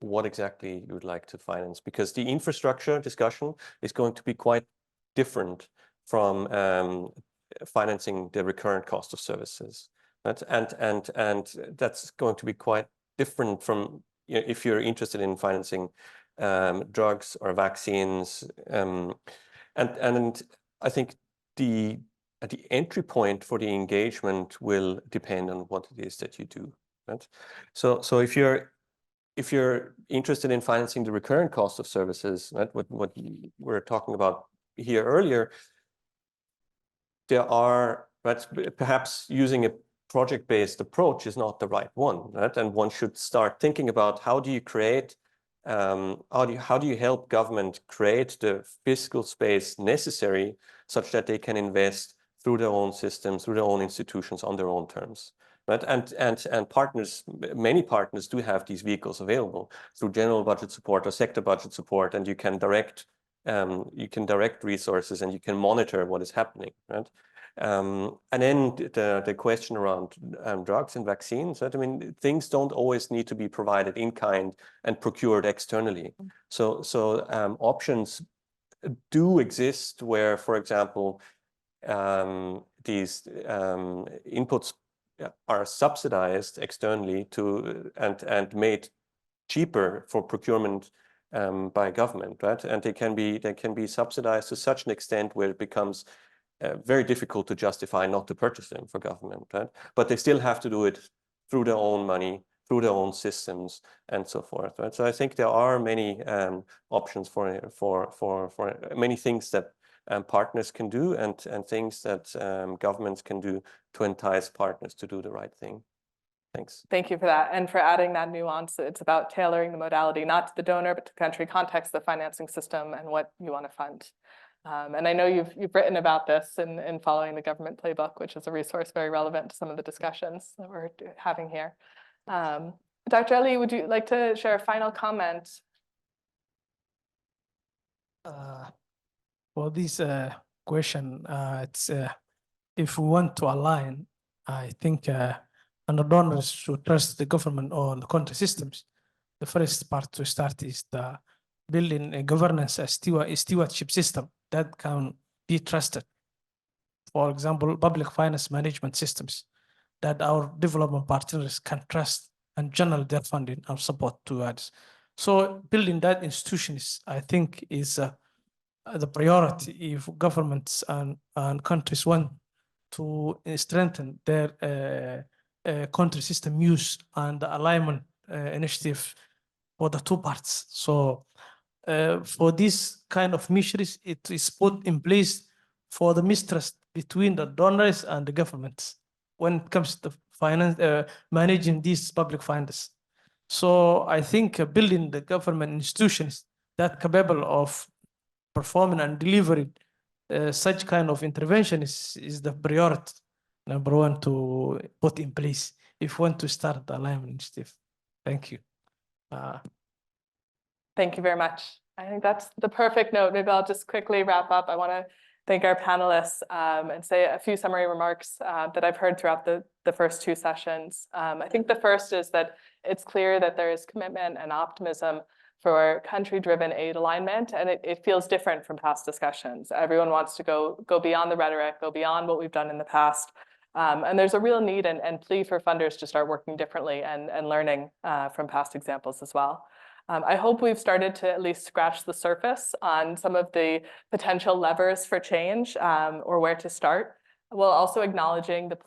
what exactly you would like to finance, because the infrastructure discussion is going to be quite different from financing the recurrent cost of services. Right? And that's going to be quite different from, you know, if you're interested in financing drugs or vaccines. And I think the entry point for the engagement will depend on what it is that you do. Right? So if you're interested in financing the recurrent cost of services, right, what we were talking about here earlier, there are, right, perhaps using a project-based approach is not the right one, right? And one should start thinking about how do you create, how do you help government create the fiscal space necessary such that they can invest through their own systems, through their own institutions on their own terms. Right? And partners, many partners do have these vehicles available through general budget support or sector budget support, and you can direct resources and you can monitor what is happening. Right? And then the question around drugs and vaccines. Right? I mean, things don't always need to be provided in kind and procured externally. So options do exist where, for example, these inputs are subsidized externally and made cheaper for procurement by government, right? And they can be subsidized to such an extent where it becomes very difficult to justify not to purchase them for government, right? But they still have to do it through their own money, through their own systems, and so forth, right? So I think there are many options for many things that partners can do and things that governments can do to entice partners to do the right thing. Thanks. Thank you for that. And for adding that nuance, it's about tailoring the modality, not to the donor, but to the country context, the financing system, and what you want to fund. And I know you've written about this in Following the Government Playbook, which is a resource very relevant to some of the discussions that we're having here. Dr. Ali, would you like to share a final comment? For this question, it's if we want to align, I think and the donors should trust the government or the country systems. The first part to start is the building a governance, a stewardship system that can be trusted. For example, public finance management systems that our development partners can trust and channel their funding and support towards. So building that institutions, I think, is the priority if governments and countries want to strengthen their country system use and the alignment initiative for the two parts. So for this kind of measures, it is put in place for the mistrust between the donors and the governments when it comes to finance, managing these public funds. So I think building the government institutions that capable of performing and delivering such kind of intervention is the priority number one to put in place if we want to start the alignment initiative. Thank you. Thank you very much. I think that's the perfect note. Maybe I'll just quickly wrap up. I want to thank our panelists and say a few summary remarks that I've heard throughout the first two sessions. I think the first is that it's clear that there is commitment and optimism for country-driven aid alignment, and it feels different from past discussions. Everyone wants to go beyond the rhetoric, go beyond what we've done in the past. And there's a real need and plea for funders to start working differently and learning from past examples as well. I hope we've started to at least scratch the surface on some of the potential levers for change or where to start, while also acknowledging the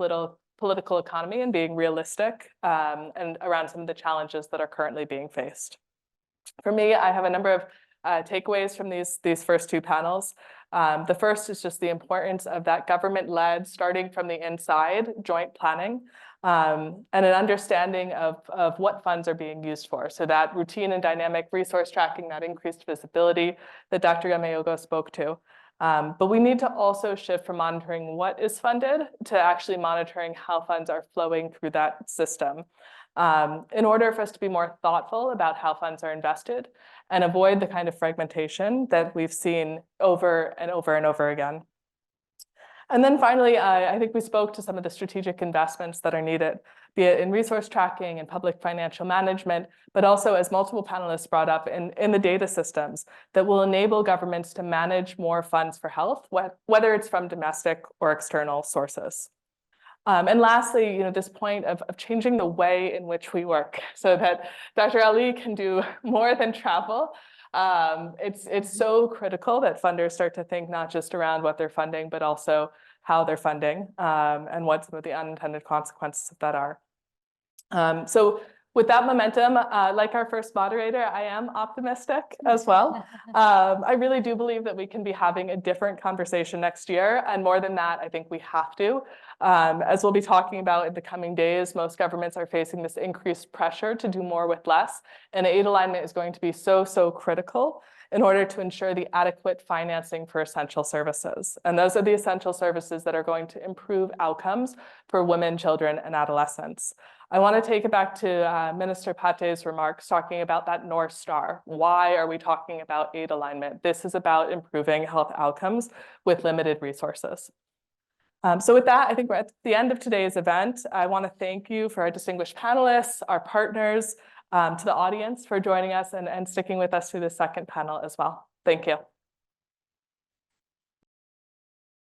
political economy and being realistic and around some of the challenges that are currently being faced. For me, I have a number of takeaways from these first two panels. The first is just the importance of that government-led, starting from the inside, joint planning, and an understanding of what funds are being used for. So that routine and dynamic resource tracking, that increased visibility that Dr. Yameogo spoke to. But we need to also shift from monitoring what is funded to actually monitoring how funds are flowing through that system. in order for us to be more thoughtful about how funds are invested and avoid the kind of fragmentation that we've seen over and over and over again. And then finally, I think we spoke to some of the strategic investments that are needed, be it in resource tracking and public financial management, but also, as multiple panelists brought up, in the data systems that will enable governments to manage more funds for health, whether it's from domestic or external sources. And lastly, this point of changing the way in which we work so that Dr. Ali can do more than travel. It's so critical that funders start to think not just around what they're funding, but also how they're funding and what some of the unintended consequences of that are. So with that momentum, like our first moderator, I am optimistic as well. I really do believe that we can be having a different conversation next year. And more than that, I think we have to. As we'll be talking about in the coming days, most governments are facing this increased pressure to do more with less. And aid alignment is going to be so, so critical in order to ensure the adequate financing for essential services. And those are the essential services that are going to improve outcomes for women, children, and adolescents. I want to take it back to Minister Pate's remarks talking about that North Star. Why are we talking about aid alignment? This is about improving health outcomes with limited resources. So with that, I think we're at the end of today's event. I want to thank you for our distinguished panelists, our partners, to the audience for joining us and sticking with us through the second panel as well. Thank you.